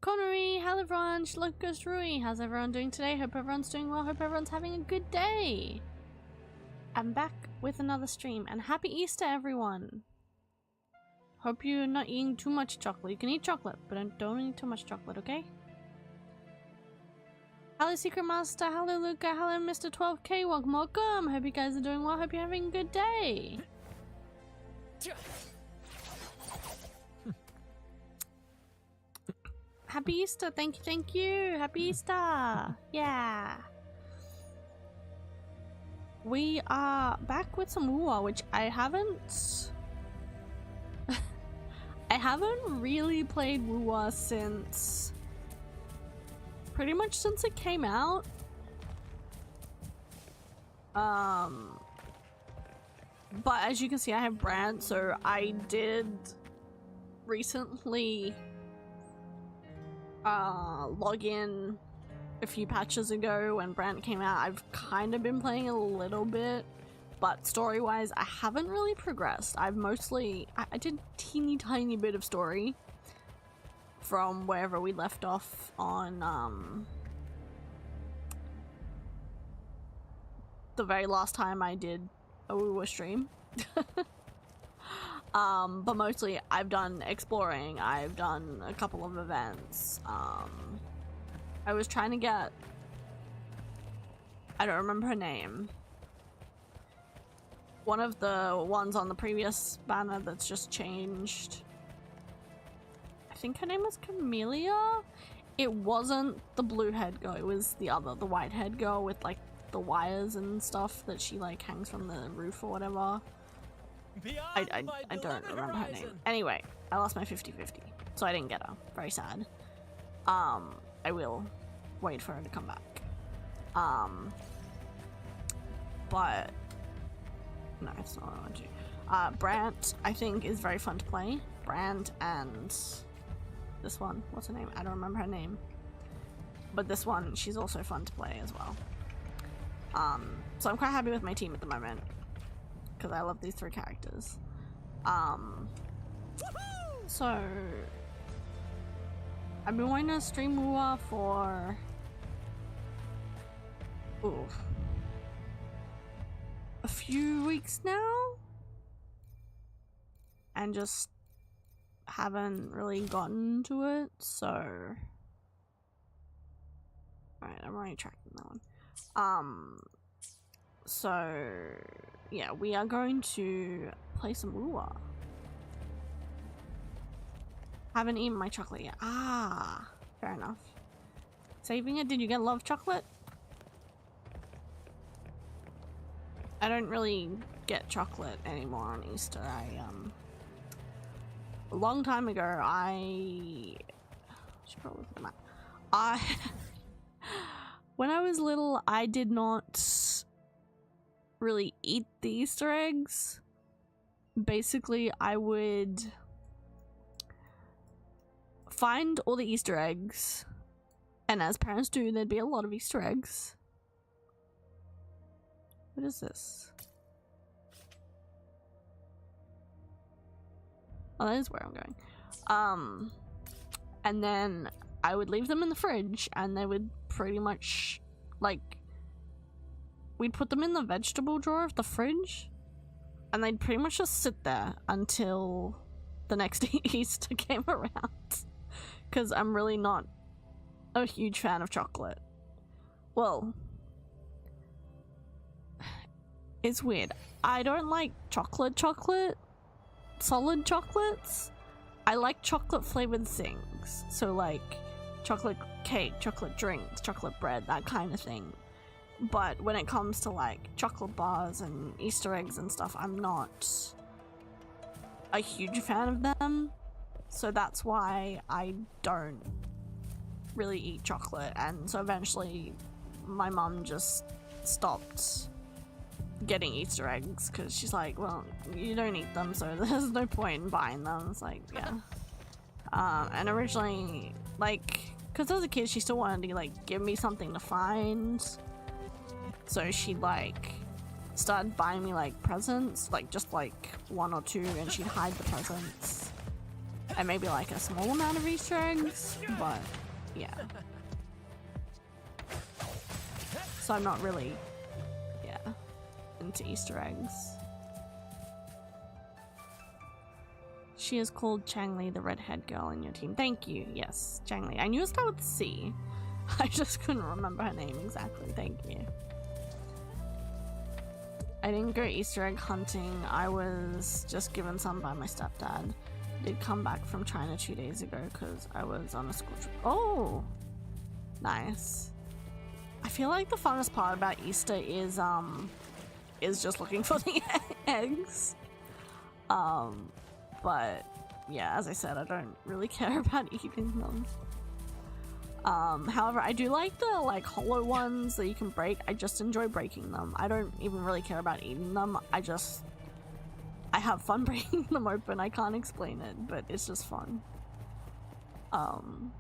Connery, hello everyone, Shikanata, Ruix. How's everyone doing today? Hope everyone's doing well, hope everyone's having a good day. I'm back with another stream, and happy Easter everyone. Hope you're not eating too much chocolate. You can eat chocolate, but don't eat too much chocolate, okay? Hello Secret Master, hello Luca, hello Mr. 12K, welcome. Hope you guys are doing well, hope you're having a good day. Happy Easter, thank you, happy Easter, yeah. We are back with some WuWa, which I haven't really played WuWa since, pretty much since it came out. But as you can see, I have Brand, so I did recently log in a few patches ago when Brand came out. I've kind of been playing a little bit, but story-wise, I haven't really progressed. I've mostly, I did teeny tiny bit of story from wherever we left off on the very last time I did a WuWa stream. But mostly I've done exploring, I've done a couple of events. I was trying to get, I don't remember her name, one of the ones on the previous banner that's just changed. I think her name was Camellia. It wasn't the blue head girl, it was the other, the white head girl with like the wires and stuff that she like hangs from the roof or whatever. I don't remember her name. Anyway, I lost my 50-50, so I didn't get her. Very sad. I will wait for her to come back. But no, it's not what I want to. Brant, I think, is very fun to play. Brand and this one, what's her name? I don't remember her name. But this one, she's also fun to play as well. So I'm quite happy with my team at the moment, because I love these three characters. So I've been wanting to stream WuWa for a few weeks now, and just haven't really gotten to it, so alright, I'm already tracking that one. So yeah, we are going to play some WuWa. Haven't eaten my chocolate yet. Ah, fair enough. Saving it. Did you get love chocolate? I don't really get chocolate anymore on Easter. A long time ago, I should probably look at the map. When I was little, I did not really eat the Easter eggs. Basically, I would find all the Easter eggs, and as parents do, there'd be a lot of Easter eggs. What is this? Oh, that is where I'm going. And then I would leave them in the fridge, and they would pretty much, like, we'd put them in the vegetable drawer of the fridge, and they'd pretty much just sit there until the next Easter came around. Because I'm really not a huge fan of chocolate. Well, it's weird. I don't like chocolate, solid chocolates. I like chocolate flavored things. So like chocolate cake, chocolate drinks, chocolate bread, that kind of thing. But when it comes to like chocolate bars and Easter eggs and stuff, I'm not a huge fan of them. So that's why I don't really eat chocolate. And so eventually my mom just stopped getting Easter eggs because she's like, well, you don't eat them, so there's no point in buying them. It's like, yeah. And originally, like, because as a kid she still wanted to like give me something to find, so she like started buying me like presents, like just like one or two, and she'd hide the presents. and maybe like a small amount of Easter eggs, but yeah. So I'm not really, yeah, into Easter eggs. She is called Changli, the redhead girl in your team. Thank you. Yes, Changli. I knew it started with C. I just couldn't remember her name exactly. Thank you. I didn't go Easter egg hunting. I was just given some by my stepdad. Did come back from China 2 days ago because I was on a school trip. Oh, nice. I feel like the funnest part about Easter is just looking for the eggs. But yeah, as I said, I don't really care about eating them. However, I do like the like hollow ones that you can break. I just enjoy breaking them. I don't even really care about eating them. I have fun breaking them open. I can't explain it, but it's just fun. And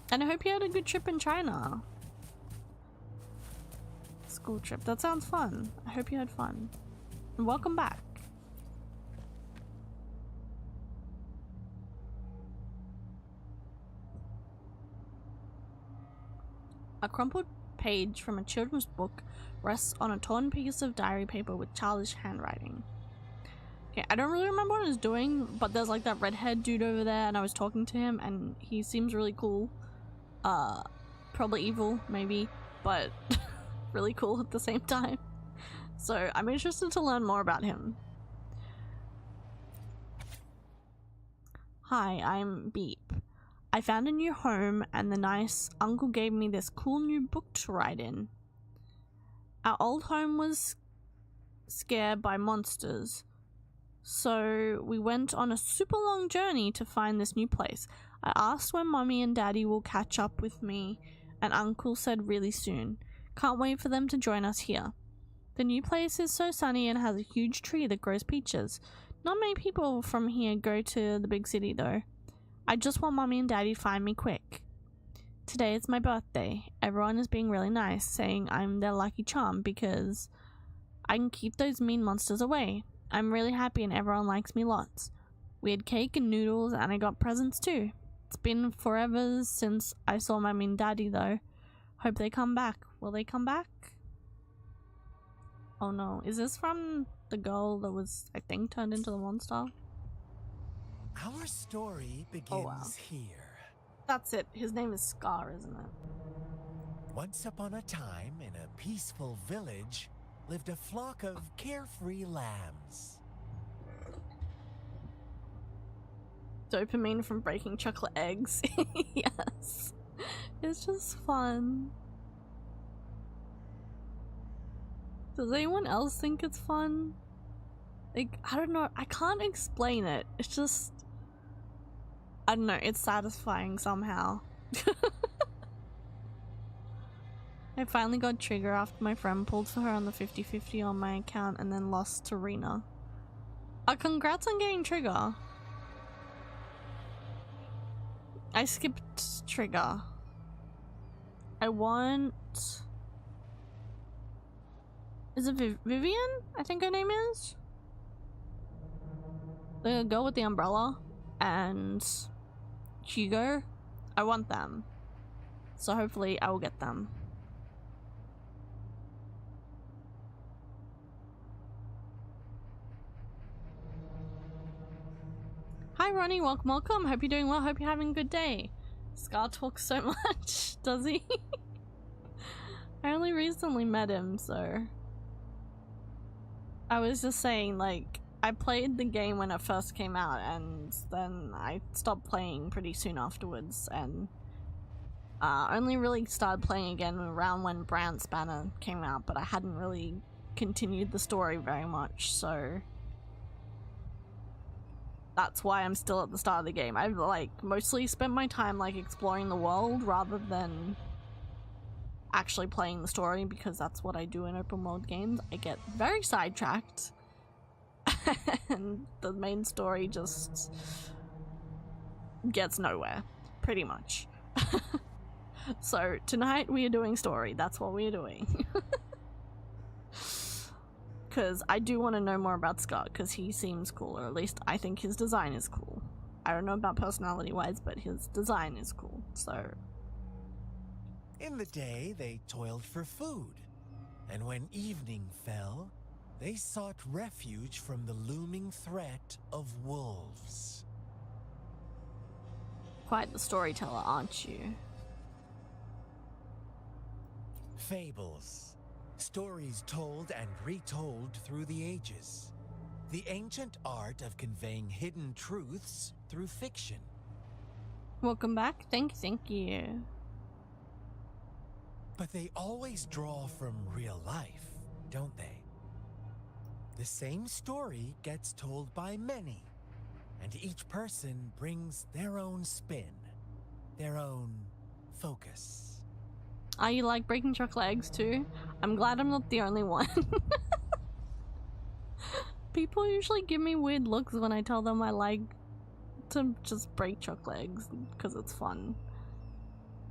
I hope you had a good trip in China. School trip. That sounds fun. I hope you had fun. And welcome back. A crumpled page from a children's book rests on a torn piece of diary paper with childish handwriting. Okay, I don't really remember what I was doing, but there's like that redhead dude over there and I was talking to him and he seems really cool. Probably evil, maybe, but really cool at the same time. So I'm interested to learn more about him. Hi, I'm Beep. I found a new home and the nice uncle gave me this cool new book to write in. Our old home was scared by monsters, so we went on a super long journey to find this new place. I asked when mommy and daddy will catch up with me and uncle said really soon. Can't wait for them to join us here. The new place is so sunny and has a huge tree that grows peaches. Not many people from here go to the big city though. I just want mommy and daddy to find me quick. Today is my birthday. Everyone is being really nice, saying I'm their lucky charm because I can keep those mean monsters away. I'm really happy and everyone likes me lots. We had cake and noodles and I got presents too. It's been forever since I saw mommy and daddy though. Hope they come back. Will they come back? Oh no, is this from the girl that was, I think, turned into the monster? Our story begins here. That's it. His name is Scar, isn't it? Once upon a time, in a peaceful village, lived a flock of carefree lambs. Dopamine from breaking chocolate eggs. Yes. It's just fun. Does anyone else think it's fun? Like, I don't know. I can't explain it. It's just... I don't know. It's satisfying somehow. I finally got Trigger after my friend pulled for her on the 50-50 on my account and then lost to Rena. Congrats on getting Trigger. I skipped Trigger. I want... Is it Vivian? I think her name is? The girl with the umbrella and Hugo. I want them. So hopefully I will get them. Hi Ronnie, welcome. Hope you're doing well. Hope you're having a good day. Scar talks so much, does he? I only recently met him, so... I was just saying, like, I played the game when it first came out and then I stopped playing pretty soon afterwards and only really started playing again around when Brandt's Banner came out, but I hadn't really continued the story very much, so that's why I'm still at the start of the game. I've like mostly spent my time like exploring the world rather than actually playing the story, because that's what I do in open world games. I get very sidetracked and the main story just gets nowhere, pretty much. So tonight we are doing story. That's what we are doing. Because I do want to know more about Scott, because he seems cool, or at least I think his design is cool. I don't know about personality-wise, but his design is cool, so... In the day, they toiled for food. And when evening fell, they sought refuge from the looming threat of wolves. Quite the storyteller, aren't you? Fables. Stories told and retold through the ages. The ancient art of conveying hidden truths through fiction. Welcome back. Thank you. But they always draw from real life, don't they? The same story gets told by many, and each person brings their own spin, their own focus. Are you like breaking chocolate eggs too? I'm glad I'm not the only one. People usually give me weird looks when I tell them I like to just break chocolate eggs because it's fun.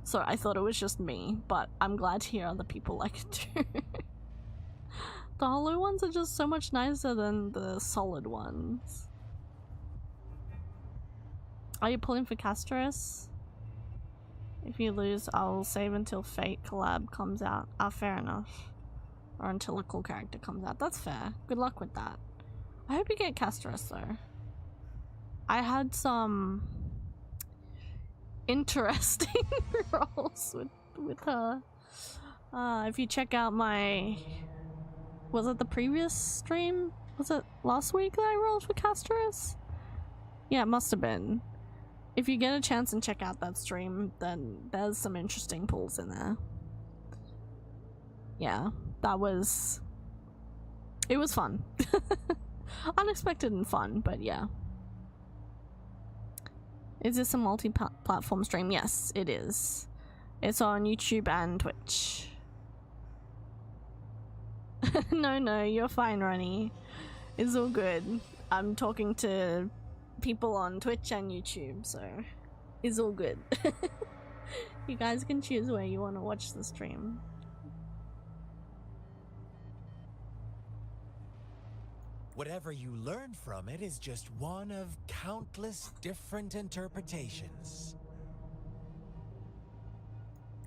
So I thought it was just me, but I'm glad to hear other people like it too. The hollow ones are just so much nicer than the solid ones. Are you pulling for Castros? If you lose, I'll save until Fate collab comes out. Ah, fair enough. Or until a cool character comes out. That's fair. Good luck with that. I hope you get Castros though. I had some interesting rolls with her. If you check out my... Was it the previous stream? Was it last week that I rolled for Castros? Yeah, it must have been. If you get a chance and check out that stream, then there's some interesting pulls in there. Yeah, that was... It was fun. Unexpected and fun, but yeah. Is this a multi-platform stream? Yes, it is. It's on YouTube and Twitch. No, you're fine, Ronnie. It's all good. I'm talking to people on Twitch and YouTube, so it's all good. You guys can choose where you want to watch the stream. Whatever you learn from it is just one of countless different interpretations.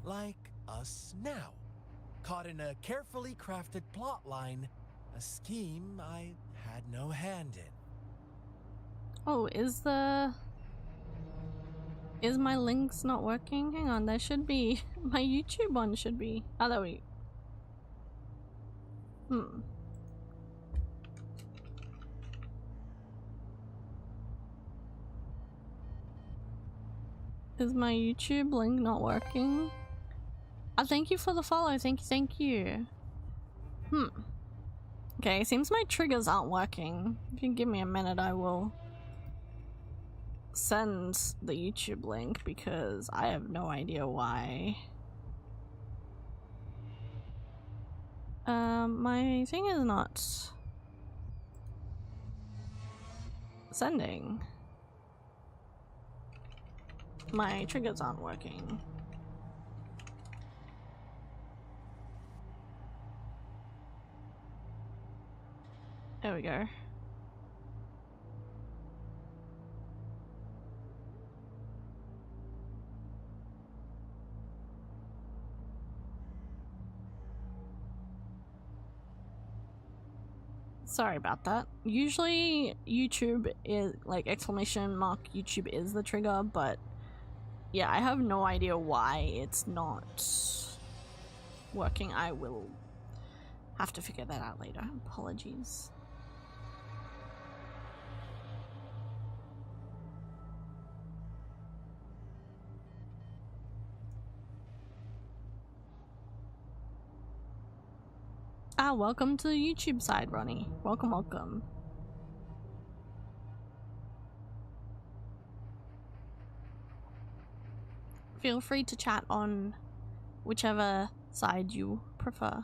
Like us now, caught in a carefully crafted plotline, a scheme I had no hand in. Oh, is my links not working? Hang on, there should be. My YouTube one should be. Oh, there we... Is my YouTube link not working? Thank you for the follow. Thank you. Okay, seems my triggers aren't working. If you give me a minute, I will send the YouTube link because I have no idea why. My thing is not sending. My triggers aren't working. There we go. Sorry about that. Usually YouTube is like exclamation mark YouTube is the trigger, but yeah, I have no idea why it's not working. I will have to figure that out later. Apologies. Welcome to the YouTube side, Ronnie. Welcome. Feel free to chat on whichever side you prefer.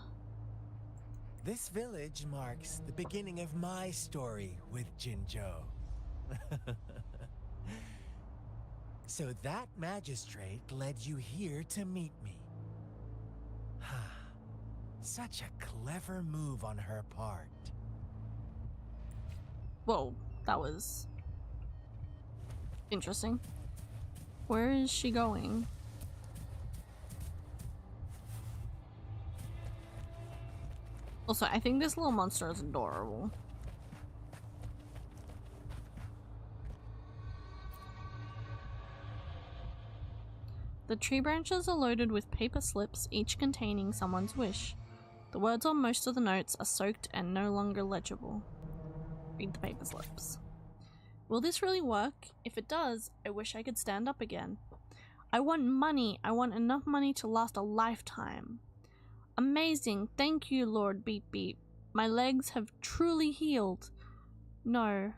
This village marks the beginning of my story with Jinzhou. So that magistrate led you here to meet me. Such a clever move on her part. Whoa, that was... Interesting. Where is she going? Also, I think this little monster is adorable. The tree branches are loaded with paper slips, each containing someone's wish. The words on most of the notes are soaked and no longer legible. Read the paper slips. Will this really work? If it does, I wish I could stand up again. I want money. I want enough money to last a lifetime. Amazing. Thank you, Lord Beep Beep. My legs have truly healed. No.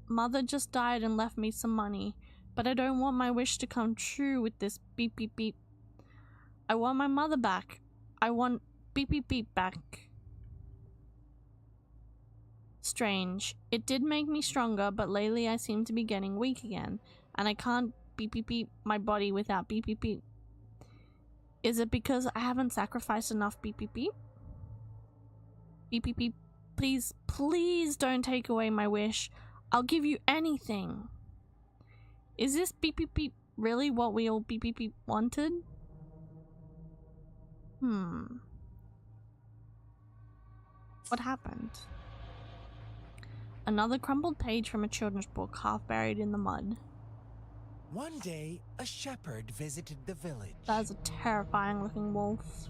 Mother just died and left me some money, but I don't want my wish to come true with this beep beep beep. I want my mother back. I want beep beep beep back. Strange. It did make me stronger, but lately I seem to be getting weak again, and I can't beep beep beep my body without beep beep beep. Is it because I haven't sacrificed enough beep beep beep? Beep beep beep. Please, please don't take away my wish. I'll give you anything. Is this beep beep beep really what we all beep beep beep wanted? What happened? Another crumpled page from a children's book, half buried in the mud. One day, a shepherd visited the village. That is a terrifying looking wolf.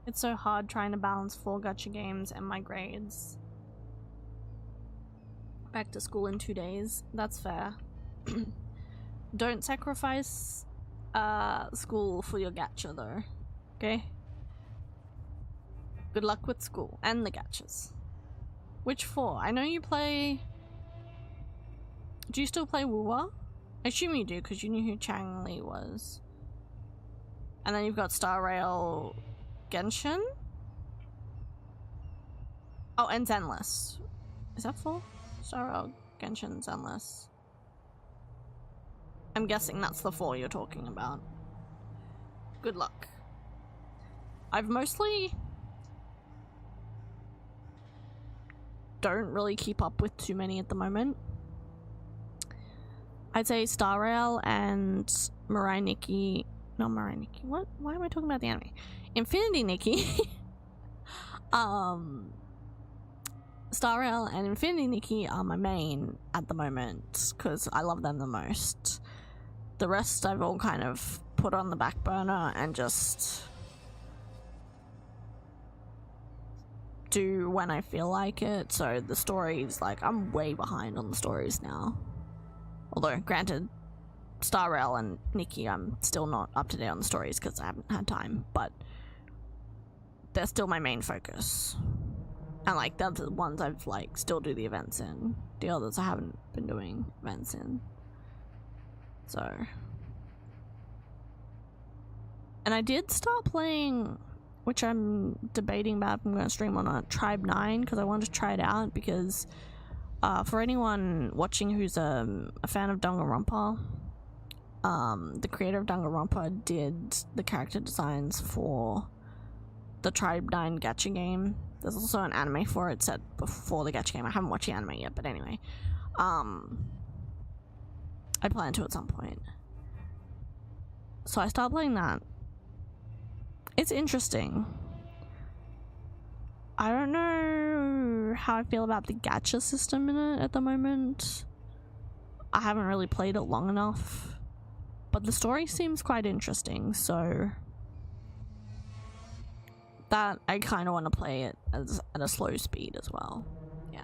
It's so hard trying to balance 4 gacha games and my grades. Back to school in 2 days. That's fair. Don't sacrifice school for your gacha though. Okay? Good luck with school and the gachas. Which 4? I know you play... Do you still play WuWa? I assume you do because you knew who Chang Li was. And then you've got Star Rail Genshin? Oh, and Zenless. Is that 4? Star Rail Genshin Zenless. I'm guessing that's the 4 you're talking about. Good luck. I've mostly... don't really keep up with too many at the moment. I'd say Star Rail and Mirai Nikki. Not Mirai Nikki. What? Why am I talking about the anime? Infinity Nikki. Star Rail and Infinity Nikki are my main at the moment because I love them the most. The rest I've all kind of put on the back burner and just do when I feel like it. So the stories, like, I'm way behind on the stories now. Although, granted, Star Rail and Nikki, I'm still not up to date on the stories because I haven't had time, but they're still my main focus. And, like, they're the ones I've, like, still do the events in. The others I haven't been doing events in. So. And I did start playing, which I'm debating about if I'm going to stream on a Tribe 9 because I wanted to try it out because for anyone watching who's a fan of Danganronpa, the creator of Danganronpa did the character designs for the Tribe 9 gacha game. There's also an anime for it set before the gacha game. I haven't watched the anime yet, but anyway. I plan to at some point. So I started playing that. It's interesting. I don't know how I feel about the gacha system in it at the moment. I haven't really played it long enough. But the story seems quite interesting, so that I kind of want to play it at a slow speed as well. Yeah.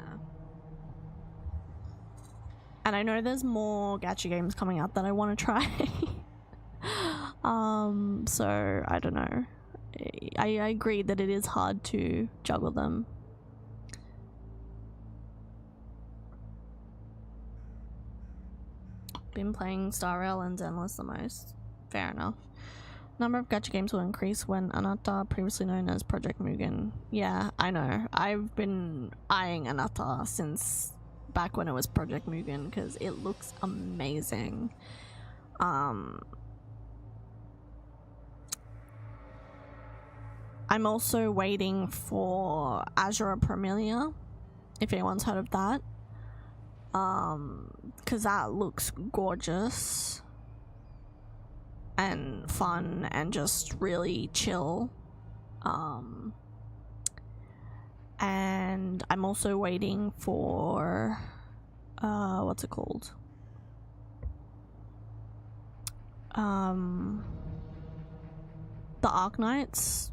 And I know there's more gacha games coming out that I want to try. So I don't know. I agree that it is hard to juggle them. Been playing Star Rail and Zenless the most. Fair enough. Number of gacha games will increase when Anatta, previously known as Project Mugen. Yeah, I know. I've been eyeing Anatta since back when it was Project Mugen because it looks amazing. I'm also waiting for Azure Premilia if anyone's heard of that. Because that looks gorgeous and fun and just really chill. And I'm also waiting for what's it called? The Arknights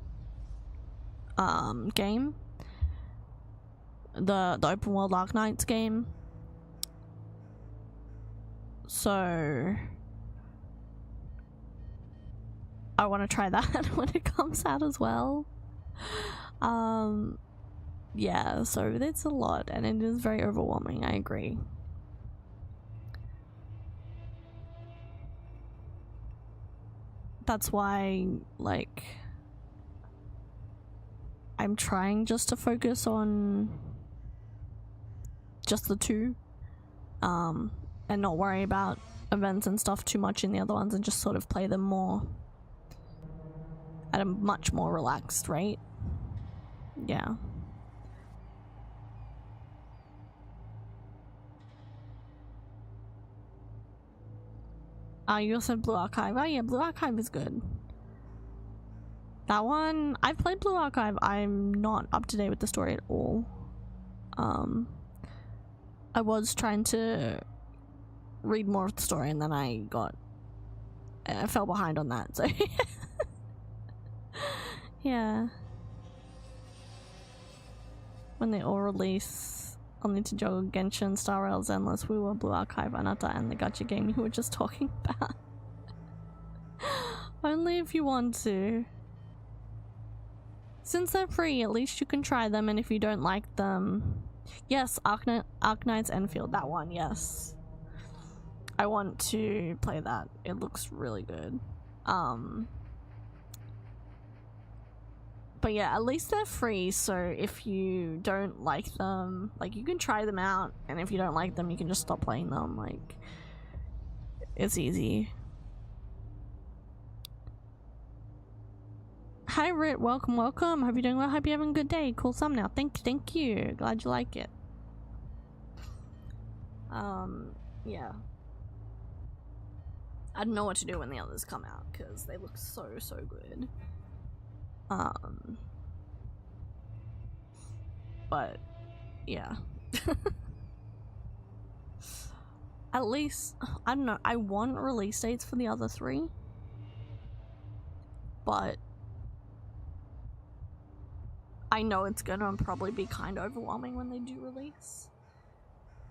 game. The open world Arknights game. So I want to try that when it comes out as well. Yeah, so it's a lot and it is very overwhelming, I agree. That's why, like, I'm trying just to focus on just the two, and not worry about events and stuff too much in the other ones and just sort of play them more at a much more relaxed rate. Yeah. You also said Blue Archive. Oh yeah, Blue Archive is good. That one, I've played Blue Archive. I'm not up to date with the story at all. I was trying to read more of the story and then I fell behind on that, so yeah. When they all release, I'll need to juggle Genshin, Star Rail, Zenless, WuWa, Blue Archive, Anatta, and the gacha game you were just talking about. Only if you want to. Since they're free, at least you can try them, and if you don't like them... Yes, Arknight's Enfield, that one, yes. I want to play that. It looks really good. But yeah, at least they're free, so if you don't like them, like, you can try them out, and if you don't like them, you can just stop playing them, like, it's easy. Hi Rit, welcome, welcome. Hope you're doing well, hope you're having a good day. Cool thumbnail. Thank you. Glad you like it. Yeah. I don't know what to do when the others come out, because they look so good. But yeah. At least, I don't know, I want release dates for the other three, but I know it's gonna probably be kind of overwhelming when they do release,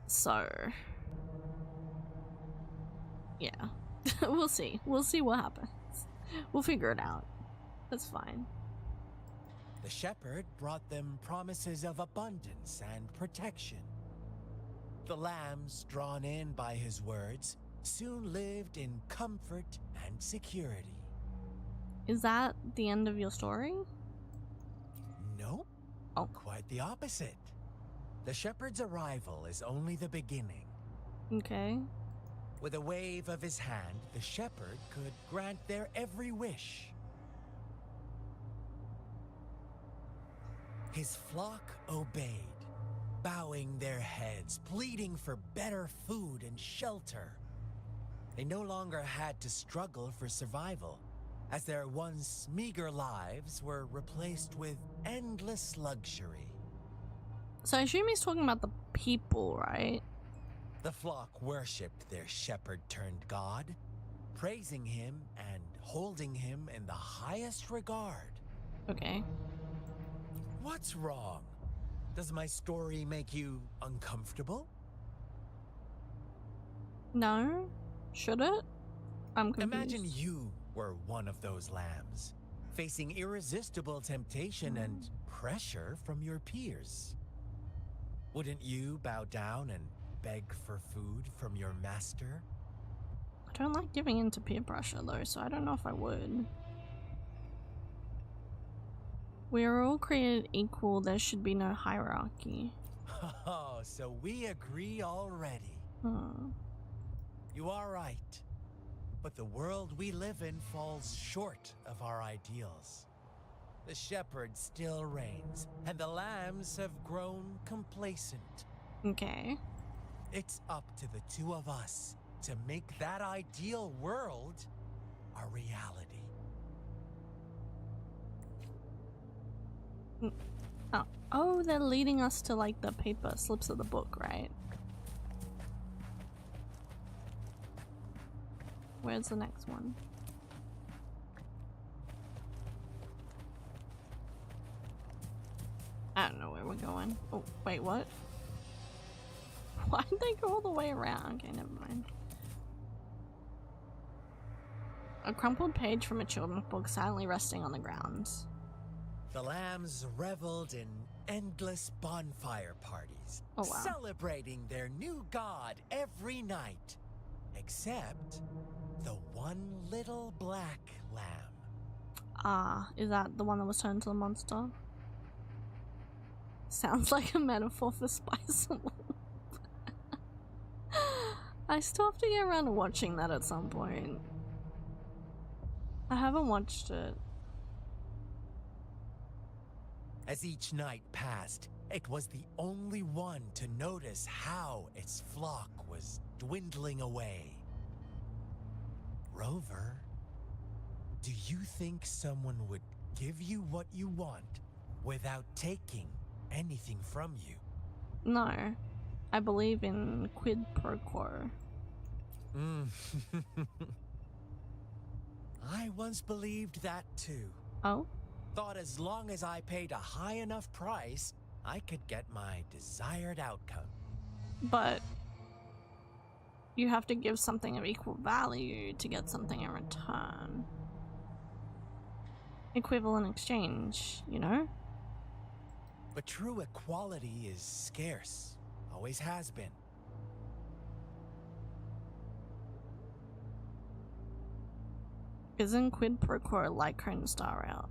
so yeah. we'll see what happens. We'll figure it out. That's fine. The shepherd brought them promises of abundance and protection. The lambs, drawn in by his words, soon lived in comfort and security. Is that the end of your story? Nope. Oh. Quite the opposite. The shepherd's arrival is only the beginning. Okay. With a wave of his hand, the shepherd could grant their every wish. His flock obeyed, bowing their heads, pleading for better food and shelter. They no longer had to struggle for survival, as their once meager lives were replaced with endless luxury. So I assume he's talking about the people, right? The flock worshipped their shepherd-turned-god, praising him and holding him in the highest regard. Okay. What's wrong? Does my story make you uncomfortable? No? Should it? I'm confused. Imagine you were one of those lambs, facing irresistible temptation and pressure from your peers. Wouldn't you bow down and beg for food from your master? I don't like giving in to peer pressure though, so I don't know if I would. We are all created equal, there should be no hierarchy. Oh, so we agree already. You are right. But the world we live in falls short of our ideals. The shepherd still reigns, and the lambs have grown complacent. Okay. It's up to the two of us to make that ideal world a reality. Oh, they're leading us to like the paper slips of the book, right? Where's the next one? I don't know where we're going. Oh, wait, what? Why did they go all the way around? Okay, never mind. A crumpled page from a children's book silently resting on the ground. The lambs reveled in endless bonfire parties, Oh, wow. celebrating their new god every night. Except the one little black lamb. Ah, is that the one that was turned into a monster? Sounds like a metaphor for Spice and Wolf. I still have to get around to watching that at some point. I haven't watched it. As each night passed, it was the only one to notice how its flock was dwindling away. Rover, do you think someone would give you what you want without taking anything from you? No. I believe in quid pro quo. I once believed that too. Oh? Thought as long as I paid a high enough price, I could get my desired outcome. But you have to give something of equal value to get something in return. Equivalent exchange, you know? But true equality is scarce. Always has been. Isn't quid pro quo like Cone Star out?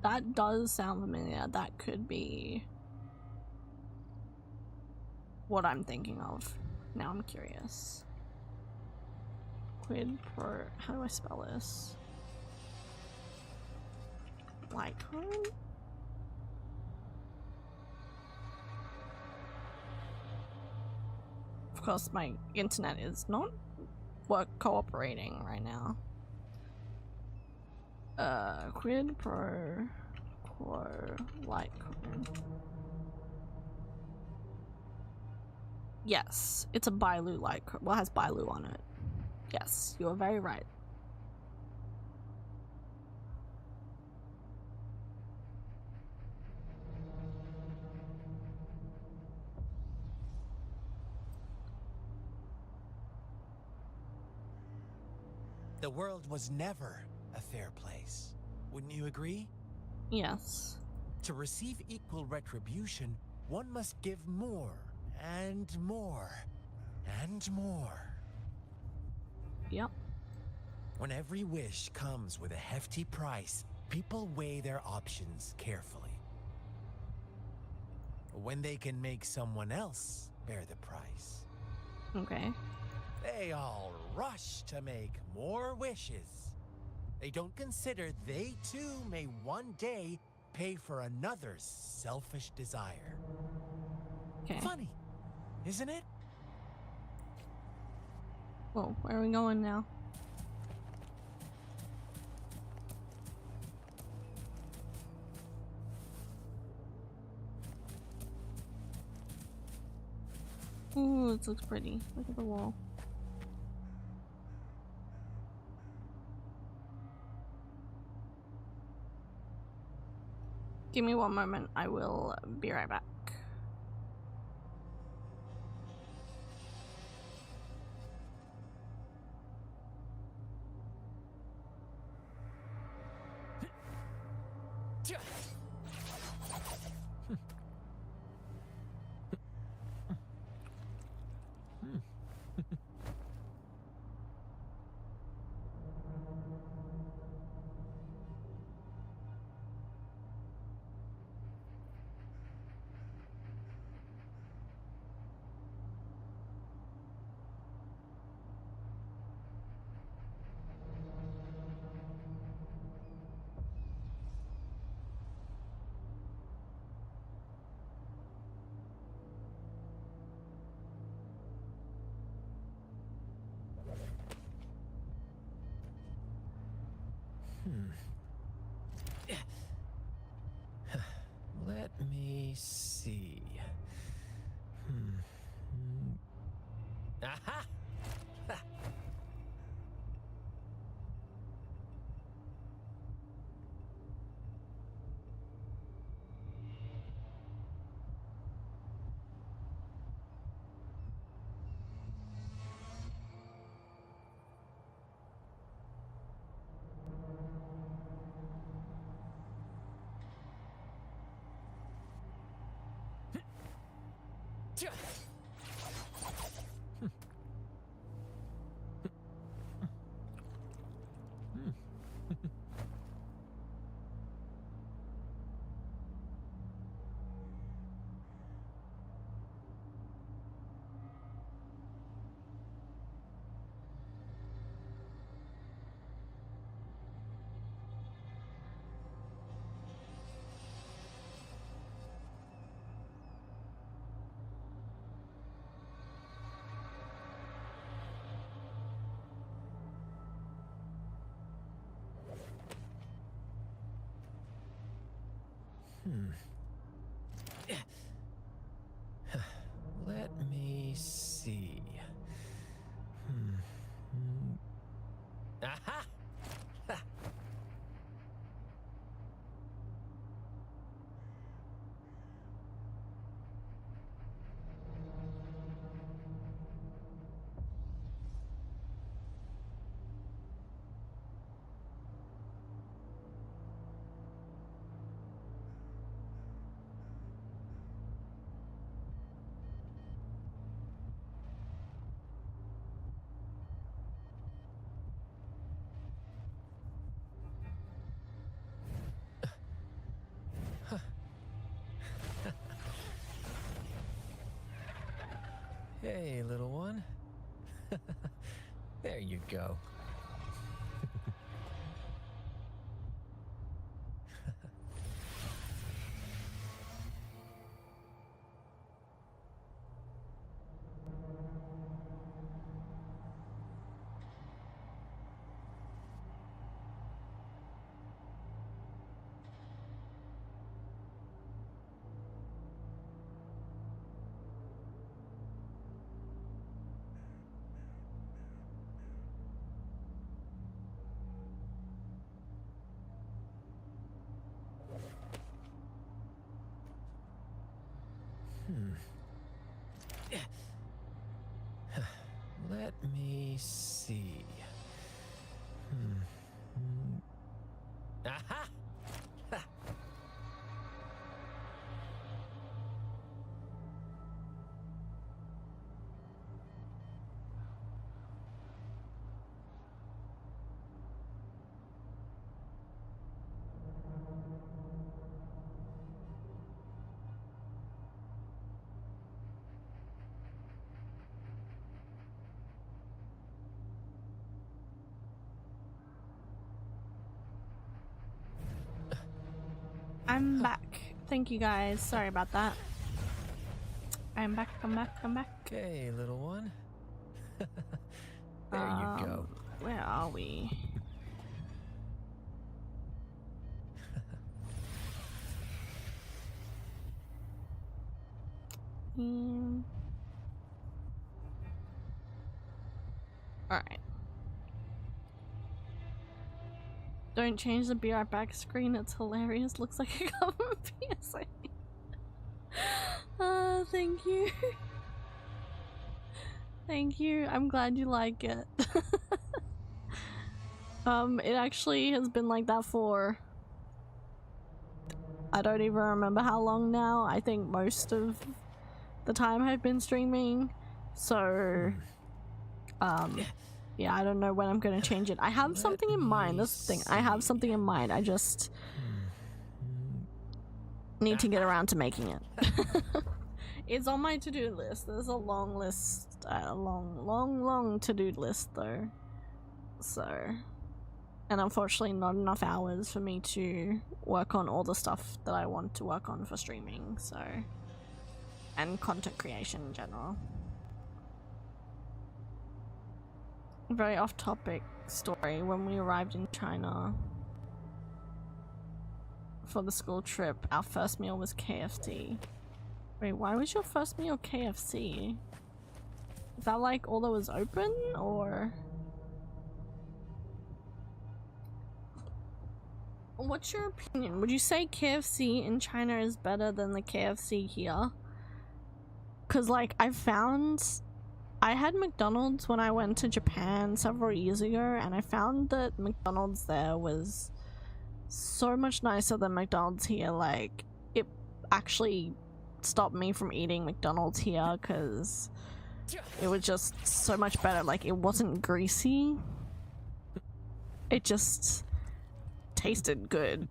That does sound familiar. That could be what I'm thinking of. Now I'm curious. Quid pro... How do I spell this? Lycone? Of course, my internet is not cooperating right now. Quid pro quo Lycone. Yes, it's a Bailu Lycone. Well, it has Bailu on it. Yes, you are very right. The world was never a fair place. Wouldn't you agree? Yes. To receive equal retribution, one must give more, and more, and more. Yep. When every wish comes with a hefty price, people weigh their options carefully. When they can make someone else bear the price, Okay. they all rush to make more wishes. They don't consider they too may one day pay for another's selfish desire. Okay. Funny, isn't it? Well, where are we going now? Ooh, this looks pretty. Look at the wall. Give me one moment. I will be right back. Aha! Let me see. Aha! Hey, little one. There you go. Let me see. Aha! I'm back. Thank you guys. Sorry about that. I'm back. I'm back. I'm back. Okay, little one. There you go. Where are we? Alright. Don't change the be right back screen, it's hilarious. Looks like a government PSA. Thank you. Thank you. I'm glad you like it. It actually has been like that for I don't even remember how long now. I think most of the time I've been streaming. So yeah, I don't know when I'm gonna change it. I have something in mind. That's the thing. I have something in mind. I just need to get around to making it. It's on my to-do list. There's a long list, a long to-do list though. So, and unfortunately not enough hours for me to work on all the stuff that I want to work on for streaming, so, and content creation in general. Very off-topic story. When we arrived in China for the school trip, our first meal was KFC. Wait, why was your first meal KFC? that like all that was open, or what's your opinion? Would you say KFC in China is better than the KFC here? Cause like I had McDonald's when I went to Japan several years ago, and I found that McDonald's there was so much nicer than McDonald's here. Like, it actually stopped me from eating McDonald's here because it was just so much better. Like, it wasn't greasy. It just tasted good.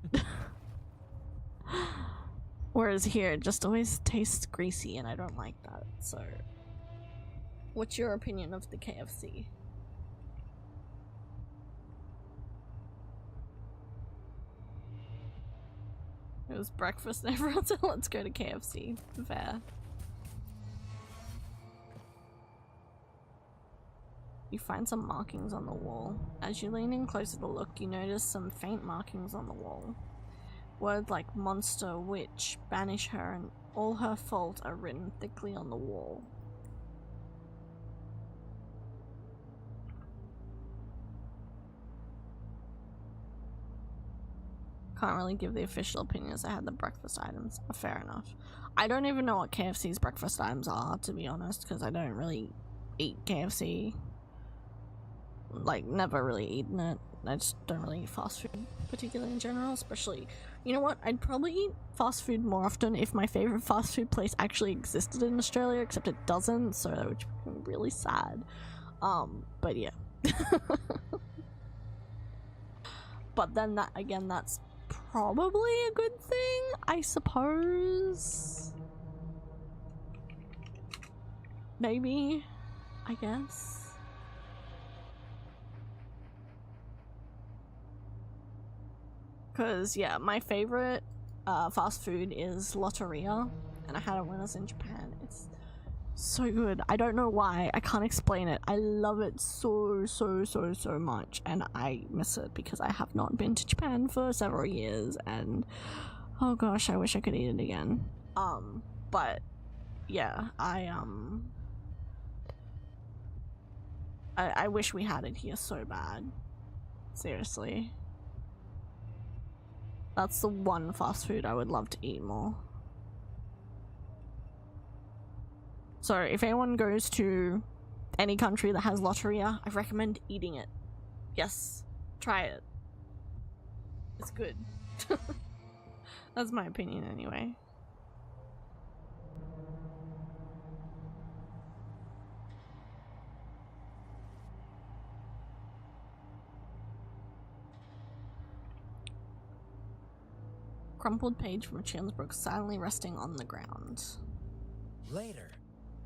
Whereas here, it just always tastes greasy, and I don't like that. So, what's your opinion of the KFC? It was breakfast and everyone said, let's go to KFC. Fair. You find some markings on the wall. As you lean in closer to look, you notice some faint markings on the wall. Words like monster, witch, banish her, and all her fault are written thickly on the wall. Can't really give the official opinion as I had the breakfast items. Fair enough. I don't even know what KFC's breakfast items are, to be honest, because I don't really eat KFC. Like, never really eaten it. I just don't really eat fast food, particularly in general, especially... You know what? I'd probably eat fast food more often if my favorite fast food place actually existed in Australia, except it doesn't, so that would be really sad. But yeah. But then that, again, that's probably a good thing, I suppose. Maybe, I guess. Because, yeah, my favorite fast food is Lotteria, and I had it when I was in Japan. It's so good. I don't know why. I can't explain it. I love it so much, and I miss it because I have not been to Japan for several years, and oh gosh, I wish I could eat it again. But yeah, I wish we had it here so bad. Seriously. That's the one fast food I would love to eat more. So if anyone goes to any country that has Lotteria, I recommend eating it. Yes, try it. It's good. That's my opinion anyway. Crumpled page from a children's book silently resting on the ground. Later,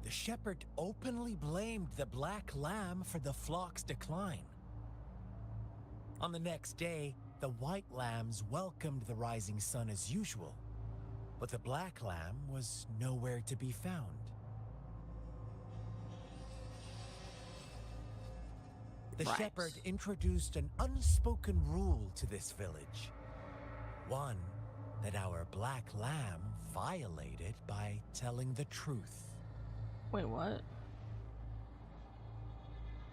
the shepherd openly blamed the black lamb for the flock's decline. On the next day, the white lambs welcomed the rising sun as usual, but the black lamb was nowhere to be found. The shepherd introduced an unspoken rule to this village. One that our black lamb violated by telling the truth. Wait, what?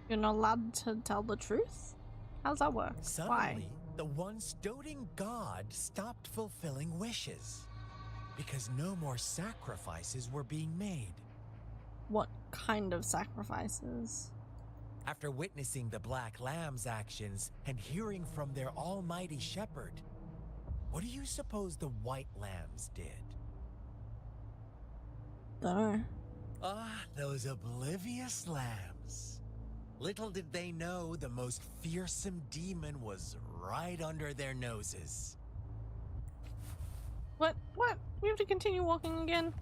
You're not allowed to tell the truth? How does that work? Suddenly, Why? the once doting god stopped fulfilling wishes because no more sacrifices were being made. What kind of sacrifices? After witnessing the black lamb's actions and hearing from their almighty shepherd, what do you suppose the white lambs did? Dunno. Ah, those oblivious lambs. Little did they know the most fearsome demon was right under their noses. What? What? We have to continue walking again?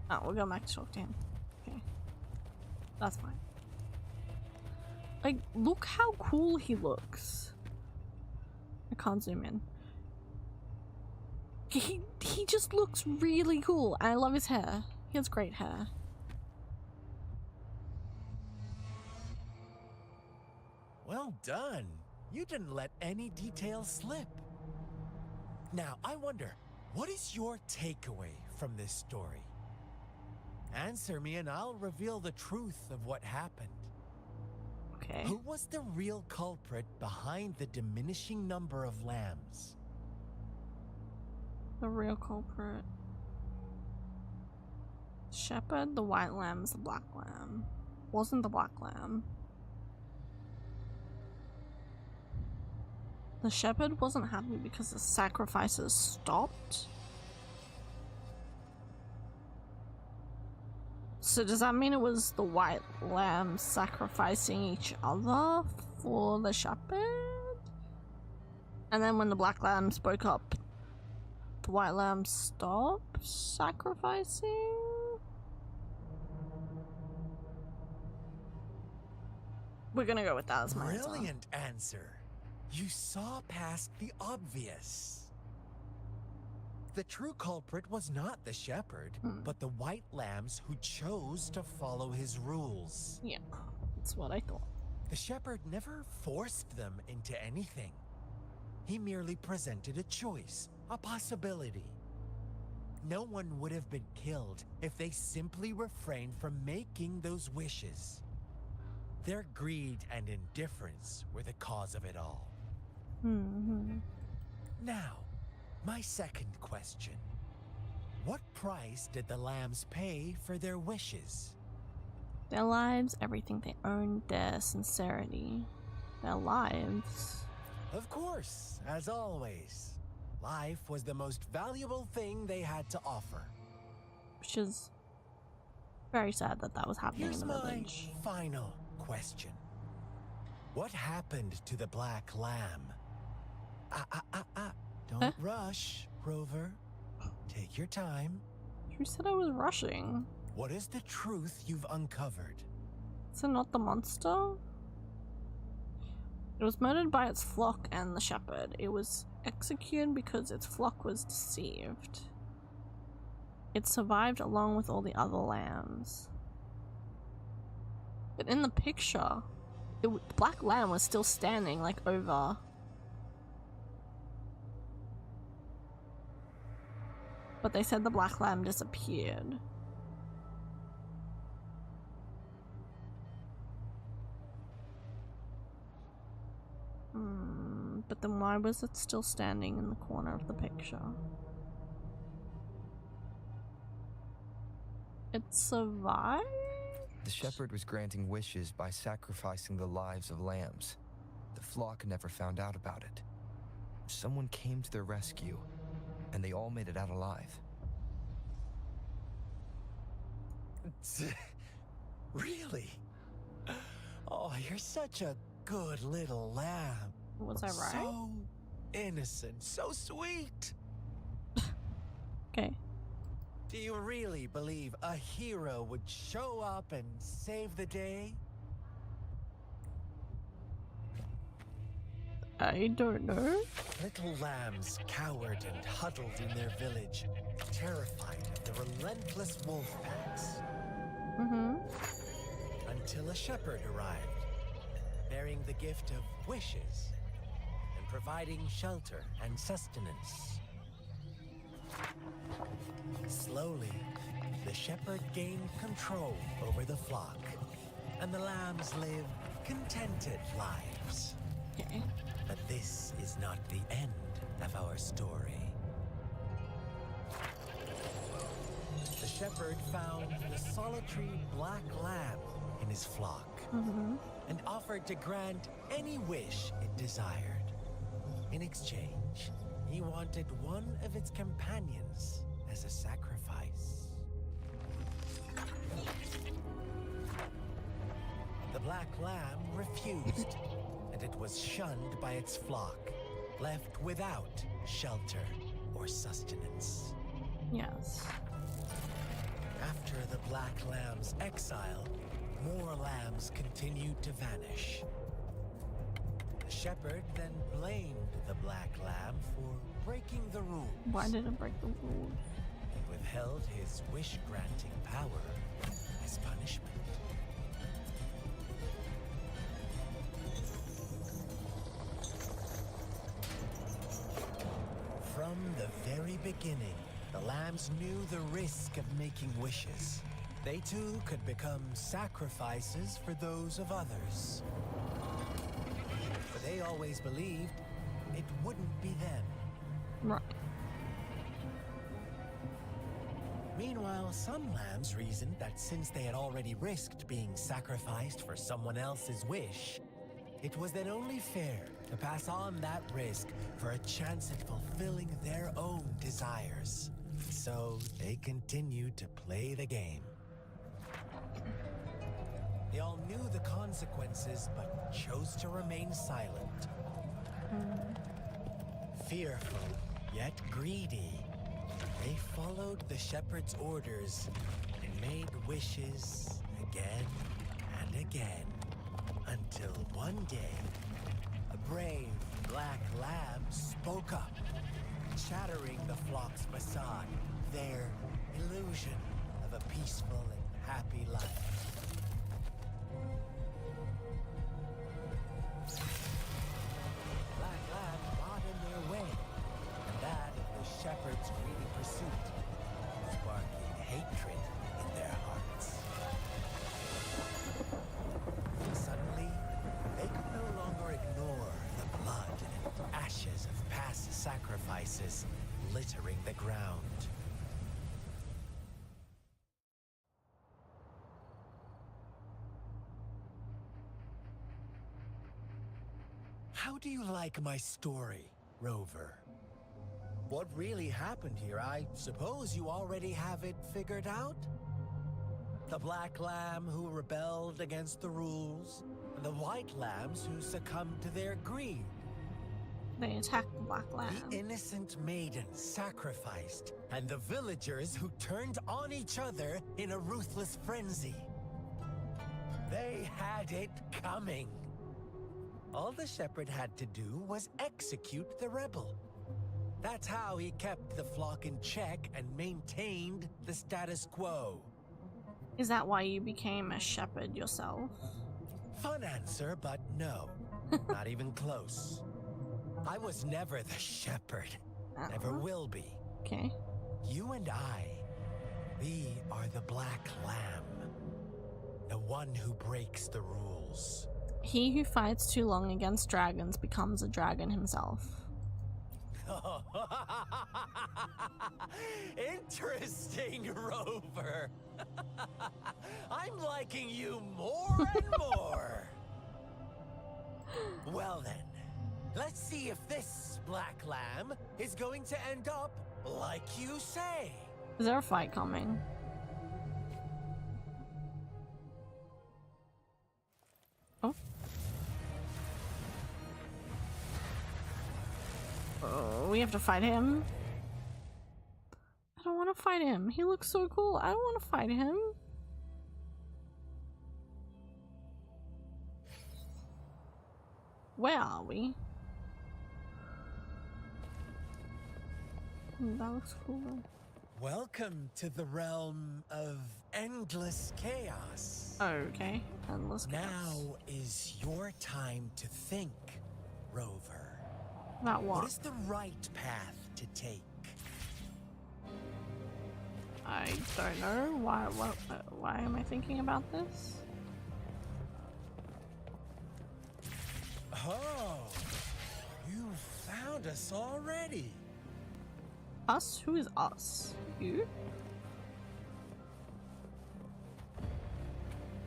Oh, we'll go back to talk to him. Okay. That's fine. Like, look how cool he looks. I can't zoom in. He just looks really cool, and I love his hair. He has great hair. Well done. You didn't let any details slip. Now, I wonder, what is your takeaway from this story? Answer me and I'll reveal the truth of what happened. Okay. Who was the real culprit behind the diminishing number of lambs? The real culprit. Shepherd, the white lamb's the black lamb. Wasn't the black lamb. The shepherd wasn't happy because the sacrifices stopped. So does that mean it was the white lambs sacrificing each other for the shepherd? And then when the black lamb spoke up, the white lamb stopped sacrificing? We're gonna go with that as my answer. Brilliant answer. You saw past the obvious. The true culprit was not the shepherd, but the white lambs who chose to follow his rules. Yeah, that's what I thought. The shepherd never forced them into anything. He merely presented a choice, a possibility. No one would have been killed if they simply refrained from making those wishes. Their greed and indifference were the cause of it all. Now, my second question. What price did the lambs pay for their wishes? Their lives, everything they owned, their sincerity. Their lives. Of course, as always. Life was the most valuable thing they had to offer. Which is very sad that that was happening Here's in the my village. final question. What happened to the black lamb? Don't rush, Rover. Take your time. Who said I was rushing? What is the truth you've uncovered? Is it not the monster? It was murdered by its flock and the shepherd. It was executed because its flock was deceived. It survived along with all the other lambs. But in the picture, the black lamb was still standing, like, over. But they said the black lamb disappeared. But then why was it still standing in the corner of the picture? It survived? The shepherd was granting wishes by sacrificing the lives of lambs. The flock never found out about it. Someone came to their rescue, and they all made it out alive. Really? Oh, you're such a good little lamb. Was I right? So innocent, so sweet. Okay. Do you really believe a hero would show up and save the day? I don't know. Little lambs cowered and huddled in their village, terrified of the relentless wolf packs. Until a shepherd arrived, bearing the gift of wishes and providing shelter and sustenance. Slowly, the shepherd gained control over the flock, and the lambs lived contented lives. Okay. But this is not the end of our story. The shepherd found the solitary black lamb in his flock and offered to grant any wish it desired. In exchange, he wanted one of its companions as a sacrifice. The black lamb refused, and it was shunned by its flock, left without shelter or sustenance. Yes. After the black lamb's exile, more lambs continued to vanish. The shepherd then blamed the black lamb for breaking the rules. Why did it break the rules? And withheld his wish-granting power as punishment. From the very beginning, the lambs knew the risk of making wishes. They too could become sacrifices for those of others. But they always believed it wouldn't be them. Right. Meanwhile, some lambs reasoned that since they had already risked being sacrificed for someone else's wish, it was then only fair to pass on that risk for a chance at fulfilling their own desires. So they continued to play the game. They all knew the consequences, but chose to remain silent. Fearful, yet greedy, they followed the shepherd's orders and made wishes again and again, until one day, a brave black lamb spoke up, shattering the flock's facade, their illusion of a peaceful and happy life. Black lamb got in their way, and that of the shepherd's greedy pursuit, sparking hatred in their hearts. Suddenly, they could no longer ignore the blood and ashes of past sacrifices littering the ground. How do you like my story, Rover? What really happened here? I suppose you already have it figured out? The black lamb who rebelled against the rules, and the white lambs who succumbed to their greed. They attacked the black lamb. The innocent maiden sacrificed, and the villagers who turned on each other in a ruthless frenzy. They had it coming. All the shepherd had to do was execute the rebel. That's how he kept the flock in check and maintained the status quo. Is that why you became a shepherd yourself? Fun answer, but no. Not even close. I was never the shepherd. Never will be. Okay. You and I, we are the black lamb. The one who breaks the rules. He who fights too long against dragons becomes a dragon himself. Interesting, Rover. I'm liking you more and more. Well then, let's see if this black lamb is going to end up like you say. Is there a fight coming? Oh. Oh, we have to fight him. I don't want to fight him. He looks so cool. I don't want to fight him. Where are we? That looks cool. Welcome to the realm of endless chaos. Okay, endless chaos. Now is your time to think, Rover. About what? What is the right path to take? I don't know. Why am I thinking about this? Oh, you found us already. Us? Who is us? You?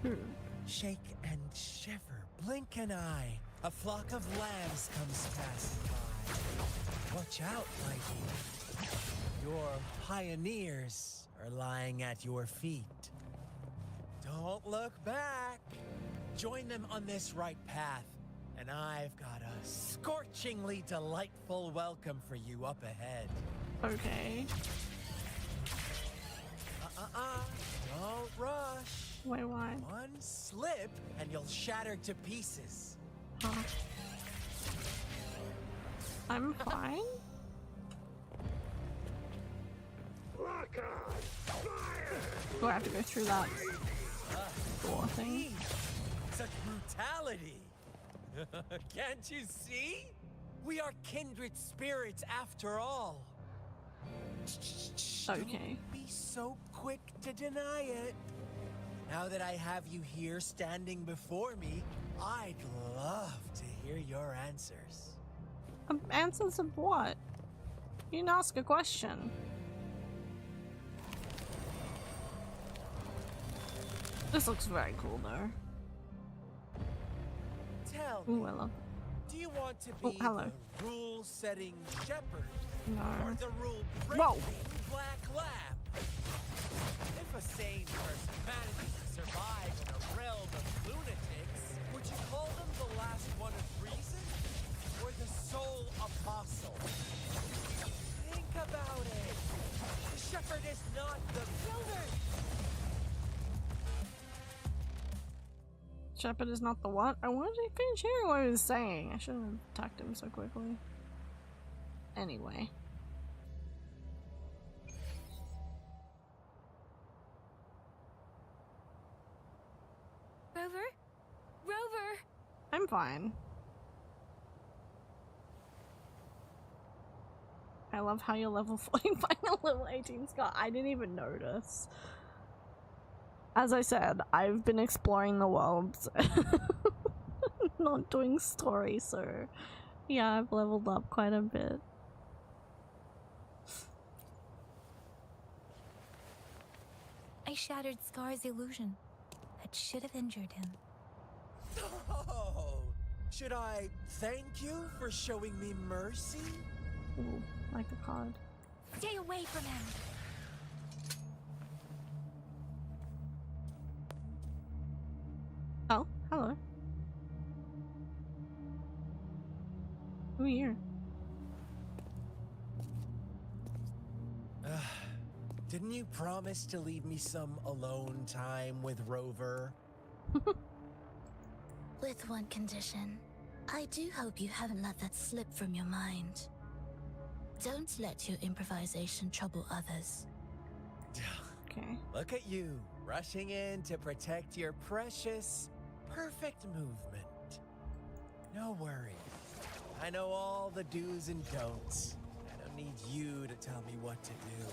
Who? Shake and shiver, blink an eye. A flock of lambs comes passing by. Watch out, Mikey. Your pioneers are lying at your feet. Don't look back. Join them on this right path, and I've got a scorchingly delightful welcome for you up ahead. Okay. Don't rush. Wait, why? One slip, and you'll shatter to pieces. Huh. I'm fine. Do I have to go through that door thing? Such brutality. Can't you see? We are kindred spirits after all. Okay. Don't be so quick to deny it. Now that I have you here standing before me, I'd love to hear your answers. Answers of what? You can ask a question. This looks very cool though. Tell Ooh, me, I love do you want to Oh, be hello. the rule-setting shepherd or No. the Whoa. rule-breaking black lab? If a sane person manages to survive in a realm of lunatics, would you call them the last one of reason or the sole apostle? Think about it. The shepherd is not the builder. Shepherd is not the what? I wanted to finish hearing what he was saying. I shouldn't have attacked him so quickly. Anyway. Rover? Rover! I'm fine. I love how you're level 45 and level 18 Scott. I didn't even notice. As I said, I've been exploring the world, not doing story, so yeah, I've leveled up quite a bit. I shattered Scar's illusion. That should have injured him. Oh, should I thank you for showing me mercy? Ooh, like the card. Stay away from him! Oh, hello. Who are you? Didn't you promise to leave me some alone time with Rover? With one condition. I do hope you haven't let that slip from your mind. Don't let your improvisation trouble others. Okay. Look at you, rushing in to protect your precious, perfect movement. No worries. I know all the do's and don'ts. I don't need you to tell me what to do.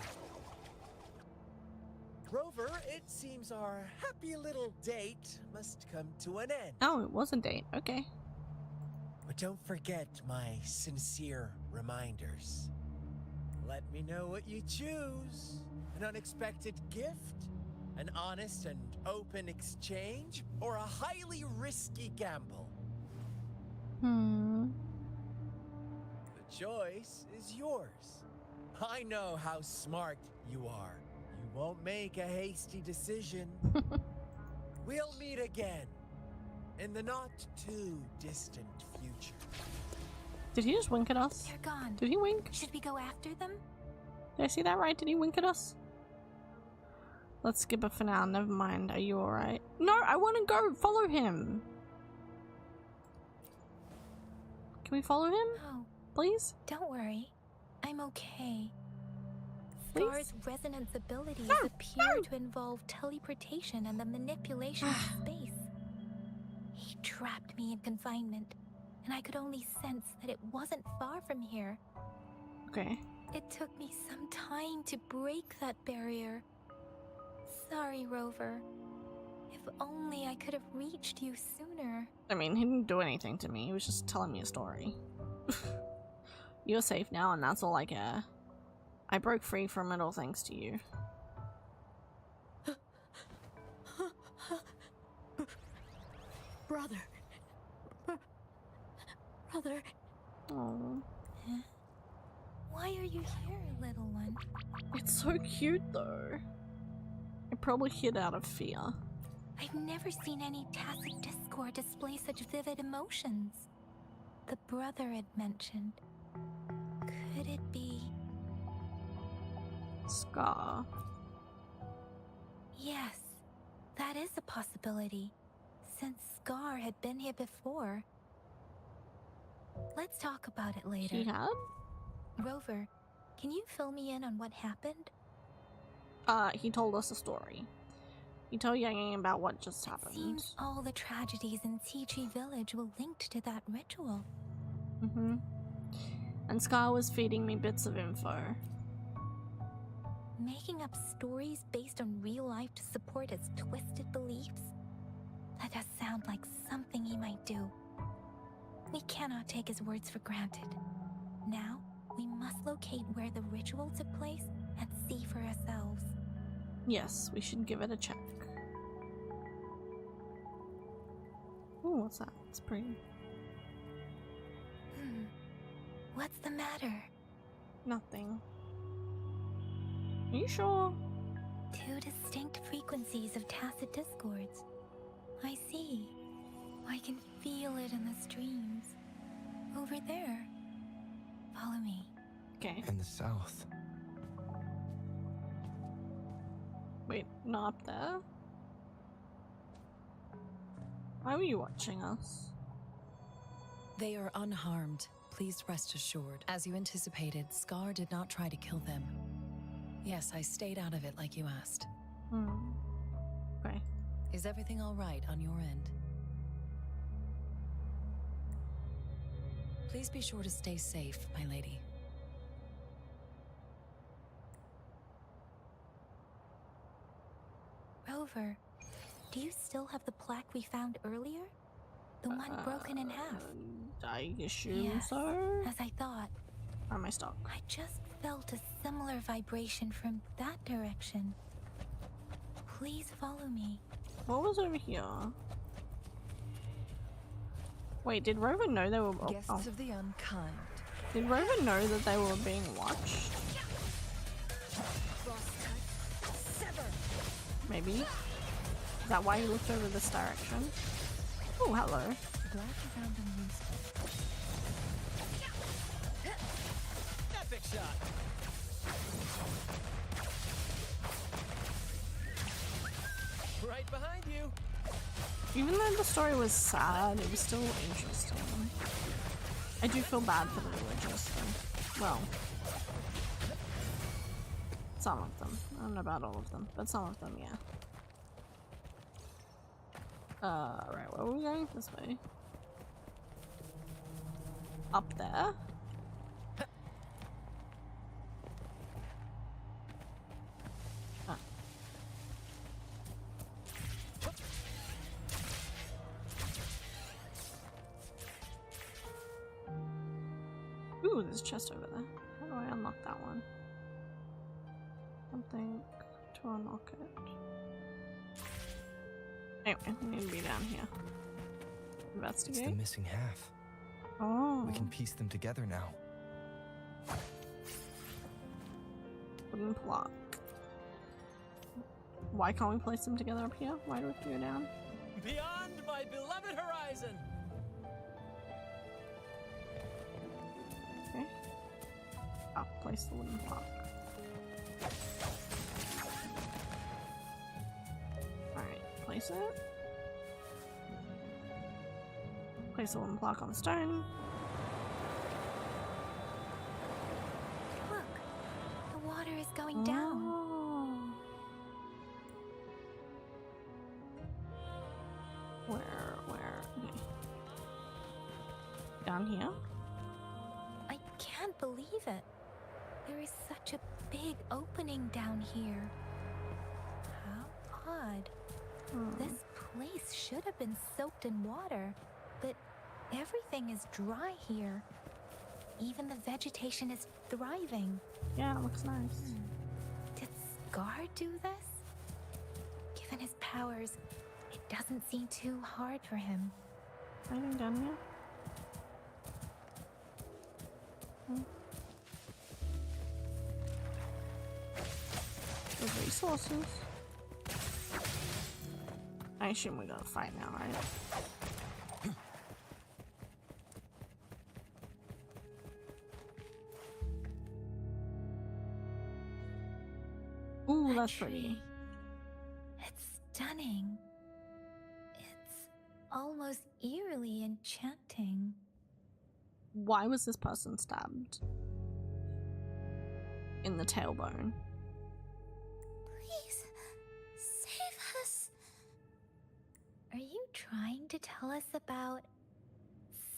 Rover, it seems our happy little date must come to an end. Oh, it was a date. Okay. But don't forget my sincere reminders. Let me know what you choose. An unexpected gift? An honest and open exchange? Or a highly risky gamble? The choice is yours. I know how smart you are. You won't make a hasty decision. We'll meet again in the not too distant future. Did he just wink at us? They're gone. Did he wink? Should we go after them? Did I see that right? Did he wink at us? Let's skip it for now. Never mind. Are you alright? No, I want to go. Follow him. Can we follow him, Oh, please? don't worry. I'm okay. Please? Scar's resonance abilities No, appear no. to involve teleportation and the manipulation of space. He trapped me in confinement, and I could only sense that it wasn't far from here. Okay. It took me some time to break that barrier. Sorry, Rover. If only I could have reached you sooner. I mean, he didn't do anything to me. He was just telling me a story. You're safe now, and that's all I care. I broke free from it all thanks to you. Brother. Brother. Oh, Huh? Why are you here, little one? it's so cute though. I probably hid out of fear. I've never seen any tacit discord display such vivid emotions. The brother had mentioned. Could it be? Scar. Yes, that is a possibility, since Scar had been here before. Let's talk about it later. He had? Rover, can you fill me in on what happened? He told us a story. He told Yang about what just happened. Seems all the tragedies in T-Tree Village were linked to that ritual. And Scar was feeding me bits of info. Making up stories based on real life to support his twisted beliefs? That does sound like something he might do. We cannot take his words for granted. Now, we must locate where the ritual took place and see for ourselves. Yes, we should give it a check. Oh, what's that? It's pretty. What's the matter? Nothing. Are you sure? Two distinct frequencies of tacit discords. I see. I can feel it in the streams. Over there. Follow me. Okay. In the south. Wait, not up there? Why were you watching us? They are unharmed. Please rest assured. As you anticipated, Scar did not try to kill them. Yes, I stayed out of it like you asked. Okay. Is everything all right on your end? Please be sure to stay safe, my lady. Rover, do you still have the plaque we found earlier? The one broken in half? I assume Yes, so. as I thought. Where am I stuck? I just felt a similar vibration from that direction. Please follow me. What was over here? Wait, did Rover know they were? Guests of the unkind. Did Rover know that they were being watched? Maybe. Is that why he looked over this direction? Oh, hello. Glad you found them useful. Epic shot. Right behind you. Even though the story was sad, it was still interesting. I do feel bad for the villagers, though. Well, some of them. I don't know about all of them, but some of them, yeah. Right, where are we going? This way. Up there? Ah. Ooh, there's a chest over there. How do I unlock that one? Something to unlock it. Anyway, we need to be down here. It's Investigate. the missing half. Oh, We can piece them together now. wooden block. Why can't we place them together up here? Why do we have to go down? Beyond my beloved horizon. Okay. I'll place the wooden block. Alright, place it. Place the wooden block on the stone. Look, the water is going down. Oh. Where? Okay. Down here? I can't believe it. There is such a big opening down here. How odd. This place should have been soaked in water, but everything is dry here. Even the vegetation is thriving. Yeah, it looks nice. Did Scar do this? Given his powers, it doesn't seem too hard for him. Anything down here? The resources. I assume we gotta fight now, right? Ooh, that's pretty. Tree. It's stunning. It's almost eerily enchanting. Why was this person stabbed? In the tailbone. Please, save us. Are you trying to tell us about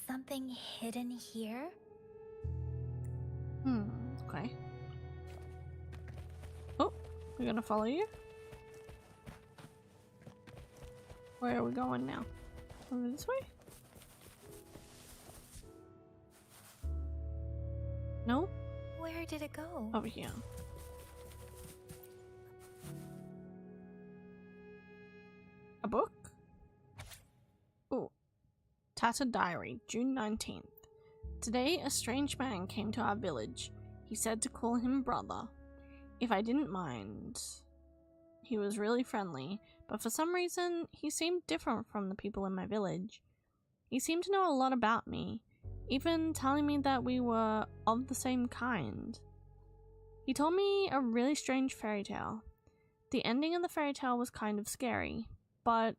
something hidden here? Okay. Oh, We're gonna follow you? Where are we going now? Over this way? No? Where did it go? Over here. A book? Ooh. Tattered Diary, June 19th. Today, a strange man came to our village. He said to call him brother. If I didn't mind. He was really friendly, but for some reason, he seemed different from the people in my village. He seemed to know a lot about me, even telling me that we were of the same kind. He told me a really strange fairy tale. The ending of the fairy tale was kind of scary, but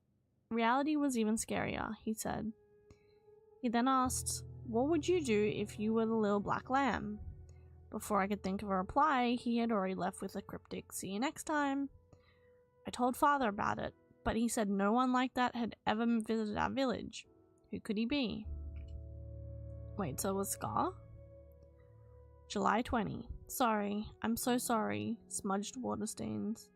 reality was even scarier, he said. He then asked, "What would you do if you were the little black lamb?" Before I could think of a reply, he had already left with a cryptic "See you next time." I told father about it, but he said no one like that had ever visited our village. Who could he be? Wait, so it was Scar? July 20. Sorry, I'm so sorry. Smudged water stains.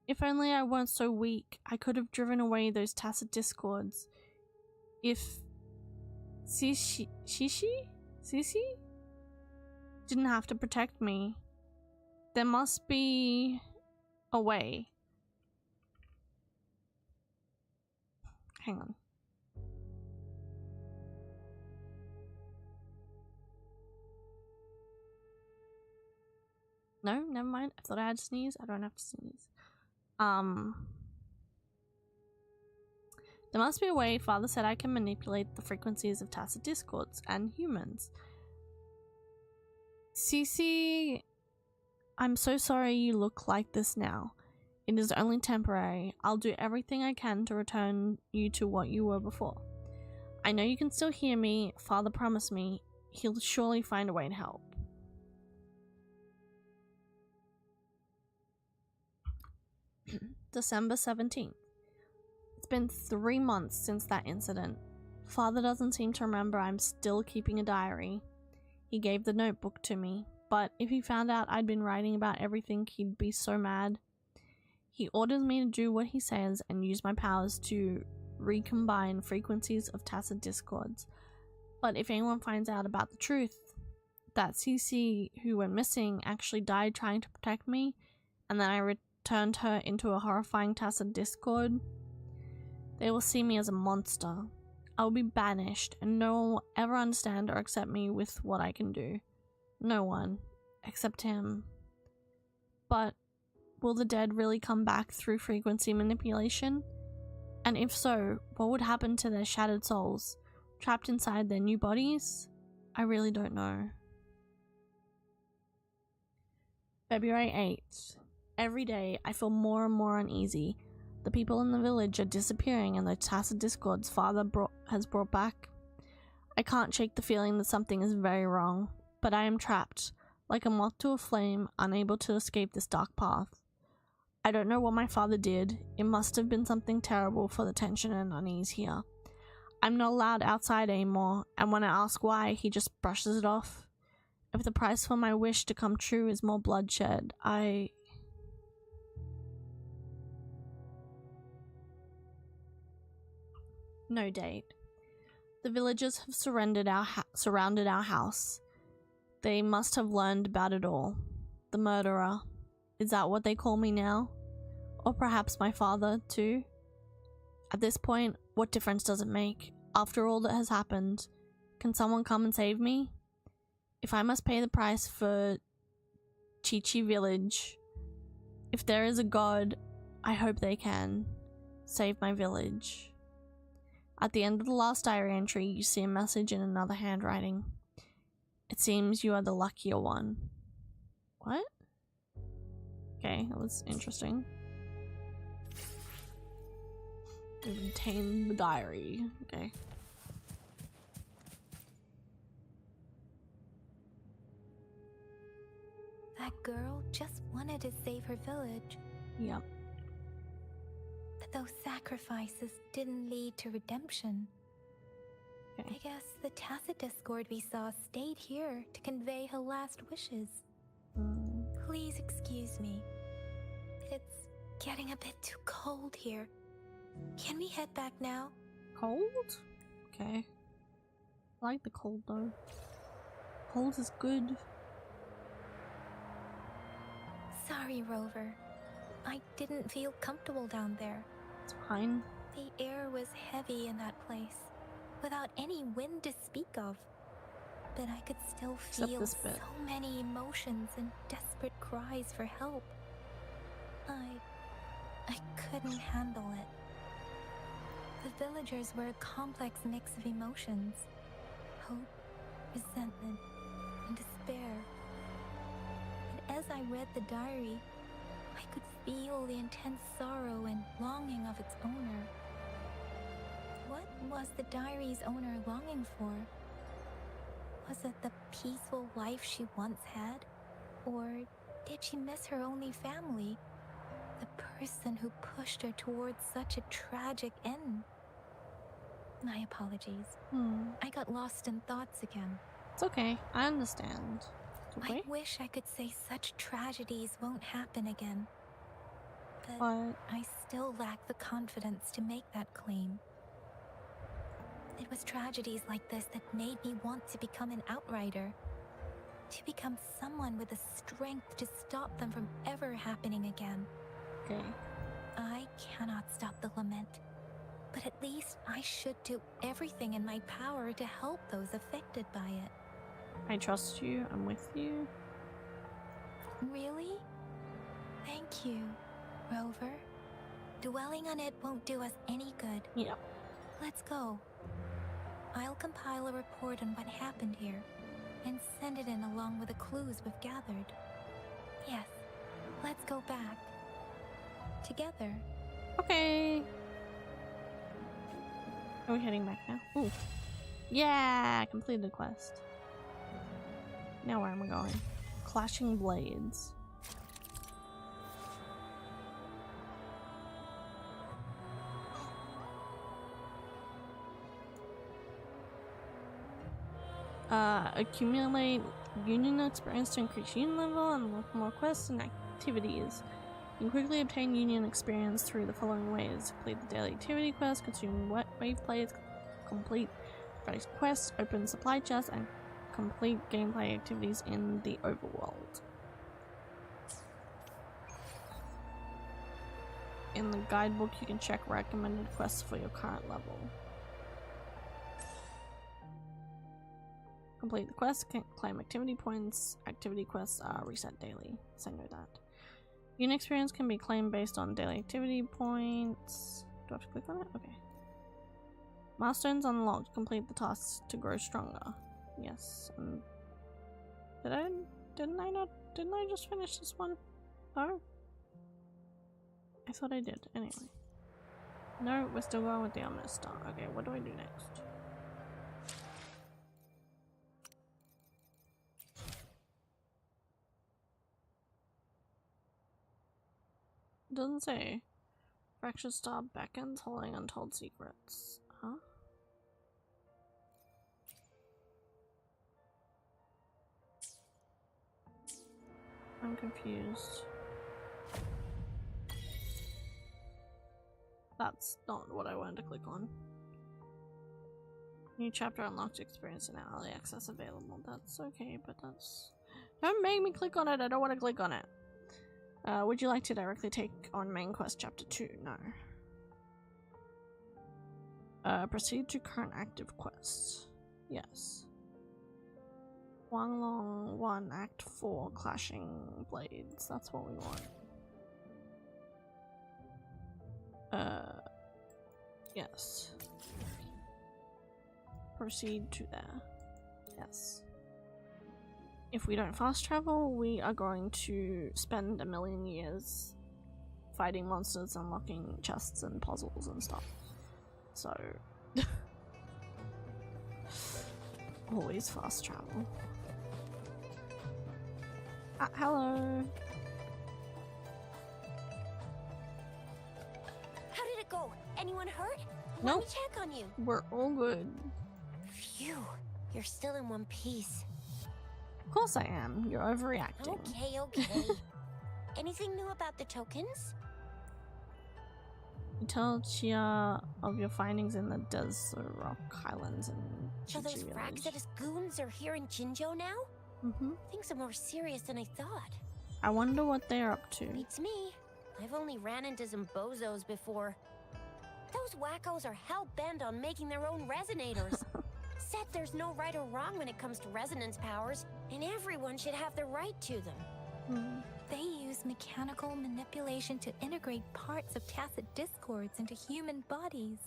If only I weren't so weak, I could have driven away those tacit discords. If Sisi didn't have to protect me, there must be a way. Hang on. No, never mind. I thought I had to sneeze. I don't have to sneeze. There must be a way. Father said I can manipulate the frequencies of tacit discords and humans. Cece, I'm so sorry you look like this now. It is only temporary. I'll do everything I can to return you to what you were before. I know you can still hear me. Father promised me he'll surely find a way to help. December 17th. It's been 3 months since that incident. Father doesn't seem to remember I'm still keeping a diary. He gave the notebook to me, but if he found out I'd been writing about everything, he'd be so mad. He orders me to do what he says and use my powers to recombine frequencies of tacit discords. But if anyone finds out about the truth, that Cece, who went missing, actually died trying to protect me, and then I returned her into a horrifying tacit discord, they will see me as a monster. I will be banished, and no one will ever understand or accept me with what I can do. No one, except him. But will the dead really come back through frequency manipulation? And if so, what would happen to their shattered souls, trapped inside their new bodies? I really don't know. February 8th. Every day, I feel more and more uneasy. The people in the village are disappearing and the tacit discords Father has brought back. I can't shake the feeling that something is very wrong, but I am trapped, like a moth to a flame, unable to escape this dark path. I don't know what my father did. It must have been something terrible for the tension and unease here. I'm not allowed outside anymore, and when I ask why, he just brushes it off. If the price for my wish to come true is more bloodshed, No date. The villagers have surrounded our house. They must have learned about it all. The murderer. Is that what they call me now? Or perhaps my father, too? At this point, what difference does it make? After all that has happened, can someone come and save me? If I must pay the price for Chi-Chi Village, if there is a god, I hope they can save my village. At the end of the last diary entry, you see a message in another handwriting. It seems you are the luckier one. What? Okay, that was interesting. Obtain the diary. Okay. That girl just wanted to save her village. Yep. But those sacrifices didn't lead to redemption. Okay. I guess the tacit discord we saw stayed here to convey her last wishes. Please excuse me. getting a bit too cold here. Can we head back now? Cold? Okay. I like the cold though. Cold is good. Sorry, Rover. I didn't feel comfortable down there. It's fine. The air was heavy in that place, without any wind to speak of. But I could still Except feel this bit. so many emotions and desperate cries for help. I couldn't handle it. The villagers were a complex mix of emotions. Hope, resentment, and despair. And as I read the diary, I could feel the intense sorrow and longing of its owner. What was the diary's owner longing for? Was it the peaceful life she once had? Or did she miss her only family? The person who pushed her towards such a tragic end? My apologies. I got lost in thoughts again. It's okay. I understand. It's okay. I wish I could say such tragedies won't happen again. But But I still lack the confidence to make that claim. It was tragedies like this that made me want to become an outrider. To become someone with the strength to stop them from ever happening again. okay. I cannot stop the lament. But at least I should do everything in my power to help those affected by it. I trust you. I'm with you. Really? Thank you, Rover. Dwelling on it won't do us any good. Yep. Let's go. I'll compile a report on what happened here and send it in along with the clues we've gathered. Yes, let's go back. Together. Okay. Are we heading back now? Ooh. Yeah! Completed the quest. Now where am I going? Clashing Blades. Accumulate union experience to increase union level and unlock more quests and activities. You can quickly obtain union experience through the following ways: complete the daily activity quest, consume wave plates, complete various quests, open supply chests, and complete gameplay activities in the overworld. In the guidebook, you can check recommended quests for your current level. Complete the quest, claim activity points. Activity quests are reset daily, so I know that. Unit experience can be claimed based on daily activity points. Do I have to click on it? Okay. Milestones unlocked. Complete the tasks to grow stronger. Yes. Didn't I just finish this one? No? I thought I did. Anyway. No, we're still going with the Ominous Star. Okay, what do I do next? It doesn't say. Fractured Star beckons, holding untold secrets. Huh? I'm confused. That's not what I wanted to click on. New chapter unlocked, experience and early access available. That's okay, but that's... Don't make me click on it, I don't want to click on it. Would you like to directly take on main quest chapter 2? No. Proceed to current active quests. Yes. Wanglong 1 Act 4 Clashing Blades. That's what we want. Yes. Proceed to there. Yes. If we don't fast travel, we are going to spend 1,000,000 years fighting monsters, unlocking chests and puzzles and stuff. So... always fast travel. Hello. How did it go? Anyone hurt? Let Nope. me check on you. We're all good. Phew. You're still in one piece. Of course I am. You're overreacting. Okay. Anything new about the tokens? Tell Chia of your findings in the Desert Rock Highlands and So Chichi those Village. Fraxidus goons are here in Jinzhou now? Things are more serious than I thought. I wonder what they're up to. Beats me. I've only ran into some bozos before. Those wackos are hell-bent on making their own resonators. Said there's no right or wrong when it comes to resonance powers, and everyone should have the right to them. They use mechanical manipulation to integrate parts of tacit discords into human bodies,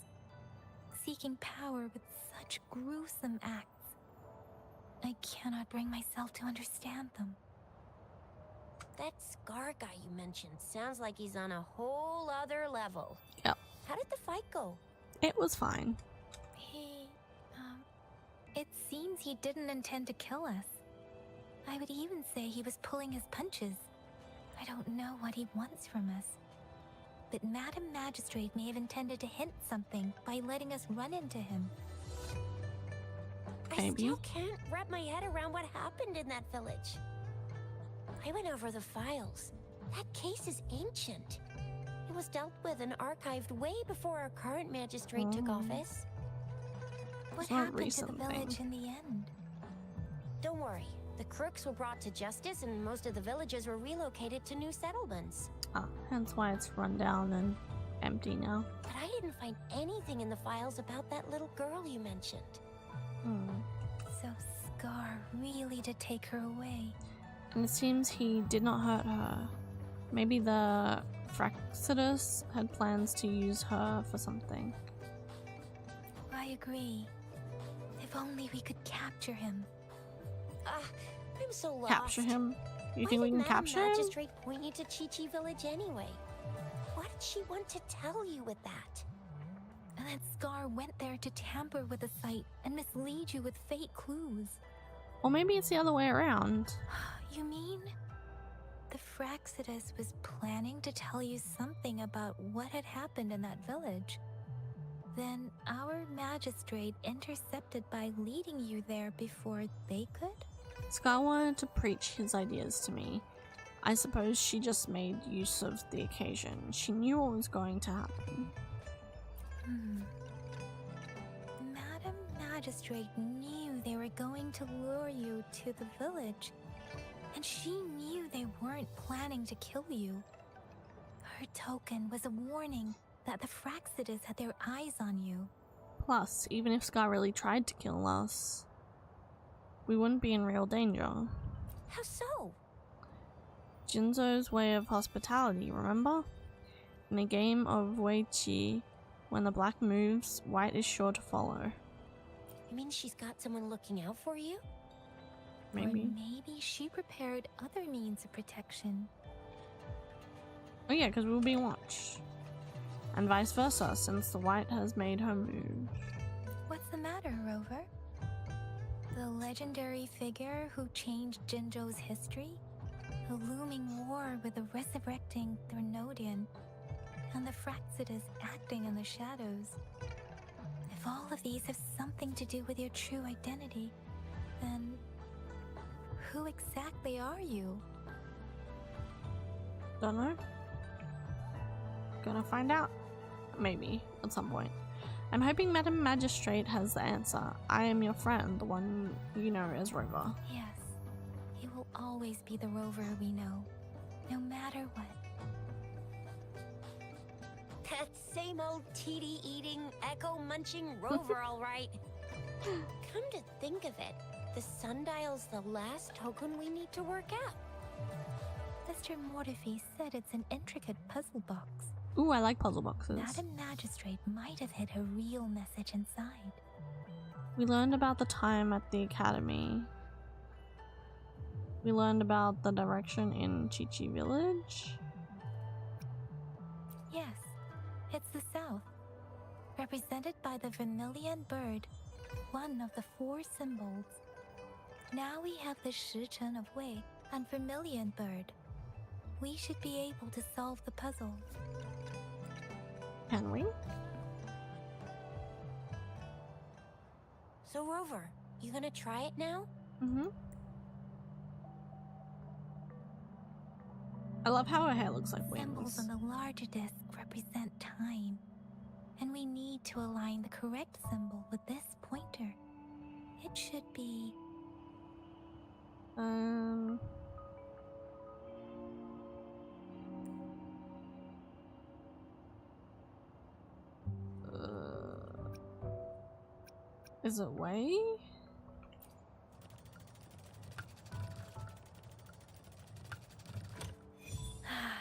seeking power with such gruesome acts. I cannot bring myself to understand them. That Scar guy you mentioned sounds like he's on a whole other level. Yep. How did the fight go? It was fine. It seems he didn't intend to kill us. I would even say he was pulling his punches. I don't know what he wants from us. But Madam Magistrate may have intended to hint something by letting us run into him. I Maybe. still can't wrap my head around what happened in that village. I went over the files. That case is ancient. It was dealt with and archived way before our current magistrate took office. What It's not happened to the recent village thing. in the end? Don't worry. The crooks were brought to justice and most of the villagers were relocated to new settlements. Hence why it's run down and empty now. But I didn't find anything in the files about that little girl you mentioned. So Scar really did take her away. And it seems he did not hurt her. Maybe the Fraxidus had plans to use her for something. I agree. If only we could capture him. I'm so lost. Capture him? You Why think we did can Madam capture him? Magistrate point you to Chi-Chi Village anyway? What did she want to tell you with that? And that Scar went there to tamper with the site and mislead you with fake clues. Or maybe it's the other way around. You mean? The Fraxidus was planning to tell you something about what had happened in that village. Then our magistrate intercepted by leading you there before they could? Scar wanted to preach his ideas to me. I suppose she just made use of the occasion. She knew what was going to happen. Madam Magistrate knew they were going to lure you to the village, and she knew they weren't planning to kill you. Her token was a warning that the Fraxidus had their eyes on you. Plus, even if Scar really tried to kill us, we wouldn't be in real danger. How so? Jinzo's way of hospitality, remember? In a game of Wei Qi, when the black moves, white is sure to follow. You mean she's got someone looking out for you? Maybe. Or maybe she prepared other means of protection. Oh yeah, because we'll be watched. And vice versa, since the white has made her move. What's the matter, Rover? The legendary figure who changed Jinzhou's history? The looming war with the resurrecting Thernodian, and the Fraxidus acting in the shadows. If all of these have something to do with your true identity, then who exactly are you? Don't know. Gonna find out. Maybe, at some point. I'm hoping Madam Magistrate has the answer. I am your friend, the one you know as Rover. Yes, he will always be the Rover we know, no matter what. That same old TD-eating, echo-munching Rover, all right. Come to think of it, the sundial's the last token we need to work out. Mr. Mortefi said it's an intricate puzzle box. Ooh, I like puzzle boxes. Madam Magistrate might have hid a real message inside. We learned about the time at the academy. We learned about the direction in Chi-Chi Village. Yes, it's the south, represented by the vermilion bird, one of the 4 symbols. Now we have the Shichen of Wei and vermilion bird. We should be able to solve the puzzle. Can we? So Rover, you gonna try it now? Mm-hmm. I love how her hair looks like Symbols wings. on the larger disc represent time. And we need to align the correct symbol with this pointer. It should be... Is it way?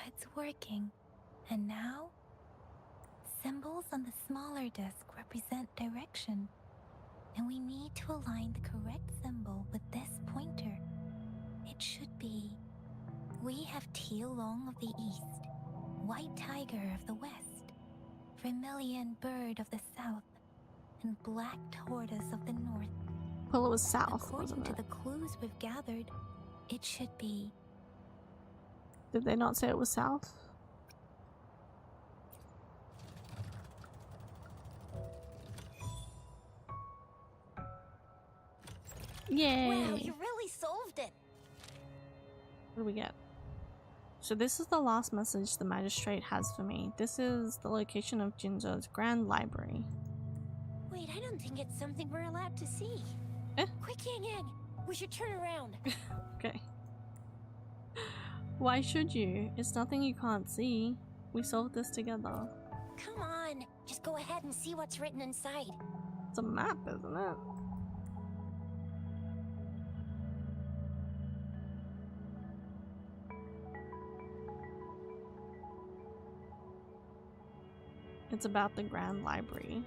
It's working. And now? Symbols on the smaller disc represent direction. And we need to align the correct symbol with this pointer. It should be... We have Tealong of the east, White Tiger of the west, Vermilion Bird of the south, and Black Tortoise of the north. Well, it was south, According wasn't to it? the clues we've gathered, it should be... Did they not say it was south? Yay! Wow, you really solved it. What do we get? So this is the last message the magistrate has for me. This is the location of Jinzou's Grand Library. Wait, I don't think it's something we're allowed to see. Eh? Quick, Yang Yang! We should turn around. Okay. Why should you? It's nothing you can't see. We solved this together. Come on, just go ahead and see what's written inside. It's a map, isn't it? It's about the Grand Library.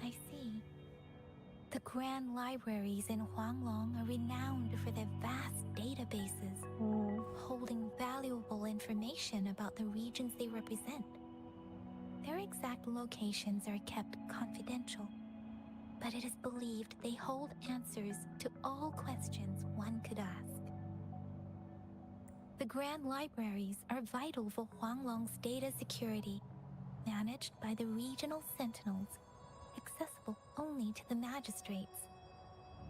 I see. The Grand Libraries in Huanglong are renowned for their vast databases, holding valuable information about the regions they represent. Their exact locations are kept confidential, but it is believed they hold answers to all questions one could ask. The Grand Libraries are vital for Huanglong's data security, managed by the regional sentinels, accessible only to the magistrates.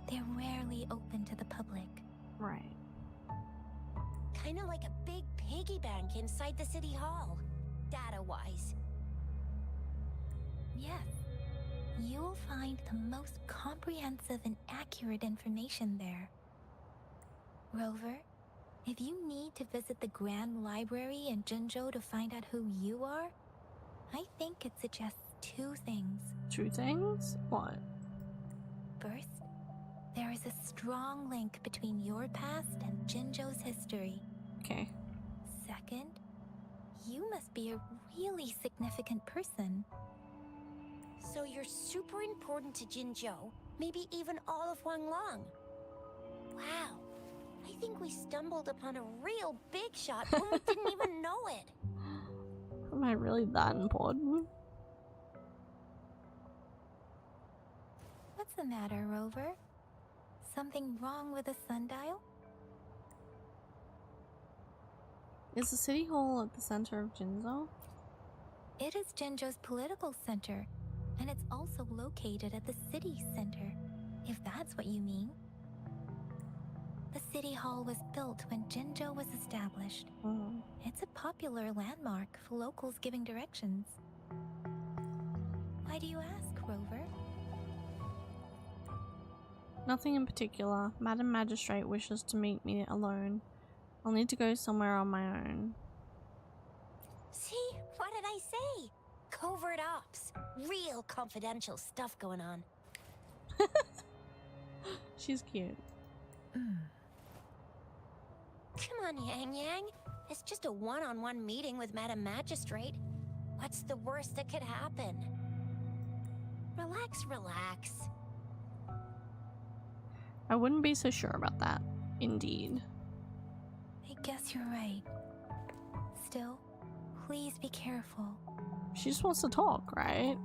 They're rarely open to the public. Right. Kinda like a big piggy bank inside the city hall, data-wise. Yes, you'll find the most comprehensive and accurate information there. Rover, if you need to visit the Grand Library in Jinzhou to find out who you are, I think it suggests two things. Two things? What? First, there is a strong link between your past and Jinzhou's history. Okay. Second, you must be a really significant person. So you're super important to Jinzhou, maybe even all of Huanglong. Wow, I think we stumbled upon a real big shot when we didn't even know it. Am I really that important? What's the matter, Rover? Something wrong with the sundial? Is the city hall at the center of Jinzhou? It is Jinzhou's political center, and it's also located at the city center, if that's what you mean. The city hall was built when Jinzhou was established. It's a popular landmark for locals giving directions. Why do you ask, Rover? Nothing in particular. Madam Magistrate wishes to meet me alone. I'll need to go somewhere on my own. See? What did I say? Covert ops. Real confidential stuff going on. She's cute. Come on, Yang Yang. It's just a one-on-one meeting with Madam Magistrate. What's the worst that could happen? Relax, relax. I wouldn't be so sure about that. Indeed. I guess you're right. Still, please be careful. She just wants to talk, right?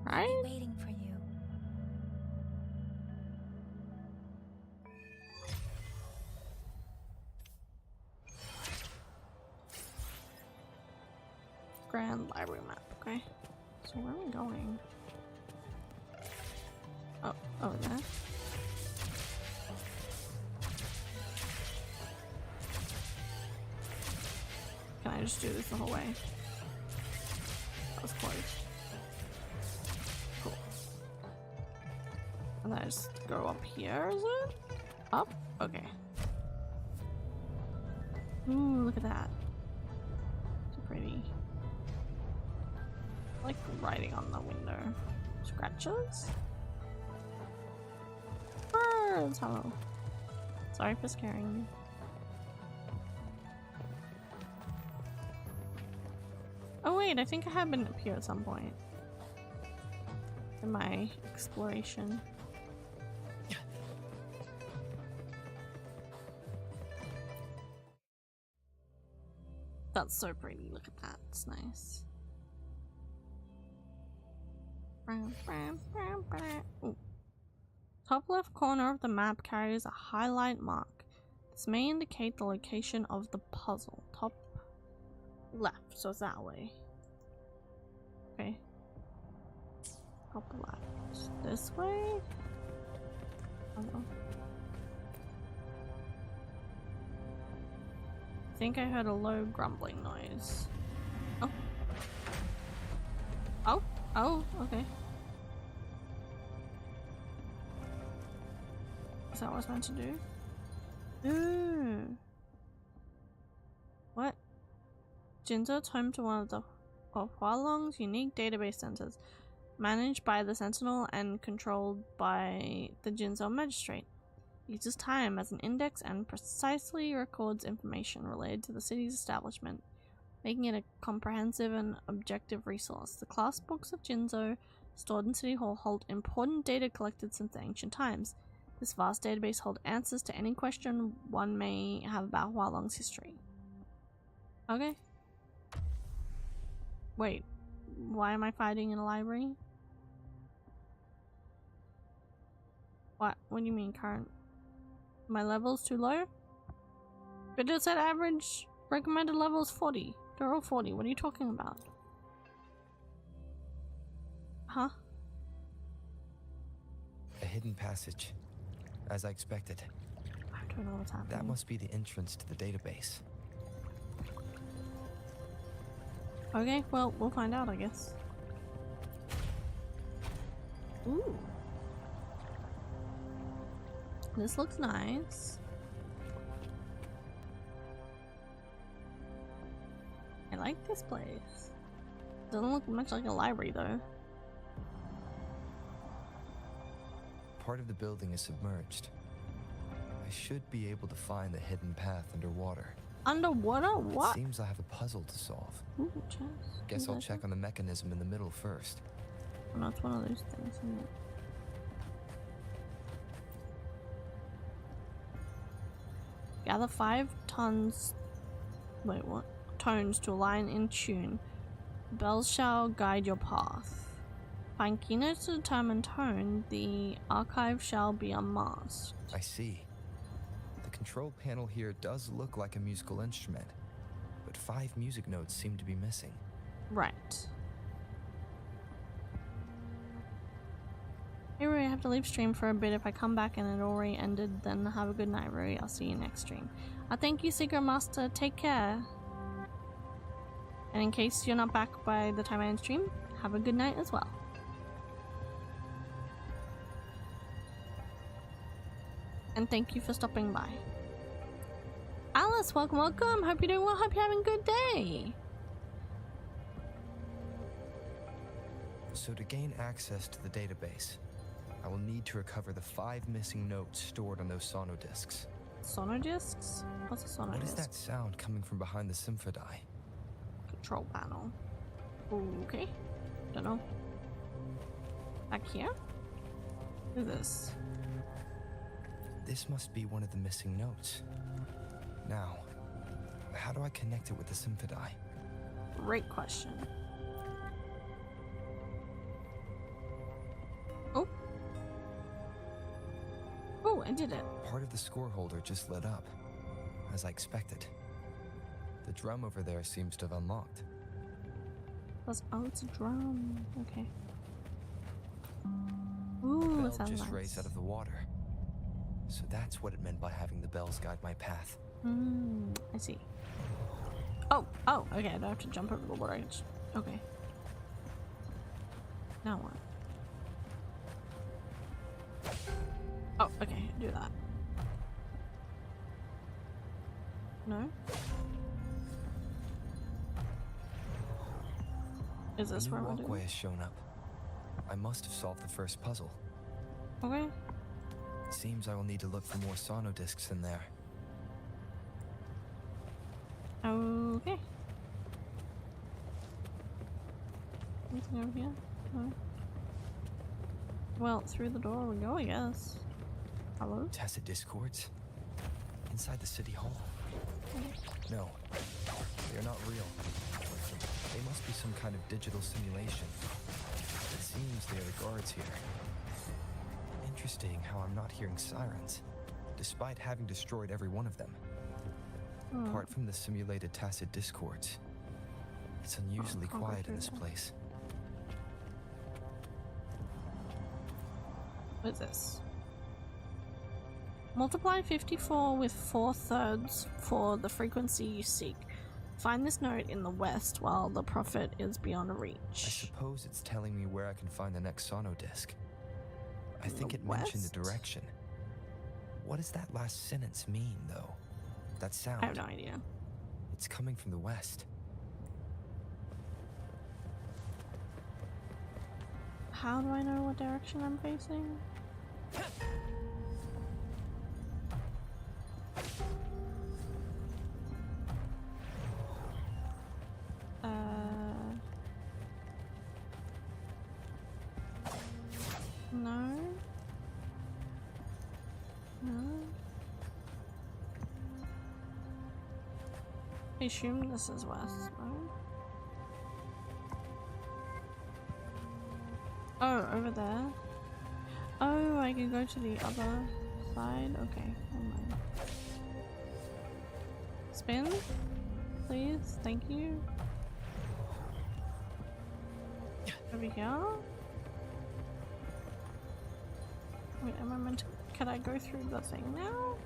Right? I'll be waiting for you. Grand Library map, okay. So where are we going? Oh, over there. Can I just do this the whole way? That was close. And then I just go up here, is it? Up? Okay. Ooh, look at that. So pretty. I like writing on the window. Scratches? Birds! Hello. Sorry for scaring you. Oh wait, I think I have been up here at some point. In my exploration. That's so pretty, look at that, it's nice. Ooh. Top left corner of the map carries a highlight mark. This may indicate the location of the puzzle. Top left, so it's that way. Okay. Top left. This way? Oh. I think I heard a low grumbling noise. Oh. Oh. Oh, okay. Is that what I was meant to do? Ooh. What? Jinzhou is home to one of Hualong's unique database centers, managed by the Sentinel and controlled by the Jinzhou Magistrate. It uses time as an index and precisely records information related to the city's establishment, making it a comprehensive and objective resource. The class books of Jinzhou, stored in City Hall, hold important data collected since the ancient times. This vast database holds answers to any question one may have about Hualong's history. Okay. Wait, why am I fighting in a library? What do you mean current? My level's too low? But it said average recommended level is 40. They're all 40. What are you talking about? Huh? A hidden passage. As I expected. I don't know what's happening. That must be the entrance to the database. Okay, well, we'll find out, I guess. Ooh. This looks nice. I like this place. Doesn't look much like a library though. Part of the building is submerged. I should be able to find the hidden path underwater. Underwater? What? It seems I have a puzzle to solve. Ooh, chest. Guess I'll check on the mechanism in the middle first. Oh, no, it's one of those things, isn't it? Gather 5 tons. Wait, what? Tones to align in tune. Bells shall guide your path. Find keynotes to determine tone. The archive shall be unmasked. I see. The control panel here does look like a musical instrument, but 5 music notes seem to be missing. Right. Hey Rui, I have to leave stream for a bit. If I come back and it already ended, then have a good night, Rui. I'll see you next stream. Thank you, Secret Master. Take care. And in case you're not back by the time I end stream, have a good night as well. And thank you for stopping by. Alice, welcome, welcome. Hope you're doing well. Hope you're having a good day. So to gain access to the database, I will need to recover the 5 missing notes stored on those sonodiscs. Sonodiscs? What's a sonodisc? What is that sound coming from behind the Symphodi? Control panel. Okay. Don't know. Back here? What is this? This must be one of the missing notes. Now, how do I connect it with the Symphodi? Great question. Oh. Oh, I did it. Part of the score holder just lit up, as I expected. The drum over there seems to have unlocked. Oh, it's a drum. Okay. Ooh, The it bell sounds just nice. raised out of the water. So that's what it meant by having the bells guide my path. I see. Oh, okay, I don't have to jump over the water. Okay. Now what? Oh, okay, do that. No? Is this A new where we're walkway doing? has shown up. I must have solved the first puzzle. Okay. Seems I will need to look for more sono discs in there. Okay. Anything over here? No. Well, through the door we go, I guess. Hello? Tacit discords? Inside the city hall? No, they are not real. They must be some kind of digital simulation. It seems they are the guards here. Interesting how I'm not hearing sirens, despite having destroyed every one of them. Apart from the simulated tacit discords, it's unusually can't go quiet in through this there. place. What is this? Multiply 54 with 4/3 for the frequency you seek. Find this node in the west while the prophet is beyond I reach. suppose it's telling me where I can find the next sono disc. I In think the it mentioned the west? direction. What does that last sentence mean, though? That sound. I have no idea. It's coming from the west. How do I know what direction I'm facing? No. No. I assume this is west, no? Oh, over there. Oh, I can go to the other side? Okay, never mind. Spin? Please? Thank you. Over here? Wait, am I meant to... Can I go through the thing now?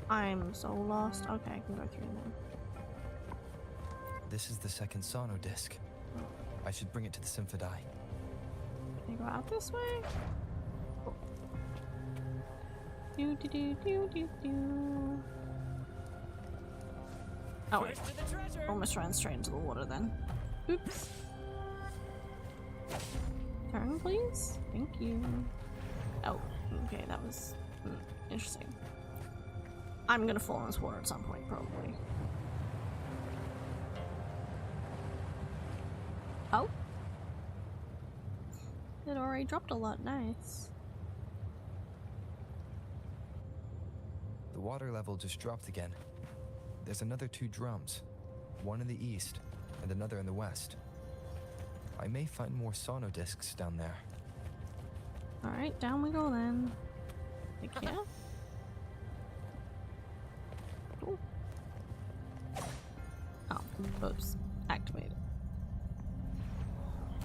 I'm so lost. Okay, I can go through now. This is the second sono disc. I should bring it to the Symphodi. Can I go out this way? Oh. Do do do do do do. Oh wait. Almost ran straight into the water then. Oops. Turn, please. Thank you. Oh, okay, that was interesting. I'm gonna fall in this water at some point, probably. Oh. It already dropped a lot, nice. The water level just dropped again. There's another 2 drums, one in the east and another in the west. I may find more sono discs down there. Alright, down we go then. Like here? Ooh. Oh, oops. Activated.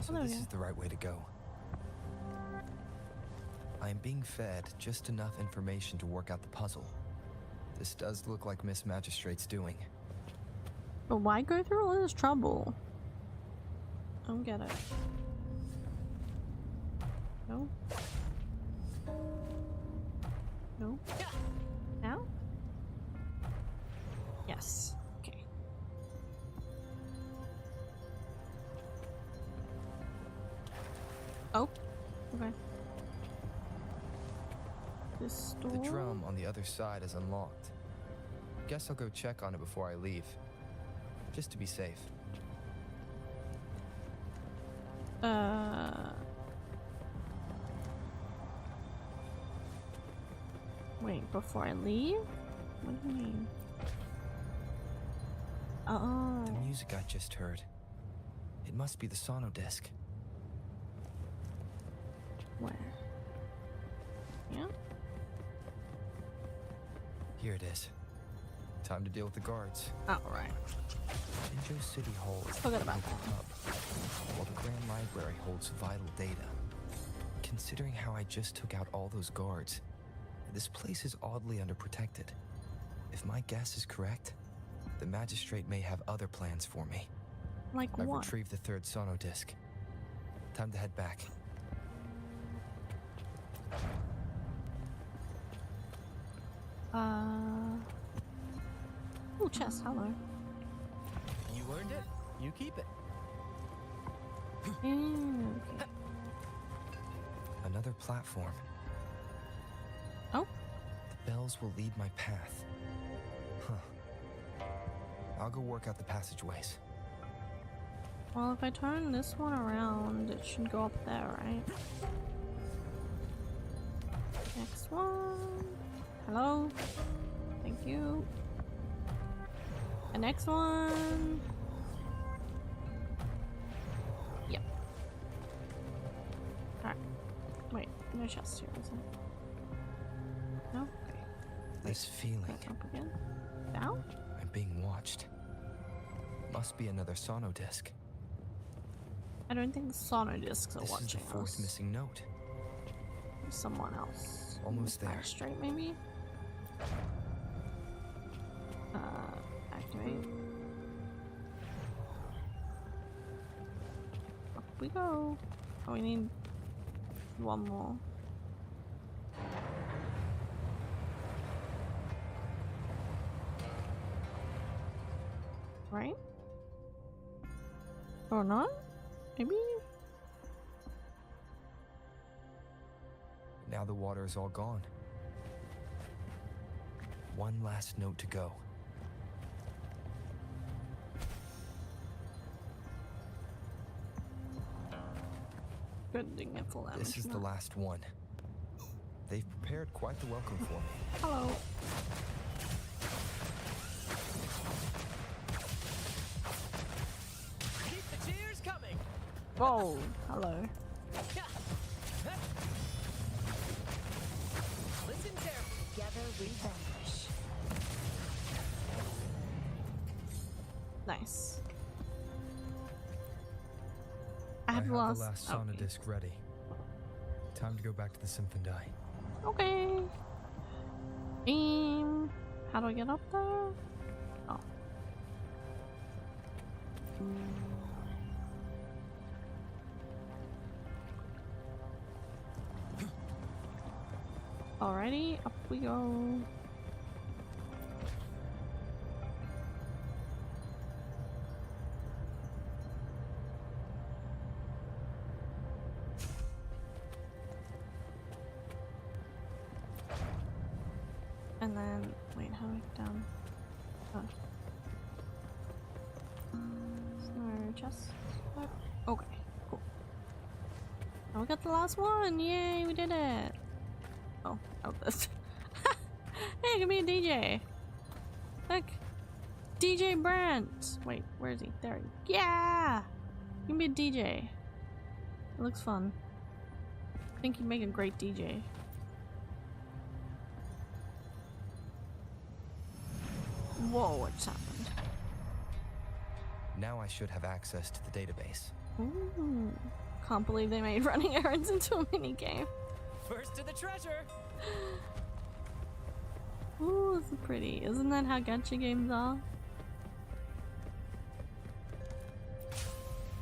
So there we this go. is the right way to go. I am being fed just enough information to work out the puzzle. This does look like Miss Magistrate's doing. But why go through all this trouble? I don't get it. No? No? Now? Yes. Okay. Oh. Okay. This door? The drum on the other side is unlocked. Guess I'll go check on it before I leave. Just to be safe. Wait, before I leave? What do you mean? Oh. The music I just heard. It must be the sono disc. Where? Yeah? Here it is. Time to deal with the guards. Oh, right. Injo City Hall is Forgot the about local that. hub, while the Grand Library holds vital data. Considering how I just took out all those guards, this place is oddly underprotected. If my guess is correct, the Magistrate may have other plans for me. Like I've what? retrieved the 3rd sono disc. Time to head back. Oh, chest, hello. You earned it. You keep it. Okay. Another platform. Oh, The bells will lead my path. Huh. I'll go work out the passageways. well, if I turn this one around, it should go up there, right? Next one. Hello. Thank you. The next one. Yep. Alright. Wait, no chest here, is it? No? Okay. This feeling. Back up again. Down? I'm being watched. Must be another sono disc. I don't think the sono discs are This is watching the fourth us. missing note. Someone else. Almost there. Straight, maybe? Activate. Up we go. Oh, we need one more. Right? Or not? Maybe? Now the water is all gone. One last note to go. Good, didn't get full damage. This is the no. last one. They've prepared quite the welcome for me. Hello. Keep the cheers coming. Whoa, hello. Listen carefully. Together we vanish. Nice. I I have have the last, the last sauna okay. disc ready. Time to go back to the Symphondai. Okay. How do I get up there? Oh. Alrighty, up we go. And then, wait, how do I get down? Oh. Snare chest. Okay, cool. Now we got the last one! Yay, we did it! Oh, this. Hey, give me a DJ! Look! DJ Brent! Wait, where is he? There he is. Yeah! Give me a DJ. It looks fun. I think you'd make a great DJ. Whoa, what just happened? Now I should have access to the database. Ooh. Can't believe they made running errands into a minigame. First to the treasure. Ooh, this is pretty. Isn't that how gacha games are?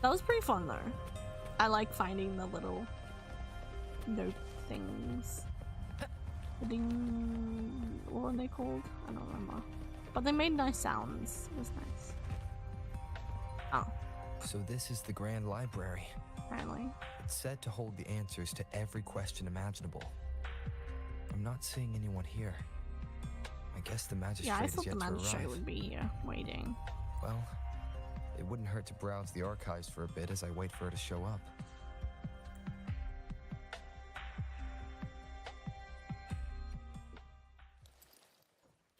That was pretty fun though. I like finding the little note things. Ding. What were they called? I don't remember. But they made nice sounds. It was nice. Oh, So this is the Grand Library. apparently. It's said to hold the answers to every question imaginable. I'm not seeing anyone here. I guess the magistrate Yeah, I is thought yet the to magistrate arrive. would be here, waiting. Well, it wouldn't hurt to browse the archives for a bit as I wait for her to show up.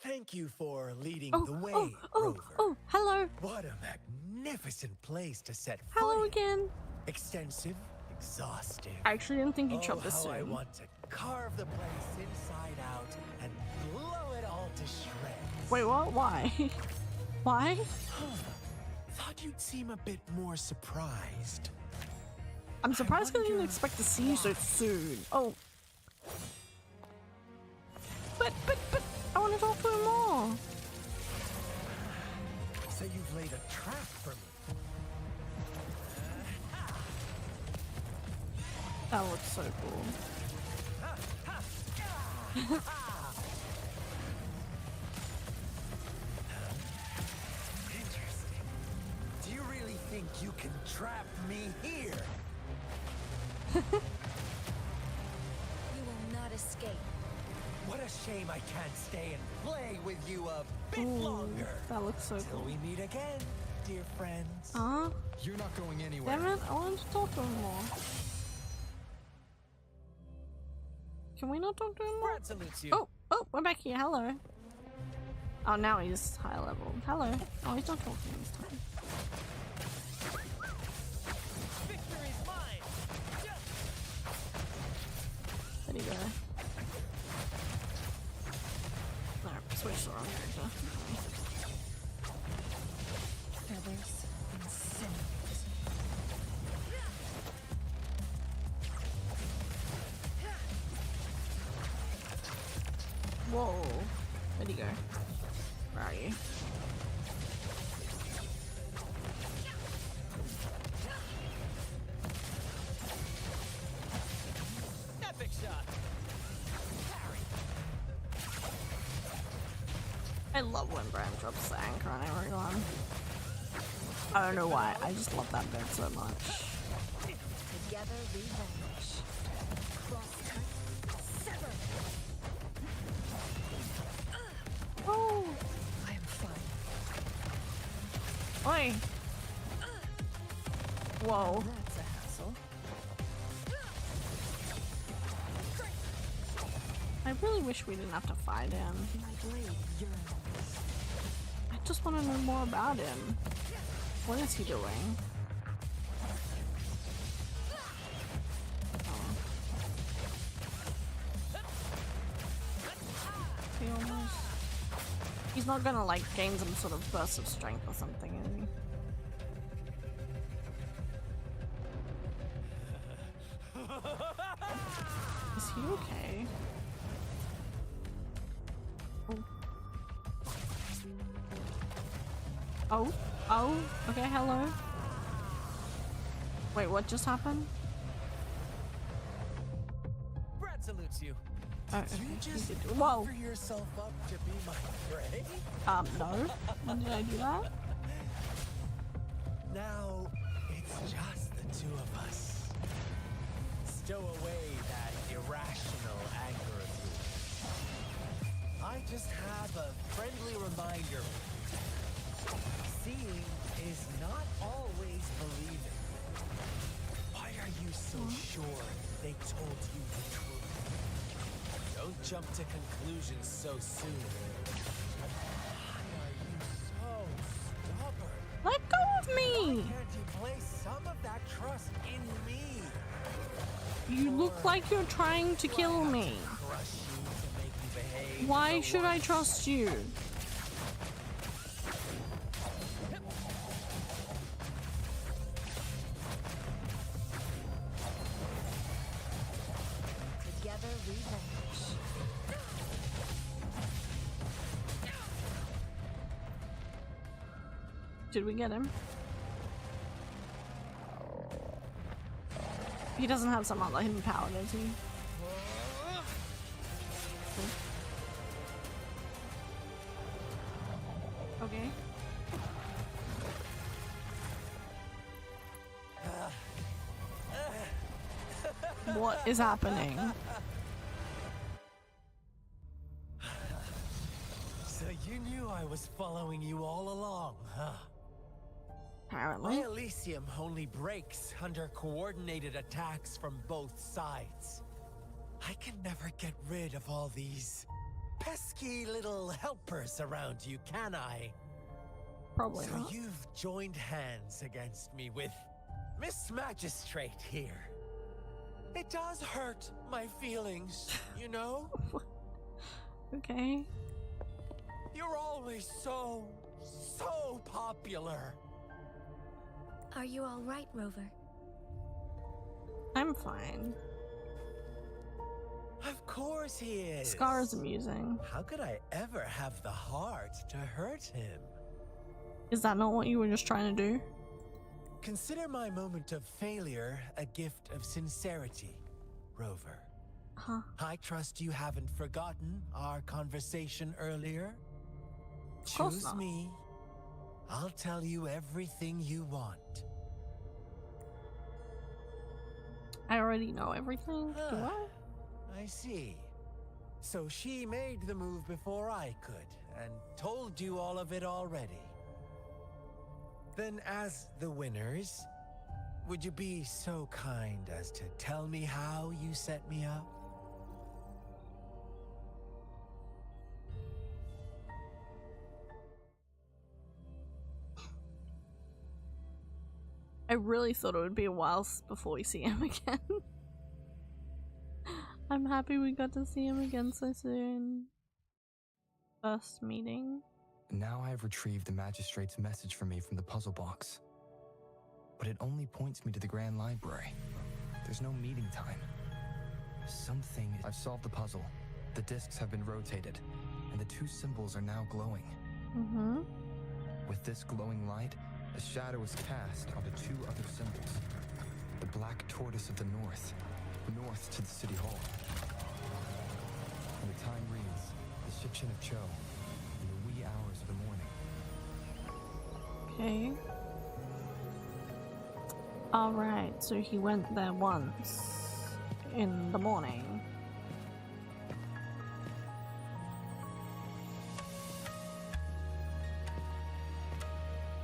Thank you for leading Oh, the way, oh, Rover. oh, hello. What a magnificent place to set foot. Hello again. Extensive, exhaustive. I actually didn't think you'd Oh, show up this how I soon. want to carve the place inside out and blow it all to shreds. Wait, what? Why? Why? Thought you'd seem a bit more surprised. I'm surprised because I didn't wonder expect to see you so soon. Oh. But, I want to talk to him more. So you've laid a trap for me. That looks so cool. can trap me here. You will not escape. What a shame I can't stay and play with you a bit Ooh, longer. that looks so Till cool. we meet again, dear friends. Huh? You're not going anywhere. Damn it, I wanted to talk to him more. Can we not talk to him more? Brad salutes you. Oh, we're back here. Hello. Oh, now he's high level. Hello. Oh, he's not talking this time. Victory's mine. There you go. No, switch the wrong character. Feathers and cinders. Whoa. Where'd he go? Where are you? Epic shot. I love when Bram drops the anchor on everyone. I don't know why, I just love that bit so much. Together we vanish. Cross-cut, sever. Oh! I am fine. Oi! Whoa. That's a hassle. I really wish we didn't have to fight him. My blade yearns. I just want to know more about him. What is he doing? Oh. He almost... He's not gonna like gain some sort of burst of strength or something, is he? Is he okay? Oh, okay, hello. Wait, what just happened? Brad salutes you. Oh, Did you okay, just he did- Whoa. offer yourself up to be my prey? No. When did I do that? Now, it's just the two of us. Stow away that irrational anger of yours. I just have a friendly reminder. Seeing is not always believing. Why are you so sure they told you the truth? Don't jump to conclusions so soon. Why are you so stubborn? Let go of me! Can't you place some of that trust in me? You look like you're trying to kill me. Crush you to make you behave. Why should I trust you? Together we vanish. Did we get him? He doesn't have some other hidden power, does he? Okay. What is happening? So you knew I was following you all along, huh? My Apparently. Elysium only breaks under coordinated attacks from both sides. I can never get rid of all these pesky little helpers around you, can I? Probably So not. you've joined hands against me with Miss Magistrate here. It does hurt my feelings, you know? Okay. You're always so popular. Are you all right, Rover? I'm fine. Of course he is. Scar is amusing. How could I ever have the heart to hurt him? Is that not what you were just trying to do? Consider my moment of failure a gift of sincerity, Rover. Huh. I trust you haven't forgotten our conversation earlier. Of course Choose not. me. I'll tell you everything you want. I already know everything, do I? I see. So she made the move before I could, and told you all of it already. Then as the winners, would you be so kind as to tell me how you set me up? I really thought it would be a while before we see him again. I'm happy we got to see him again so soon. First meeting. Now I have retrieved the magistrate's message for me from the puzzle box. But it only points me to the Grand Library. There's no meeting time. I've solved the puzzle. The discs have been rotated, and the two symbols are now glowing. Mm-hmm. With this glowing light, a shadow is cast onto two other symbols. The black tortoise of the north to the city hall. And the time reads, the Shikshin of Cho, in the wee hours of the morning. Okay. Alright, so he went there once in the morning.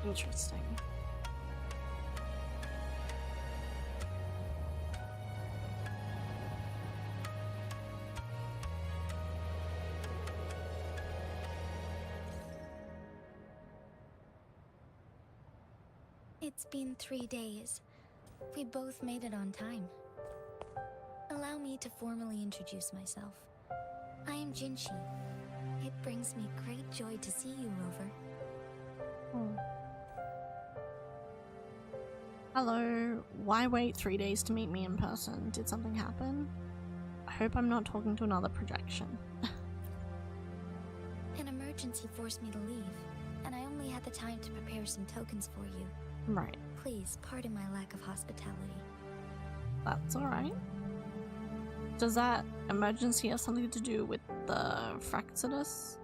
Interesting. It's been 3 days. We both made it on time. Allow me to formally introduce myself. I am Jinshi. It brings me great joy to see you, Rover. Hello. Why wait 3 days to meet me in person? Did something happen? I hope I'm not talking to another projection. An emergency forced me to leave, and I only had the time to prepare some tokens for you. Right. Please pardon my lack of hospitality. That's alright. Does that emergency have something to do with the Fractidus?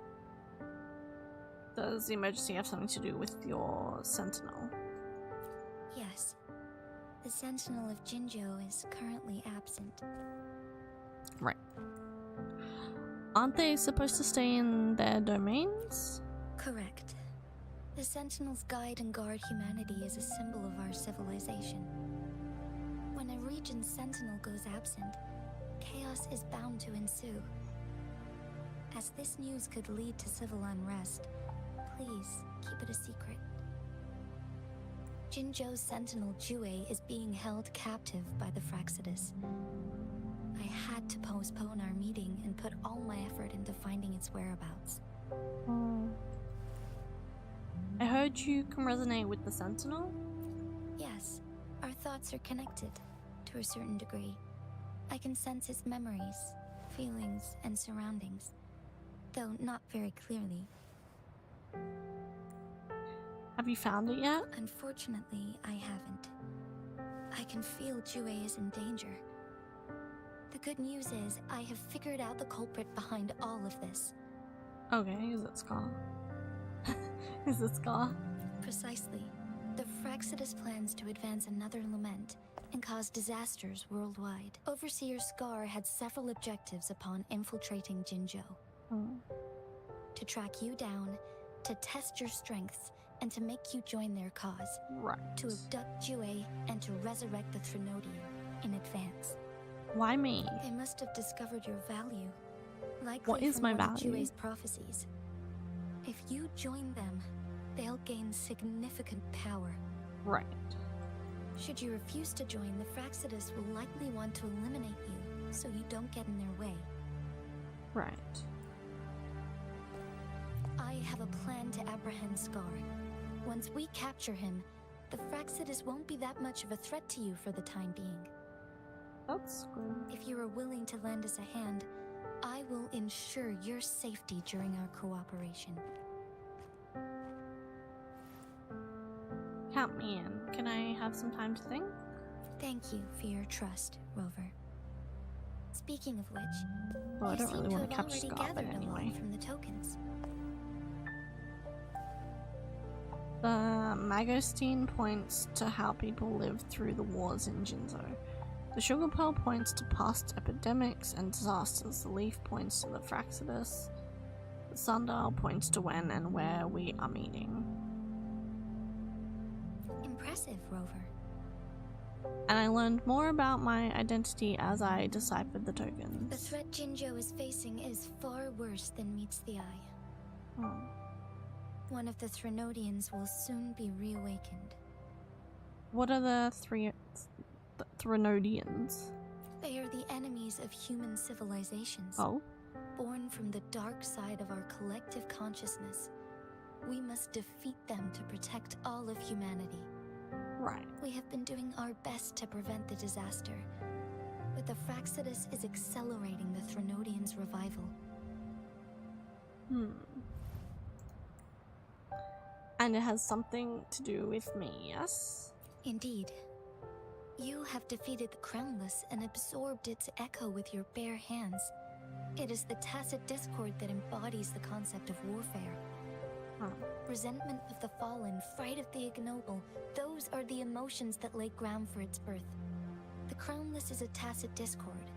Does the emergency have something to do with your sentinel? Yes. The Sentinel of Jinzhou is currently absent. Right. Aren't they supposed to stay in their domains? Correct. The Sentinels guide and guard humanity as a symbol of our civilization. When a region's sentinel goes absent, chaos is bound to ensue. As this news could lead to civil unrest, please keep it a secret. Jinzhou's sentinel Juwei is being held captive by the Fractidus. I had to postpone our meeting and put all my effort into finding its whereabouts. Oh. I heard you can resonate with the sentinel? Yes, our thoughts are connected, to a certain degree. I can sense its memories, feelings, and surroundings, though not very clearly. Have you found it yet? Unfortunately, I haven't. I can feel Juwei is in danger. The good news is, I have figured out the culprit behind all of this. Okay, is it Scar? Is it Scar? Precisely. The Fractidus plans to advance another lament and cause disasters worldwide. Overseer Scar had several objectives upon infiltrating Jinzhou. To track you down, to test your strengths, and to make you join their cause. Right. To abduct Juwei and to resurrect the Trinodium in advance. Why me? They must have discovered your value. Likely What is from my one of value? Juwei's prophecies. If you join them, they'll gain significant power. Right. Should you refuse to join, the Fractidus will likely want to eliminate you, so you don't get in their way. Right. I have a plan to apprehend Scar. Once we capture him, the Fractidus won't be that much of a threat to you for the time being. That's good. If you are willing to lend us a hand, I will ensure your safety during our cooperation. Count me in. Can I have some time to think? Thank you for your trust, Rover. Speaking of which, Well, I you don't seem really to want have to catch already Scar, but gathered a lot anyway. from the tokens. The Magostine points to how people lived through the wars in Jinzhou. The sugar pearl points to past epidemics and disasters. The leaf points to the Fraxidus. The sundial points to when and where we are meeting. Impressive, Rover. And I learned more about my identity as I deciphered the tokens. The threat Jinzhou is facing is far worse than meets the eye. Oh. One of the Threnodians will soon be reawakened. What are the Threnodians? They are the enemies of human civilizations. Oh? Born from the dark side of our collective consciousness. We must defeat them to protect all of humanity. Right. We have been doing our best to prevent the disaster, but the Fraxidus is accelerating the Threnodians' revival. And it has something to do with me, yes? Indeed. You have defeated the Crownless and absorbed its echo with your bare hands. It is the tacit discord that embodies the concept of warfare. Resentment of the fallen, fright of the ignoble, those are the emotions that lay ground for its birth. The Crownless is a tacit discord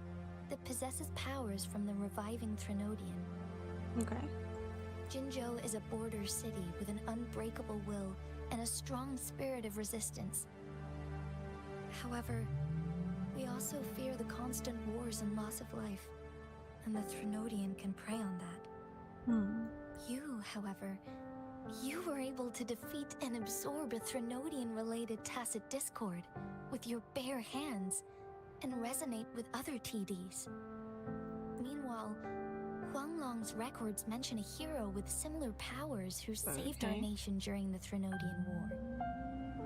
that possesses powers from the reviving Threnodian. Okay. Jinzhou is a border city with an unbreakable will and a strong spirit of resistance. However, we also fear the constant wars and loss of life, and the Threnodian can prey on that. You, however, you were able to defeat and absorb a Threnodian-related tacit discord with your bare hands and resonate with other TDs. Meanwhile, Huanglong's records mention a hero with similar powers who saved our nation during the Threnodian War.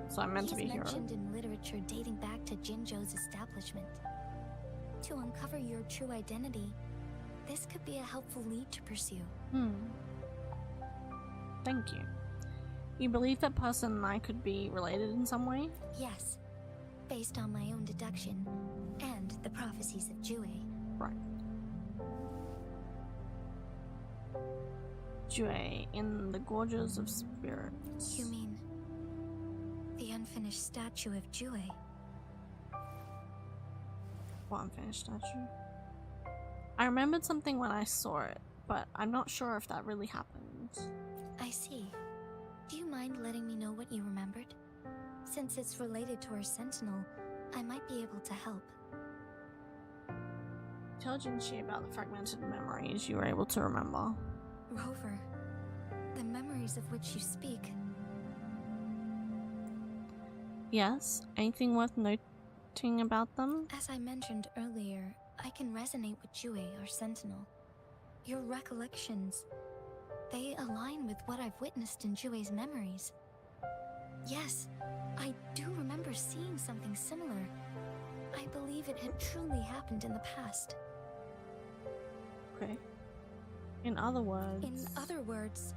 So I'm meant to be a hero. He's mentioned in literature dating back to Jinzhou's establishment. To uncover your true identity, this could be a helpful lead to pursue. Thank you. You believe that person and I could be related in some way? Yes, based on my own deduction and the prophecies of Jue. Right. Jue in the Gorges of Spirits. You mean the unfinished statue of Jue? What unfinished statue? I remembered something when I saw it, but I'm not sure if that really happened. I see. Do you mind letting me know what you remembered? Since it's related to our sentinel, I might be able to help. Tell Jinxi about the fragmented memories you were able to remember. Rover, the memories of which you speak. Yes? Anything worth noting about them? As I mentioned earlier, I can resonate with Jue, our sentinel. Your recollections, they align with what I've witnessed in Jue's memories. Yes, I do remember seeing something similar. I believe it had truly happened in the past. Okay. In other words... In other words,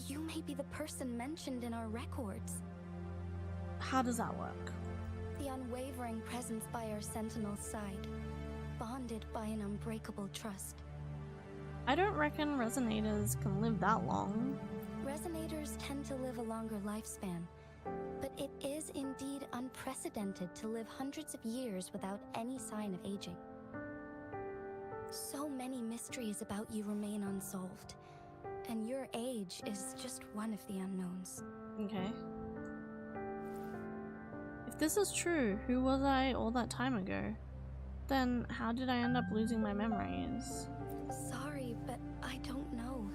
you may be the person mentioned in our records. How does that work? The unwavering presence by our sentinel's side, bonded by an unbreakable trust. I don't reckon resonators can live that long. Resonators tend to live a longer lifespan, but it is indeed unprecedented to live hundreds of years without any sign of aging. So many mysteries about you remain unsolved, and your age is just one of the unknowns. Okay. If this is true, who was I all that time ago? Then how did I end up losing my memories? Sorry, but I don't know.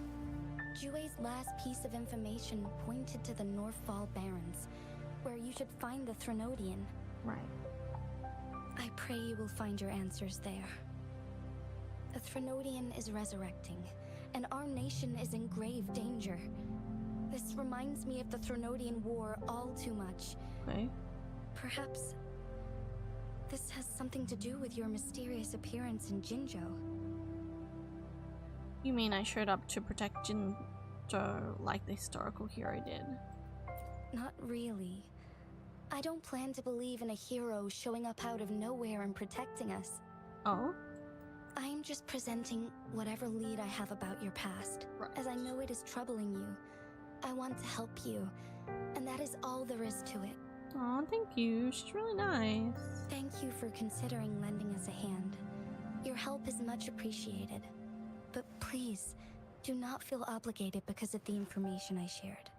Jue's last piece of information pointed to the Northfall Barrens, where you should find the Threnodian. Right. I pray you will find your answers there. The Threnodian is resurrecting, and our nation is in grave danger. This reminds me of the Threnodian War all too much. Okay. Perhaps this has something to do with your mysterious appearance in Jinzhou. You mean I showed up to protect Jinzhou like the historical hero did? Not really. I don't plan to believe in a hero showing up out of nowhere and protecting us. Oh? I'm just presenting whatever lead I have about your past, Right. as I know it is troubling you. I want to help you, and that is all there is to it. Oh, thank you. She's really nice. Thank you for considering lending us a hand. Your help is much appreciated. But please, do not feel obligated because of the information I shared.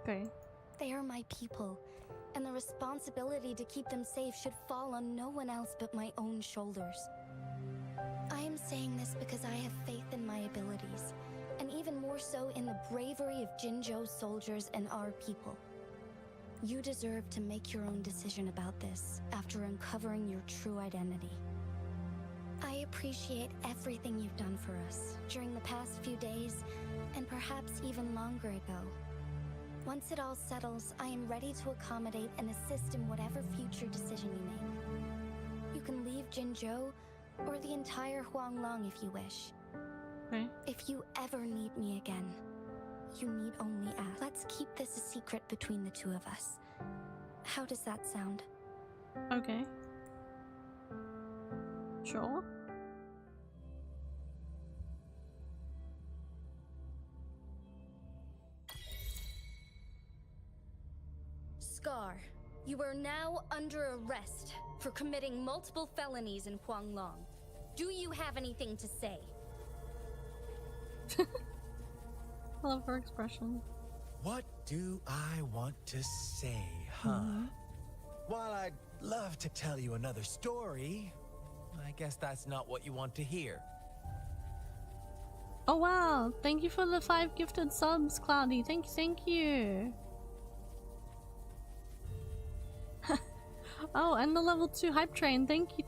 Okay. They are my people, and the responsibility to keep them safe should fall on no one else but my own shoulders. I am saying this because I have faith in my abilities, and even more so in the bravery of Jinzhou's soldiers and our people. You deserve to make your own decision about this after uncovering your true identity. I appreciate everything you've done for us during the past few days, and perhaps even longer ago. Once it all settles, I am ready to accommodate and assist in whatever future decision you make. You can leave Jinzhou or the entire Huanglong if you wish. Okay. If you ever need me again, you need only ask. Let's keep this a secret between the two of us. How does that sound? Okay. Sure. Scar, you are now under arrest for committing multiple felonies in Huanglong. Do you have anything to say? I love her expression. What do I want to say, huh? While I'd love to tell you another story, I guess that's not what you want to hear. Oh wow, thank you for the 5 gifted subs, Cloudy. Thank you. Oh, and the level 2 hype train. Thank you.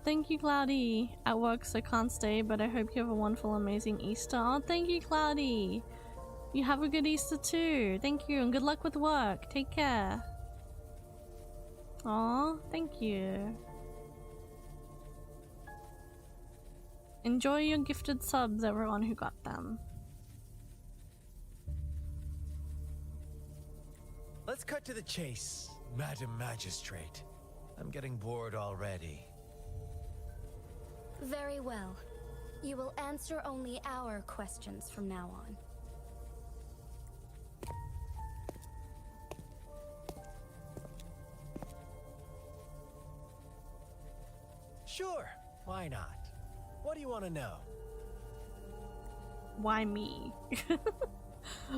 Thank you, Cloudy. At work, so can't stay, but I hope you have a wonderful, amazing Easter. Oh, thank you, Cloudy. You have a good Easter too. Thank you, and good luck with work. Take care. Aw, thank you. Enjoy your gifted subs, everyone who got them. Let's cut to the chase, Madam Magistrate. I'm getting bored already. Very well. You will answer only our questions from now on. Sure, why not? What do you want to know? Why me?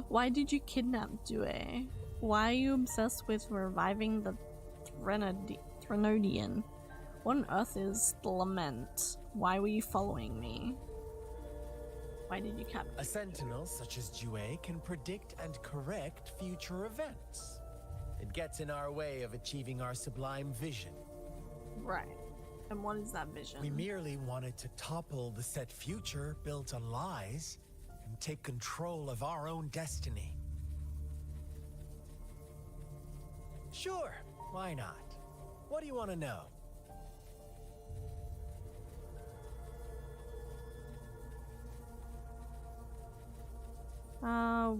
Why did you kidnap Due? Why are you obsessed with reviving the Threnodian? What on earth is the lament? Why were you following me? Why did you capture? A sentinel such as Jue can predict and correct future events. It gets in our way of achieving our sublime vision. Right. And what is that vision? We merely wanted to topple the set future built on lies and take control of our own destiny. Sure, why not? What do you want to know?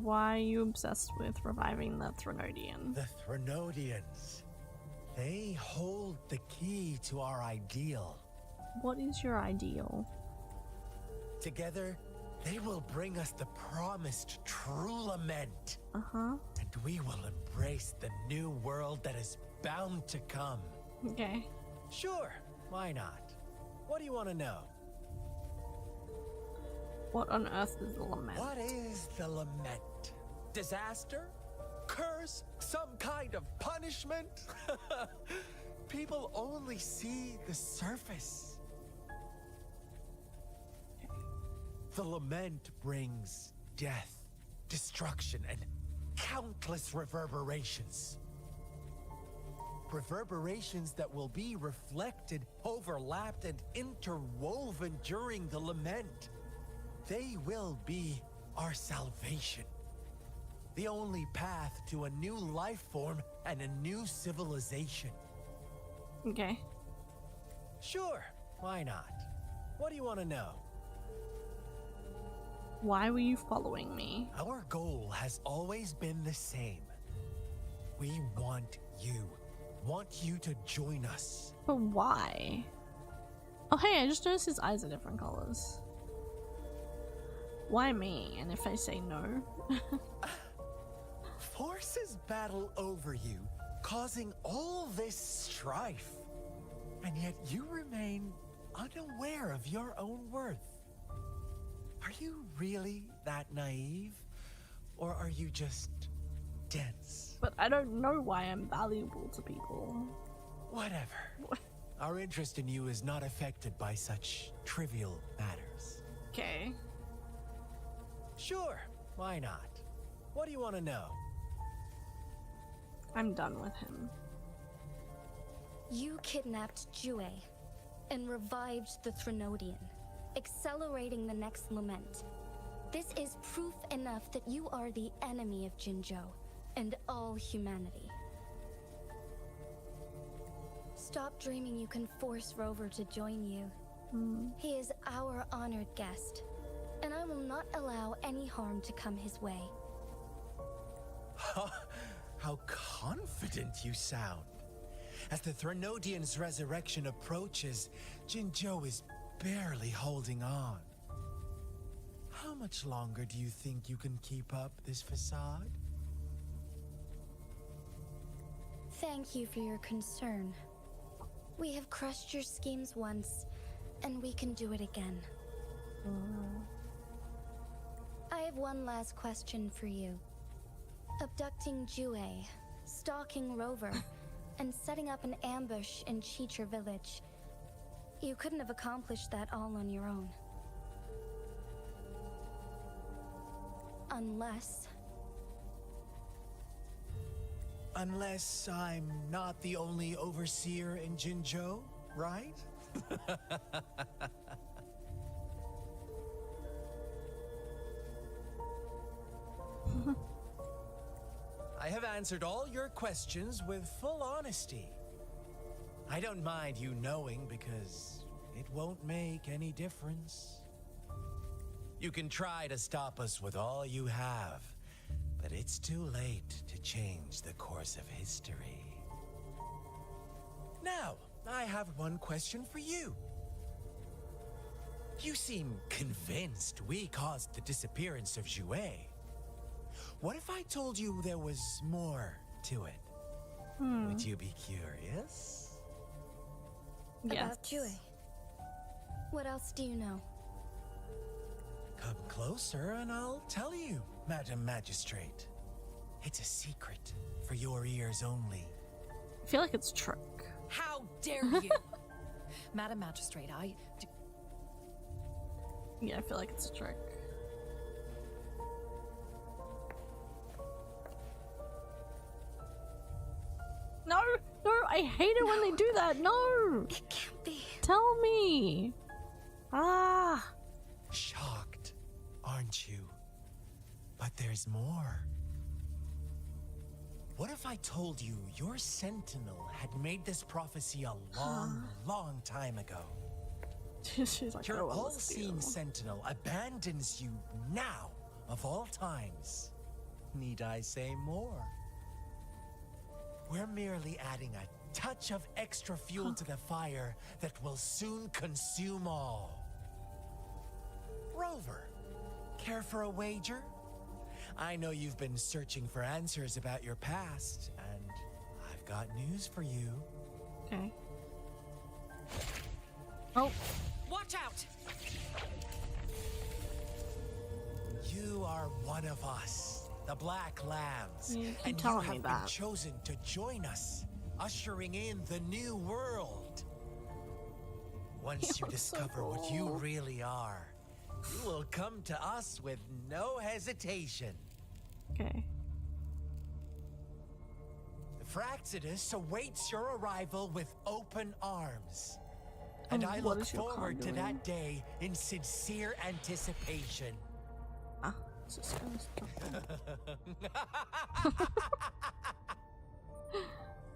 Why are you obsessed with reviving the Threnodian? The Threnodians. They hold the key to our ideal. What is your ideal? Together, they will bring us the promised true lament. Uh-huh. And we will embrace the new world that is bound to come. Okay. Sure, why not? What do you want to know? What on earth is the lament? What is the lament? Disaster? Curse? Some kind of punishment? People only see the surface. The lament brings death, destruction, and countless reverberations. Reverberations that will be reflected, overlapped, and interwoven during the lament. They will be our salvation. The only path to a new life form and a new civilization. Okay. Sure, why not? What do you want to know? Why were you following me? Our goal has always been the same. We want you. Want you to join us. But why? Oh hey, I just noticed his eyes are different colors. Why me? And if I say no? Forces battle over you, causing all this strife. And yet you remain unaware of your own worth. Are you really that naive? Or are you just dense? But I don't know why I'm valuable to people. Whatever. Our interest in you is not affected by such trivial matters. Okay. Sure, why not? What do you want to know? I'm done with him. You kidnapped Jue and revived the Threnodian, accelerating the next lament. This is proof enough that you are the enemy of Jinzhou and all humanity. Stop dreaming you can force Rover to join you. He is our honored guest, and I will not allow any harm to come his way. How confident you sound. As the Threnodian's resurrection approaches, Jinzhou is barely holding on. How much longer do you think you can keep up this facade? Thank you for your concern. We have crushed your schemes once, and we can do it again. I have one last question for you. Abducting Jue, stalking Rover, and setting up an ambush in Chicha village. You couldn't have accomplished that all on your own. Unless I'm not the only overseer in Jinzhou, right? I have answered all your questions with full honesty. I don't mind you knowing because it won't make any difference. You can try to stop us with all you have, but it's too late to change the course of history. Now, I have one question for you. You seem convinced we caused the disappearance of Jue. What if I told you there was more to it? Would you be curious? Yes. About Jue. What else do you know? Come closer and I'll tell you, Madam Magistrate. It's a secret for your ears only. I feel like it's trick. How dare you! Madam Magistrate, Yeah, I feel like it's a trick. No! No! I hate it when they do that! No! It can't be. Tell me! Ah! Shocked, aren't you? But there's more. What if I told you your sentinel had made this prophecy a long, long time ago? She's like, Your "Oh, well, all-seeing sentinel abandons you now, of all times. Need I say more? We're merely adding a touch of extra fuel to the fire that will soon consume all. Rover, care for a wager? I know you've been searching for answers about your past, and I've got news for you. Okay. Oh. watch out! You are one of us, the Black Lambs, You keep and you telling me have been that. chosen to join us, ushering in the new world. Once you That's so discover what you cool. really are, you will come to us with no hesitation. Okay. The Fraxidus awaits your arrival with open arms. And I what look is your car forward to doing? that day in sincere anticipation. Ah, it's just gonna stop.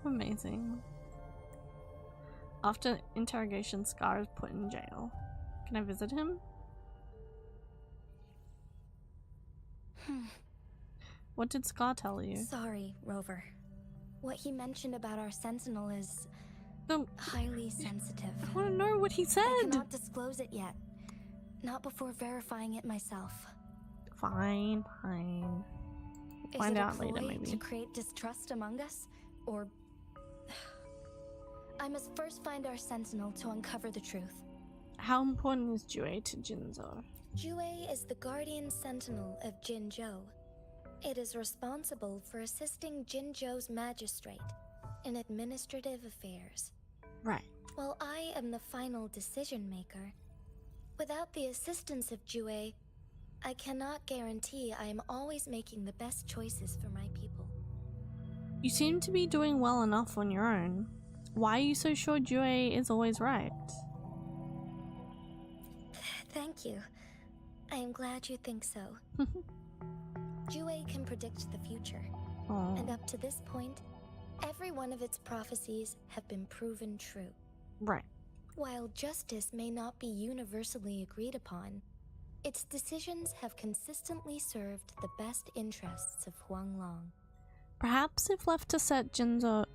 Amazing. After interrogation, Scar is put in jail. Can I visit him? What did Scar tell you? Sorry, Rover. What he mentioned about our sentinel is No, highly sensitive. I want to know what he I said. cannot disclose it yet. Not before verifying it myself. Fine, fine. Find it out a ploy later, maybe. to create distrust among us, or... I must first find our sentinel to uncover the truth. How important is Jue to Jinzo? Jue is the guardian sentinel of Jinzhou. It is responsible for assisting Jinzhou's magistrate in administrative affairs. Right. While I am the final decision maker, without the assistance of Jue, I cannot guarantee I am always making the best choices for my people. You seem to be doing well enough on your own. Why are you so sure Jue is always right? Thank you. I am glad you think so. Jue can predict the future, and up to this point, every one of its prophecies have been proven true. Right. While justice may not be universally agreed upon, its decisions have consistently served the best interests of Huanglong. Perhaps if left to set Jinzhou's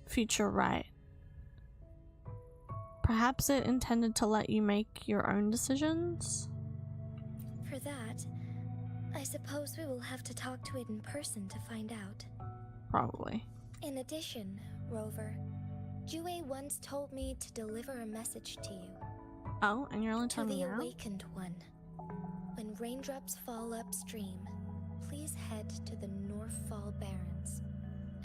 future right. Perhaps it intended to let you make your own decisions? For that, I suppose we will have to talk to it in person to find out. Probably. In addition, Rover, Jue once told me to deliver a message to you. Oh, and you're only To telling me the now? awakened one. When raindrops fall upstream, please head to the Northfall Barrens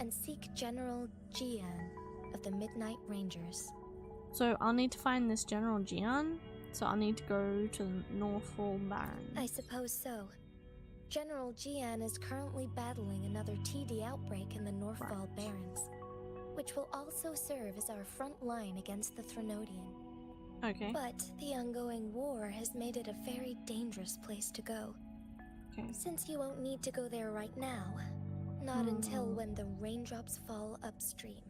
and seek General Jian of the Midnight Rangers. So I'll need to find this General Jian? So I'll need to go to the Northfall Barrens. I suppose so. General Jian is currently battling another TD outbreak in the Northfall Barrens, which will also serve as our front line against the Threnodian. Okay. But the ongoing war has made it a very dangerous place to go. Okay. Since you won't need to go there right now, not until when the raindrops fall upstream.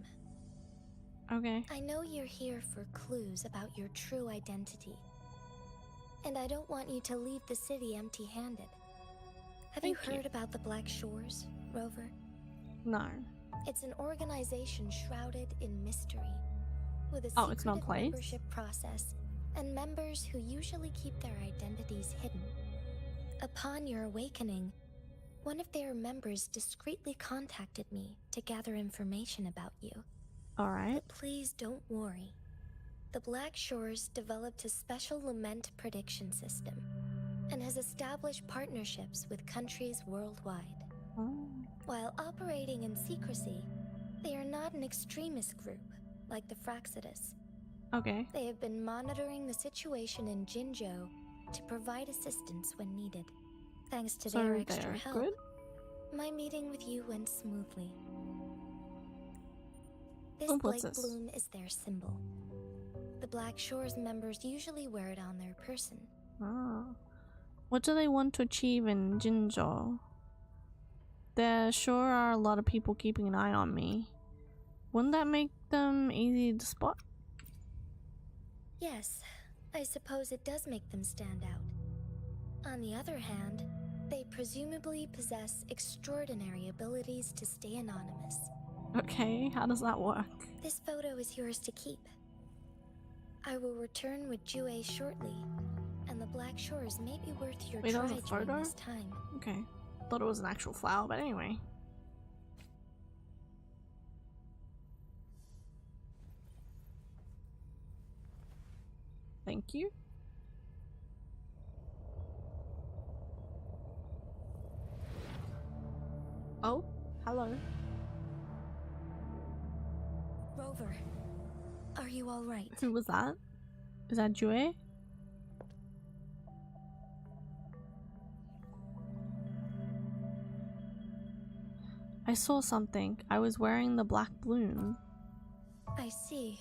Okay. I know you're here for clues about your true identity, and I don't want you to leave the city empty-handed. Have you heard about the Black Shores, Rover? No. It's an organization shrouded in mystery, with a it's not a secretive place? membership process, and members who usually keep their identities hidden. Upon your awakening, one of their members discreetly contacted me to gather information about you. Alright. But please don't worry. The Black Shores developed a special lament prediction system and has established partnerships with countries worldwide. Oh. While operating in secrecy, they are not an extremist group like the Fraxidus. Okay. They have been monitoring the situation in Jinzhou to provide assistance when needed. Thanks to their extra they're help, good? my meeting with you went smoothly. This Oh, what's Blake this? Bloom is their symbol. The Black Shores members usually wear it on their person. Ah. What do they want to achieve in Jinzhou? There sure are a lot of people keeping an eye on me. Wouldn't that make them easy to spot? Yes, I suppose it does make them stand out. On the other hand, they presumably possess extraordinary abilities to stay anonymous. Okay, how does that work? This photo is yours to keep. I will return with Jue shortly, and the Black Shores may be worth your Wait, that try was a during photo? this time. Okay. Thought it was an actual flower, but anyway. Thank you. Oh, hello. Rover, are you all right? Who was that? Is that Jue? I saw something. I was wearing the black bloom. I see.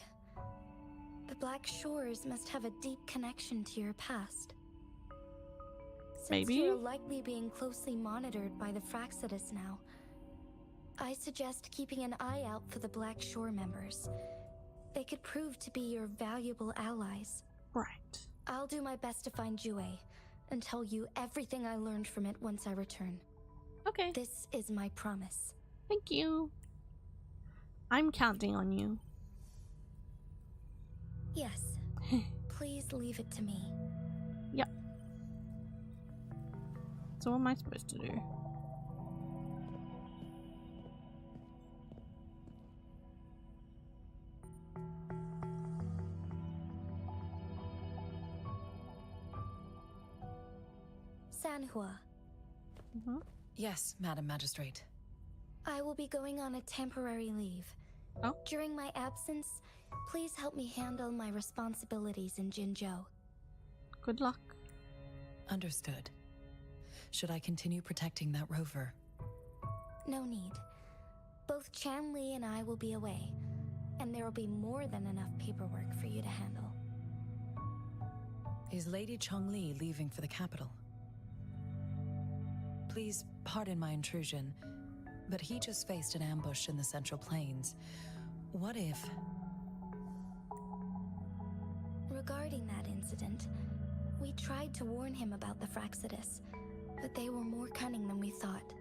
The Black Shores must have a deep connection to your past. Since Maybe? you're likely being closely monitored by the Fraxidus now, I suggest keeping an eye out for the Black Shore members. They could prove to be your valuable allies. Right. I'll do my best to find Jue and tell you everything I learned from it once I return. Okay. This is my promise. Thank you. I'm counting on you. Yes. Please leave it to me. Yep. So what am I supposed to do? Sanhua, Yes, Madam Magistrate. I will be going on a temporary leave. Oh. During my absence, please help me handle my responsibilities in Jinzhou. Good luck. Understood. Should I continue protecting that rover? No need. Both Chanli and I will be away, and there will be more than enough paperwork for you to handle. Is Lady Chongli leaving for the capital? Please pardon my intrusion, but he just faced an ambush in the Central Plains. What if... Regarding that incident, we tried to warn him about the Fraxidus, but they were more cunning than we thought.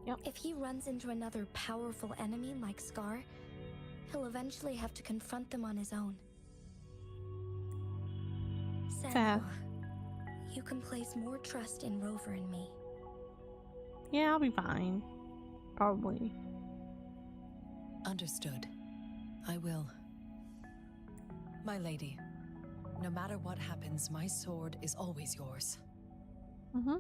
Yep. If he runs into another powerful enemy like Scar, he'll eventually have to confront them on his own. Fair. Sanhua, you can place more trust in Rover and me. Yeah, I'll be fine. Probably. Understood. I will. My lady, no matter what happens, my sword is always yours. Mm-hmm.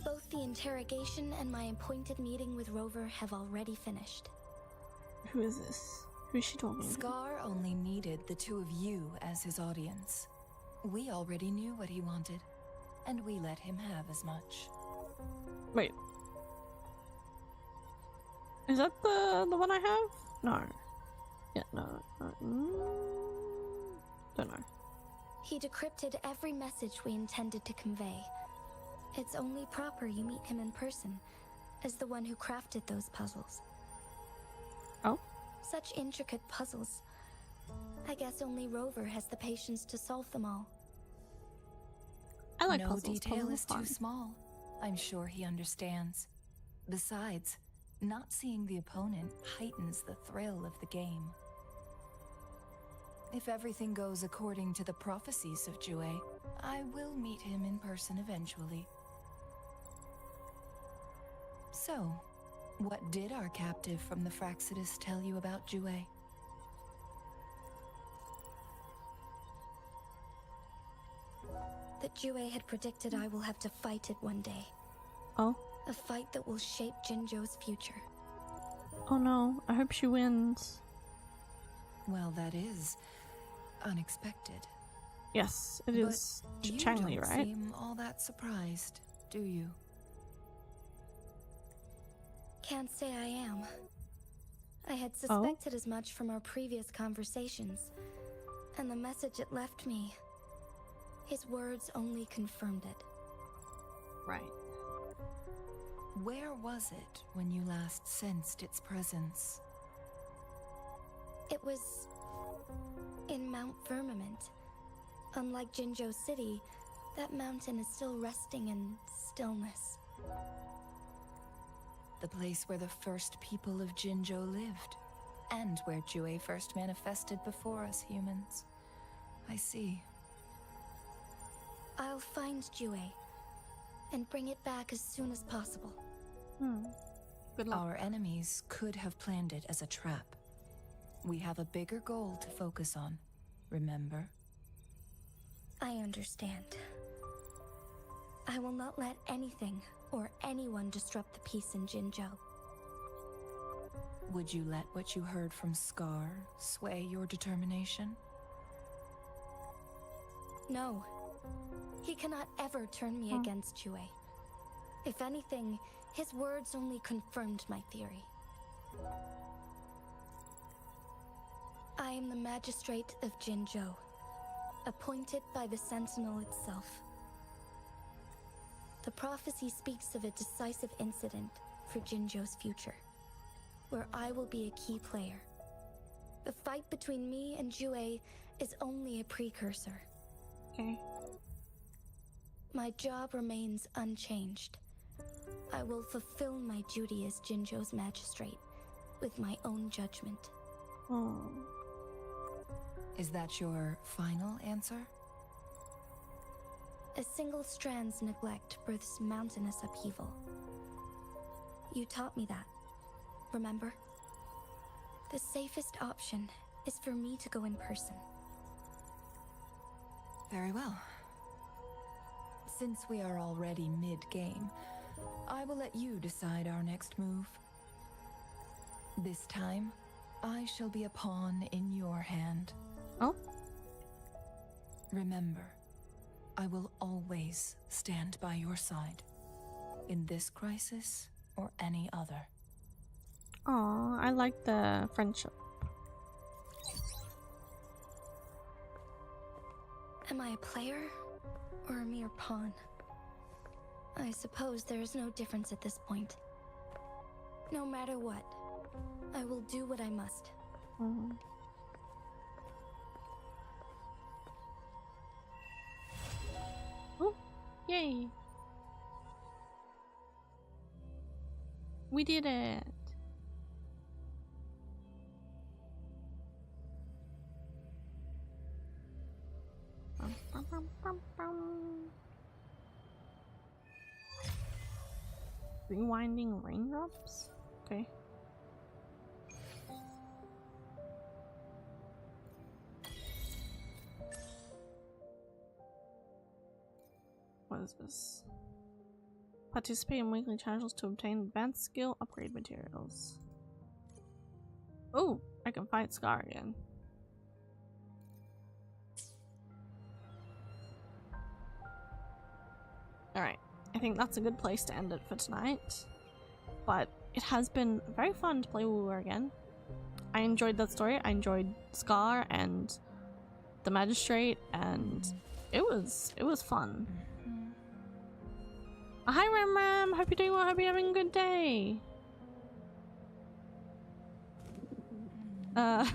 Both the interrogation and my appointed meeting with Rover have already finished. Who is this? Who's she talking to? Scar only needed the two of you as his audience. We already knew what he wanted, and we let him have as much. Wait. Is that the one I have? No. Yeah, no. Don't know. He decrypted every message we intended to convey. It's only proper you meet him in person, as the one who crafted those puzzles. Oh? Such intricate puzzles. I guess only Rover has the patience to solve them all. I like no puzzles. detail Puzzles is are too fun. small. I'm sure he understands. Besides, not seeing the opponent heightens the thrill of the game. If everything goes according to the prophecies of Jue, I will meet him in person eventually. So, what did our captive from the Fraxidus tell you about Jue? That Jue had predicted I will have to fight it one day. Oh? A fight that will shape Jinzhou's future. Oh no. I hope she wins. Well, that is unexpected. Yes, it is But you Changli, don't right? seem all that surprised, do you? Can't say I am. I had suspected as much from our previous conversations, and the message it left me, his words only confirmed it. Right. Where was it when you last sensed its presence? It was in Mount Firmament. Unlike Jinzhou City, that mountain is still resting in stillness. The place where the first people of Jinzhou lived, and where Jue first manifested before us humans. I see. I'll find Jue and bring it back as soon as possible. Good luck. Our enemies could have planned it as a trap. We have a bigger goal to focus on, remember? I understand. I will not let anything or anyone disrupt the peace in Jinzhou. Would you let what you heard from Scar sway your determination? No. He cannot ever turn me against Jue. If anything, his words only confirmed my theory. I am the magistrate of Jinzhou, appointed by the Sentinel itself. The prophecy speaks of a decisive incident for Jinzhou's future, where I will be a key player. The fight between me and Jue is only a precursor. Okay. My job remains unchanged. I will fulfill my duty as Jinzhou's magistrate with my own judgment. Oh. Is that your final answer? A single strand's neglect births mountainous upheaval. You taught me that, remember? The safest option is for me to go in person. Very well. Since we are already mid-game, I will let you decide our next move. This time, I shall be a pawn in your hand. Oh? Remember, I will always stand by your side. In this crisis or any other. Aw, I like the friendship. Am I a player or a mere pawn? I suppose there is no difference at this point. No matter what, I will do what I must. Oh, yay! We did it! Rewinding raindrops? Okay. What is this? Participate in weekly challenges to obtain advanced skill upgrade materials. Oh, I can fight Scar again. Alright, I think that's a good place to end it for tonight. But it has been very fun to play WuWa again. I enjoyed that story. I enjoyed Scar and the Magistrate, and it was fun. Hi Ram Ram! Hope you're doing well, hope you're having a good day! Man,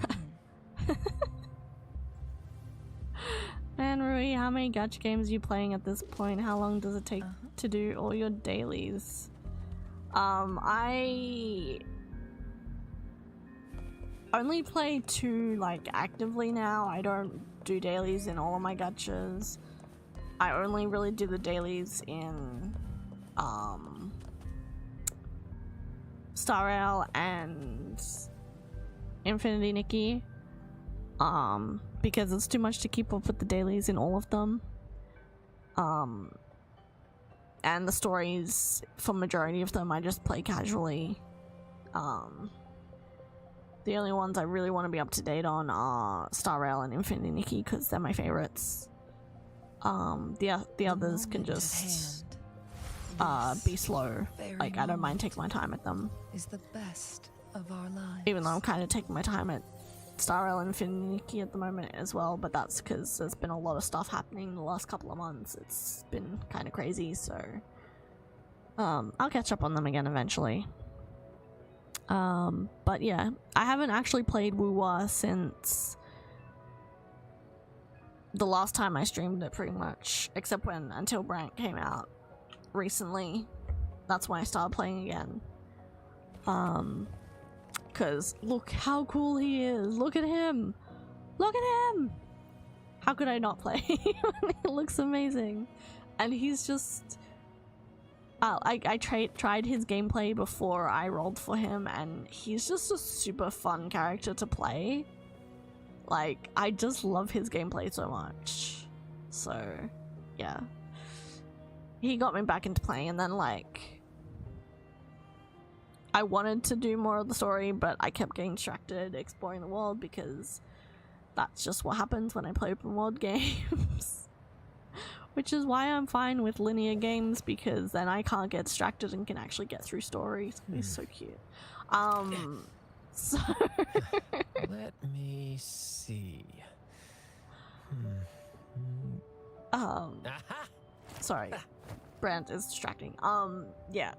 Ruix, how many gacha games are you playing at this point? How long does it take to do all your dailies? I only play 2 like actively now. I don't do dailies in all of my gachas. I only really do the dailies in Star Rail and Infinity Nikki, because it's too much to keep up with the dailies in all of them, and the stories for majority of them I just play casually. The only ones I really want to be up to date on are Star Rail and Infinity Nikki because they're my favorites. The others can just be slow. Like, I don't mind taking my time at them. Is the best of our lives. Even though I'm kind of taking my time at Star Rail and Infinity Nikki at the moment as well, but that's because there's been a lot of stuff happening the last couple of months. It's been kind of crazy, so I'll catch up on them again eventually. But yeah, I haven't actually played WuWa since the last time I streamed it, pretty much, except when Until Brant came out recently. That's when I started playing again. Because look how cool he is. Look at him. Look at him. How could I not play him? He looks amazing. And he's just... I tried his gameplay before I rolled for him, and he's just a super fun character to play. Like, I just love his gameplay so much. So, yeah. He got me back into playing, and then, like... I wanted to do more of the story, but I kept getting distracted exploring the world because that's just what happens when I play open world games. Which is why I'm fine with linear games, because then I can't get distracted and can actually get through stories. He's so cute. So let me see. Sorry. Brant is distracting. Yeah.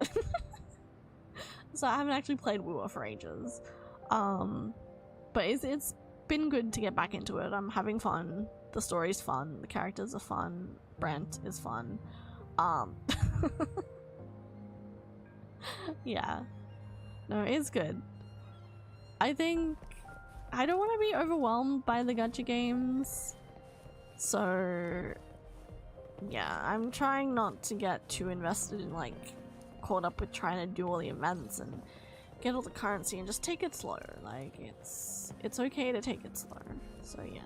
So I haven't actually played WuWa for ages. But it's been good to get back into it. I'm having fun. The story's fun. The characters are fun. Brent is fun. Yeah. No, it's good. I think I don't want to be overwhelmed by the gacha games. So yeah, I'm trying not to get too invested in like caught up with trying to do all the events and get all the currency and just take it slow. Like it's okay to take it slow. So yeah.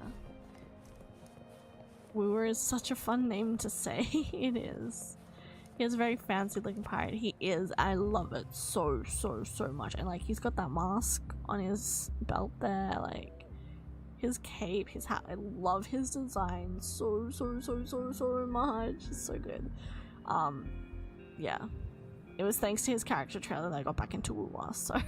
WuWa is such a fun name to say. It is. He has a very fancy looking pirate. He is. I love it so much. And like he's got that mask on his belt there, like his cape, his hat. I love his design so much. It's so good. Yeah. It was thanks to his character trailer that I got back into WuWa, so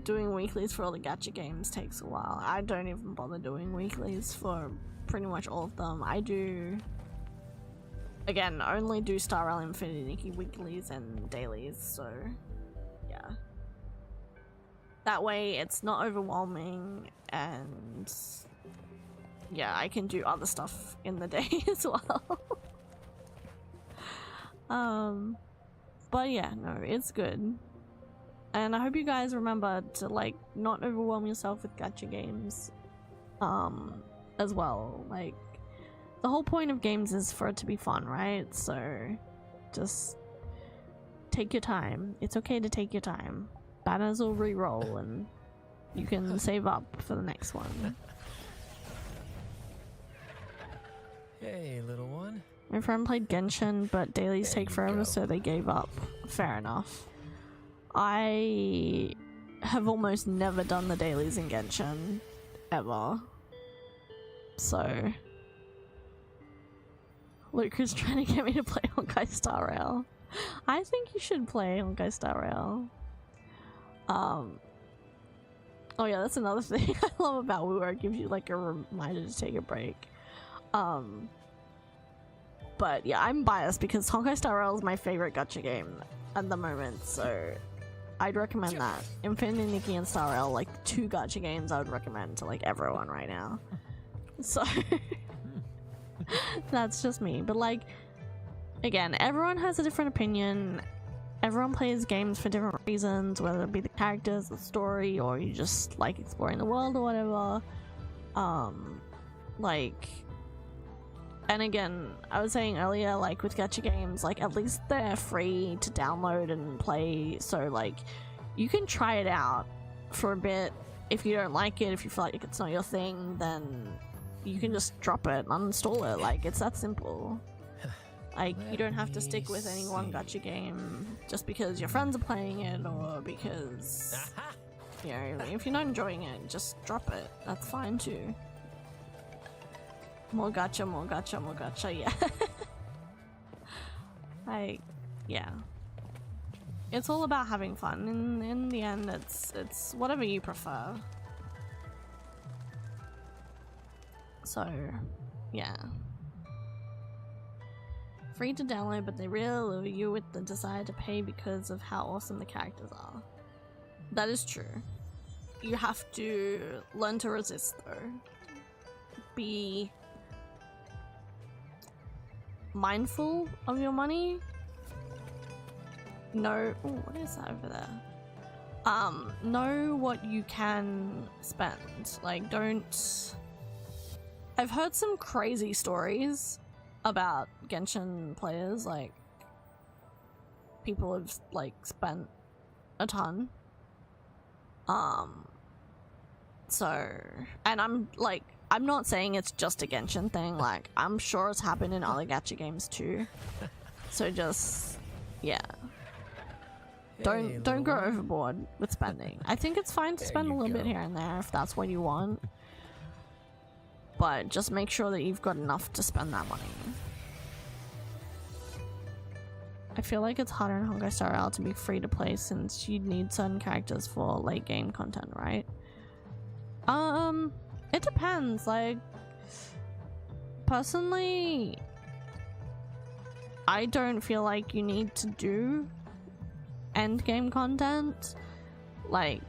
doing weeklies for all the gacha games takes a while. I don't even bother doing weeklies for pretty much all of them. I do, again, only do Star Rail Infinity Nikki weeklies and dailies, so yeah. That way it's not overwhelming and yeah, I can do other stuff in the day as well. But yeah, no, it's good. And I hope you guys remember to like not overwhelm yourself with gacha games as well. Like the whole point of games is for it to be fun, right? So just take your time. It's okay to take your time. Banners will re-roll and you can save up for the next one. Hey, little one. My friend played Genshin, but dailies take forever, so they gave up. Fair enough. I have almost never done the dailies in Genshin, ever. So Luke is trying to get me to play Honkai Star Rail. I think you should play Honkai Star Rail. Oh yeah, that's another thing I love about WuWa. It gives you like a reminder to take a break. But yeah, I'm biased because Honkai Star Rail is my favorite gacha game at the moment, so I'd recommend that. Infinity Nikki and Star Rail, like 2 gacha games I would recommend to like everyone right now. So that's just me. But like, again, everyone has a different opinion. Everyone plays games for different reasons, whether it be the characters, the story, or you just like exploring the world or whatever. Like, and again, I was saying earlier, like with gacha games, like at least they're free to download and play, so like you can try it out for a bit. If you don't like it, if you feel like it's not your thing, then you can just drop it, uninstall it. Like, it's that simple. Like, you don't have to stick with any one gacha game just because your friends are playing it, or because, you know, if you're not enjoying it, just drop it. That's fine too. More gacha, more gacha, more gacha, yeah. Like, yeah. It's all about having fun. In the end, it's whatever you prefer. So, yeah. Free to download, but they really lure you with the desire to pay because of how awesome the characters are. That is true. You have to learn to resist, though. Be mindful of your money. Know, ooh, what is that over there? Know what you can spend. Like, don't. I've heard some crazy stories about Genshin players, like people have like spent a ton. So, and I'm not saying it's just a Genshin thing, like I'm sure it's happened in other gacha games too. So just, yeah. Don't go overboard with spending. I think it's fine to spend a little bit here and there if that's what you want. But just make sure that you've got enough to spend that money. I feel like it's harder in Honkai Star Rail to be free to play since you'd need certain characters for late game content, right? It depends. Like, personally, I don't feel like you need to do end game content. Like,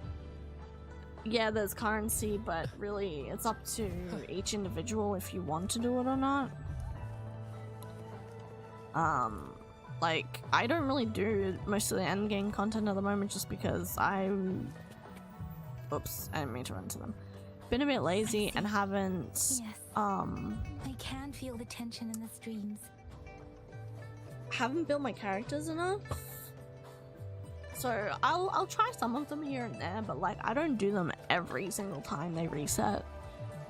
yeah, there's currency, but really it's up to each individual if you want to do it or not. Like, I don't really do most of the endgame content at the moment just because I'm... Oops, I didn't mean to run to them. Been a bit lazy and haven't... Yes. I can feel the tension in the streams. Haven't built my characters enough. So I'll try some of them here and there, but like I don't do them every single time they reset.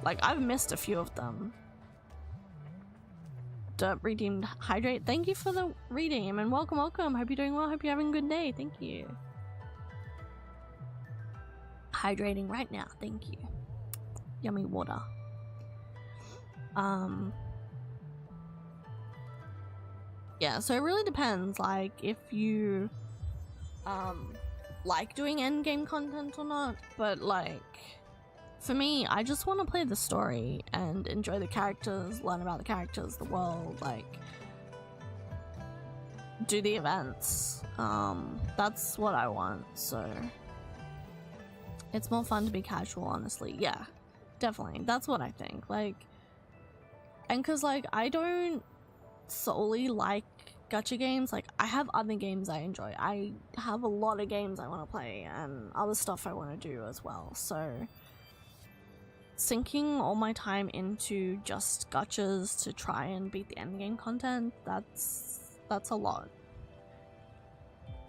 Like I've missed a few of them. Redeemed Hydrate. Thank you for the redeem and welcome. Hope you're doing well. Hope you're having a good day. Thank you. Hydrating right now. Thank you. Yummy water. Yeah, so it really depends, like, if you, like doing endgame content or not, but, like, for me, I just want to play the story and enjoy the characters, learn about the characters, the world, like, do the events. That's what I want, so it's more fun to be casual, honestly. Yeah, definitely. That's what I think, like, and because, like, I don't solely like gacha games. Like I have other games I enjoy. I have a lot of games I want to play and other stuff I want to do as well, so sinking all my time into just gachas to try and beat the endgame content, that's a lot.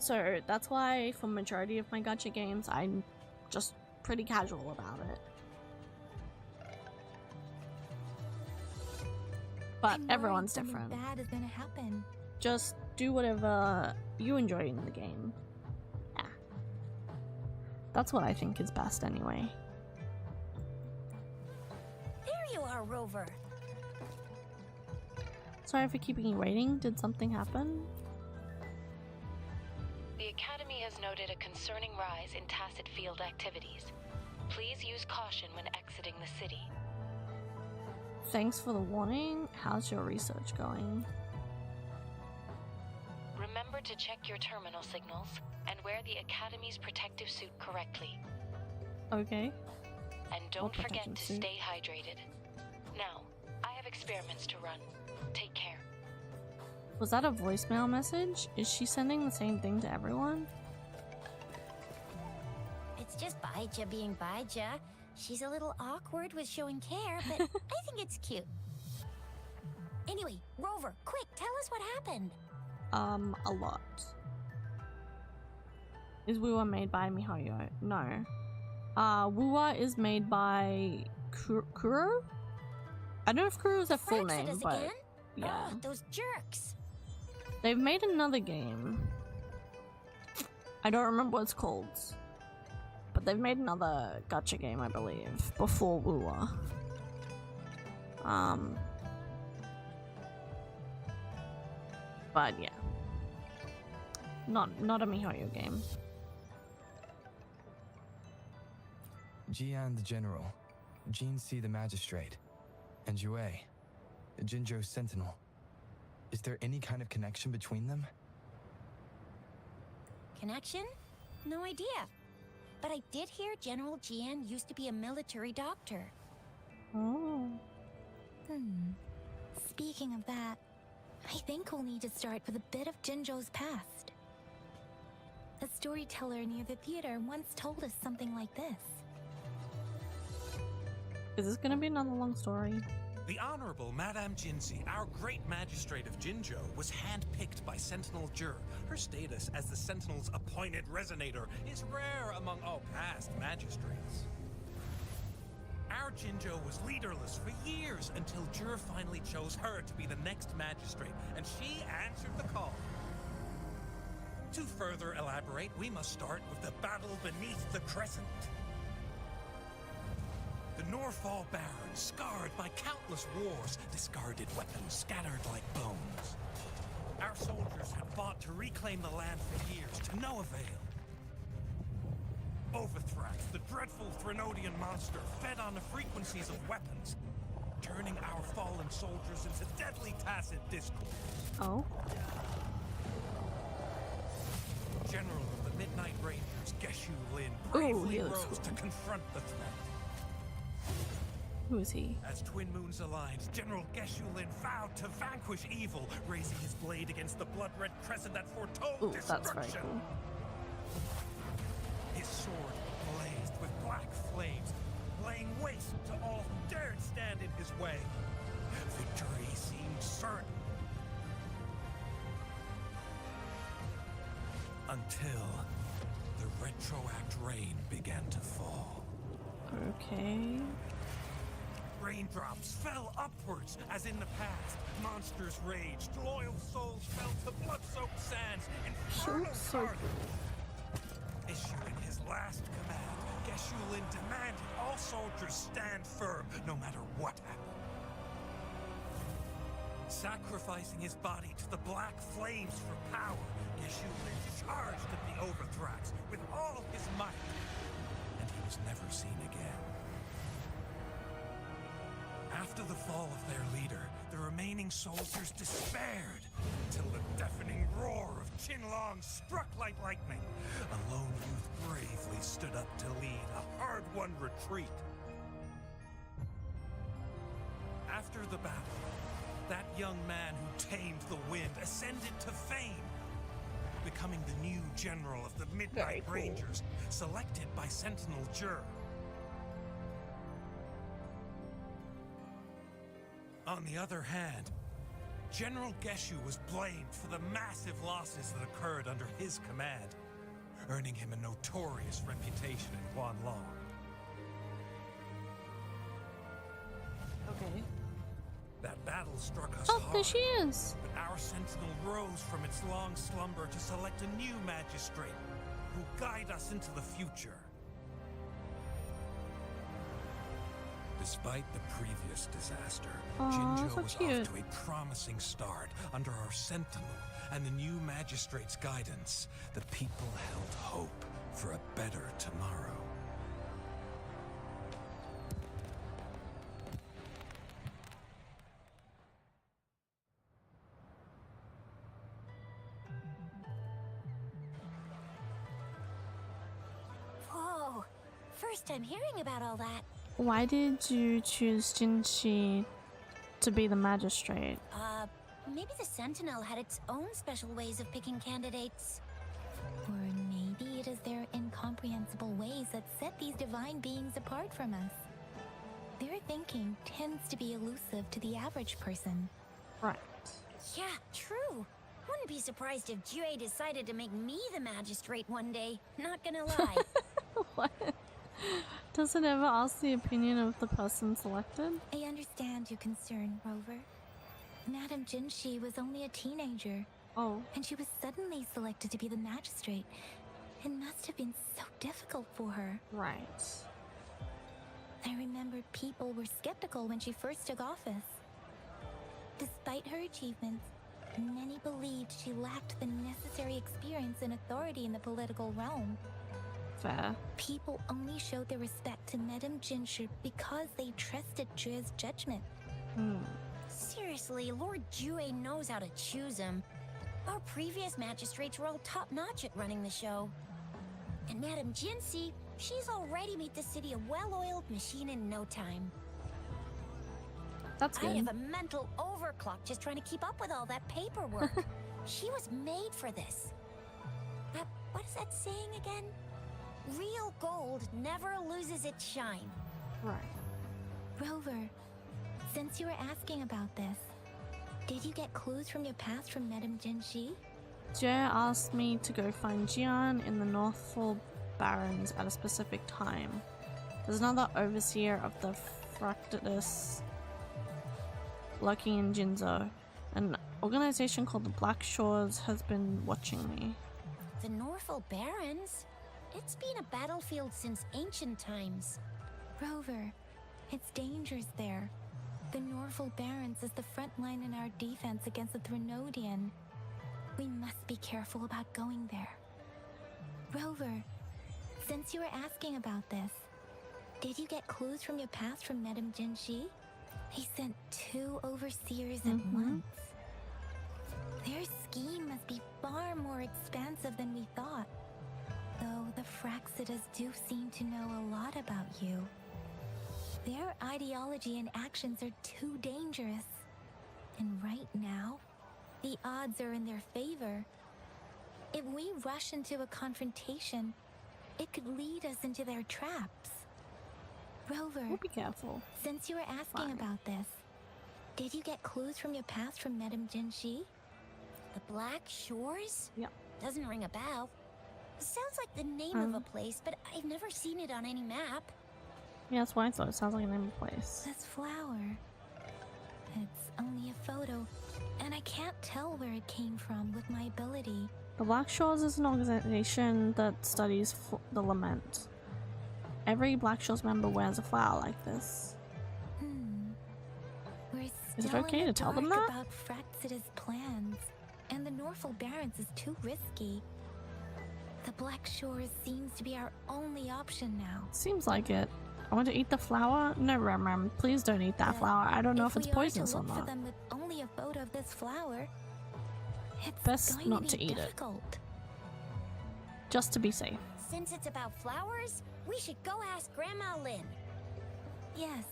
So that's why for majority of my gacha games I'm just pretty casual about it. But everyone's different. Bad is gonna happen. Just do whatever you enjoy in the game. Yeah. That's what I think is best anyway. There you are, Rover. Sorry for keeping you waiting. Did something happen? The Academy has noted a concerning rise in tacit field activities. Please use caution when exiting the city. Thanks for the warning. How's your research going? Remember to check your terminal signals and wear the Academy's protective suit correctly. Okay. And don't forget to stay hydrated. Now, I have experiments to run. Take care. Was that a voicemail message? Is she sending the same thing to everyone? It's just Baija being Baija. She's a little awkward with showing care, but I think it's cute. Anyway, Rover, quick, tell us what happened. A lot. Is WuWa made by MiHoYo? No. WuWa is made by Kuro? I don't know if Kuro is their full name, but again? yeah. Oh, those jerks. They've made another game. I don't remember what it's called. But they've made another gacha game, I believe, before WuWa. But yeah. Not a MiHoYo game. Jian the General, Jin C the Magistrate, and Yue, Jinzhou's Sentinel. Is there any kind of connection between them? Connection? No idea. But I did hear General Jian used to be a military doctor. Oh. Speaking of that, I think we'll need to start with a bit of Jinzhou's past. A storyteller near the theater once told us something like this. Is this gonna be another long story? The Honorable Madame Jinzi, our great magistrate of Jinzhou, was handpicked by Sentinel Jur. Her status as the Sentinel's appointed resonator is rare among all past magistrates. Our Jinzhou was leaderless for years until Jur finally chose her to be the next magistrate, and she answered the call. To further elaborate, we must start with the battle beneath the Crescent. The Norfall Barons, scarred by countless wars, discarded weapons scattered like bones. Our soldiers had fought to reclaim the land for years, to no avail. Overthrax, the dreadful Threnodian monster, fed on the frequencies of weapons, turning our fallen soldiers into deadly tacit discord. Oh. General of the Midnight Rangers, Geshu Lin, bravely rose to confront the threat. Who is he? As twin moons aligned, General Geshu-Lin vowed to vanquish evil, raising his blade against the blood-red crescent that foretold Ooh, destruction. that's very cool. His sword blazed with black flames, laying waste to all who dared stand in his way. Victory seemed certain. Until the retroact rain began to fall. Okay. Raindrops fell upwards as in the past. Monsters raged, loyal souls fell to blood-soaked sands, infernal So carnage. Issuing his last command, Geshu-Lin demanded all soldiers stand firm, no matter what happened. Sacrificing his body to the black flames for power, Geshu-Lin charged at the Overthrax with all his might, and he was never seen again. After the fall of their leader, the remaining soldiers despaired, until the deafening roar of Qinlong struck like lightning. A lone youth bravely stood up to lead a hard-won retreat. After the battle, that young man who tamed the wind ascended to fame, becoming the new general of the Midnight Rangers, selected by Sentinel Jur. On the other hand, General Geshu was blamed for the massive losses that occurred under his command, earning him a notorious reputation in Huanlong. Okay. That battle struck us Oh, hard. there she is. But our sentinel rose from its long slumber to select a new magistrate who will guide us into the future. Despite the previous disaster, Aw, Jinzhou so was cute. off to a promising start under our sentinel and the new magistrate's guidance. The people held hope for a better tomorrow. Whoa, first time hearing about all that. Why did you choose Jinshi to be the magistrate? Maybe the Sentinel had its own special ways of picking candidates. Or maybe it is their incomprehensible ways that set these divine beings apart from us. Their thinking tends to be elusive to the average person. Right. Yeah, true. Wouldn't be surprised if Jue decided to make me the magistrate one day. Not gonna lie. What? Does it ever ask the opinion of the person selected? I understand your concern, Rover. Madame Jinshi was only a teenager, Oh. and she was suddenly selected to be the magistrate. It must have been so difficult for her. Right. I remember people were skeptical when she first took office. Despite her achievements, many believed she lacked the necessary experience and authority in the political realm. Fair. People only showed their respect to Madame Jinshi because they trusted Jue's judgment. Seriously, Lord Jue knows how to choose him. Our previous magistrates were all top-notch at running the show. And Madame Jinshi, she's already made the city a well-oiled machine in no time. That's good. I have a mental overclock just trying to keep up with all that paperwork. She was made for this. What is that saying again? Real gold never loses its shine. Right. Rover, since you were asking about this, did you get clues from your past from Madame Jinshi? Jie asked me to go find Jian in the Northfall Barrens at a specific time. There's another overseer of the Fractus lurking in Jinzhou. An organization called the Black Shores has been watching me. The Northfall Barrens? It's been a battlefield since ancient times. Rover, it's dangerous there. The Northfall Barrens is the front line in our defense against the Threnodian. We must be careful about going there. Rover, since you were asking about this, did you get clues from your past from Madame Jinshi? He sent 2 overseers at once. Their scheme must be far more expansive than we thought. Though the Fraxitas do seem to know a lot about you. Their ideology and actions are too dangerous. And right now, the odds are in their favor. If we rush into a confrontation, it could lead us into their traps. Rover, We'll be careful. since you were asking about this, did you get clues from your past from Madame Jinshi? The Black Shores? Yep. Doesn't ring a bell. Sounds like the name of a place, but I've never seen it on any map. Yeah, that's why I thought it sounds like a name of a place. This flower. It's only a photo, and I can't tell where it came from with my ability. The Black Shores is an organization that studies the lament. Every Black Shores member wears a flower like this. We're Is it still okay in to the tell them dark that? about Fraxita's plans, and the Norfolk Barrens is too risky. The Black Shores seems to be our only option now. Seems like it. I want to eat the flower? No, Rem, please don't eat that flower. I don't know if it's poisonous or we are to look not. for them with only a photo of this flower, it's Best going not to be to eat it. difficult. Just to be safe. Since it's about flowers, we should go ask Grandma Lynn. Yes.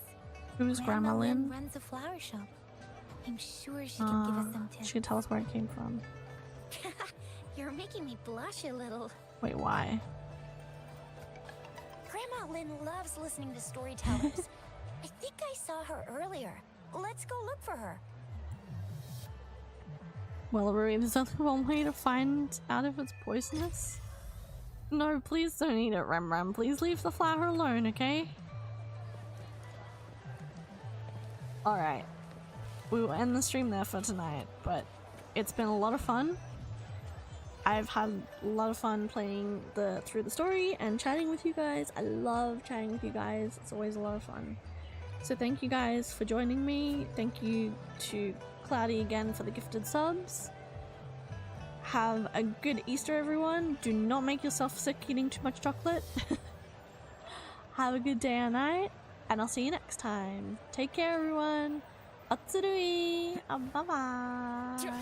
Who's Grandma Lynn? runs a flower shop. I'm sure she can give us some tips. She can tell us where it came from. You're making me blush a little. Wait, why? Grandma Lynn loves listening to storytellers. I think I saw her earlier. Let's go look for her. Well, Ruix, there's only one way to find out if it's poisonous. No, please don't eat it, Rem. Please leave the flower alone, okay? Alright. We will end the stream there for tonight, but it's been a lot of fun. I've had a lot of fun playing through the story and chatting with you guys. I love chatting with you guys. It's always a lot of fun. So thank you guys for joining me. Thank you to Cloudy again for the gifted subs. Have a good Easter, everyone. Do not make yourself sick eating too much chocolate. Have a good day or night, and I'll see you next time. Take care, everyone. Otsurui. Bye-bye.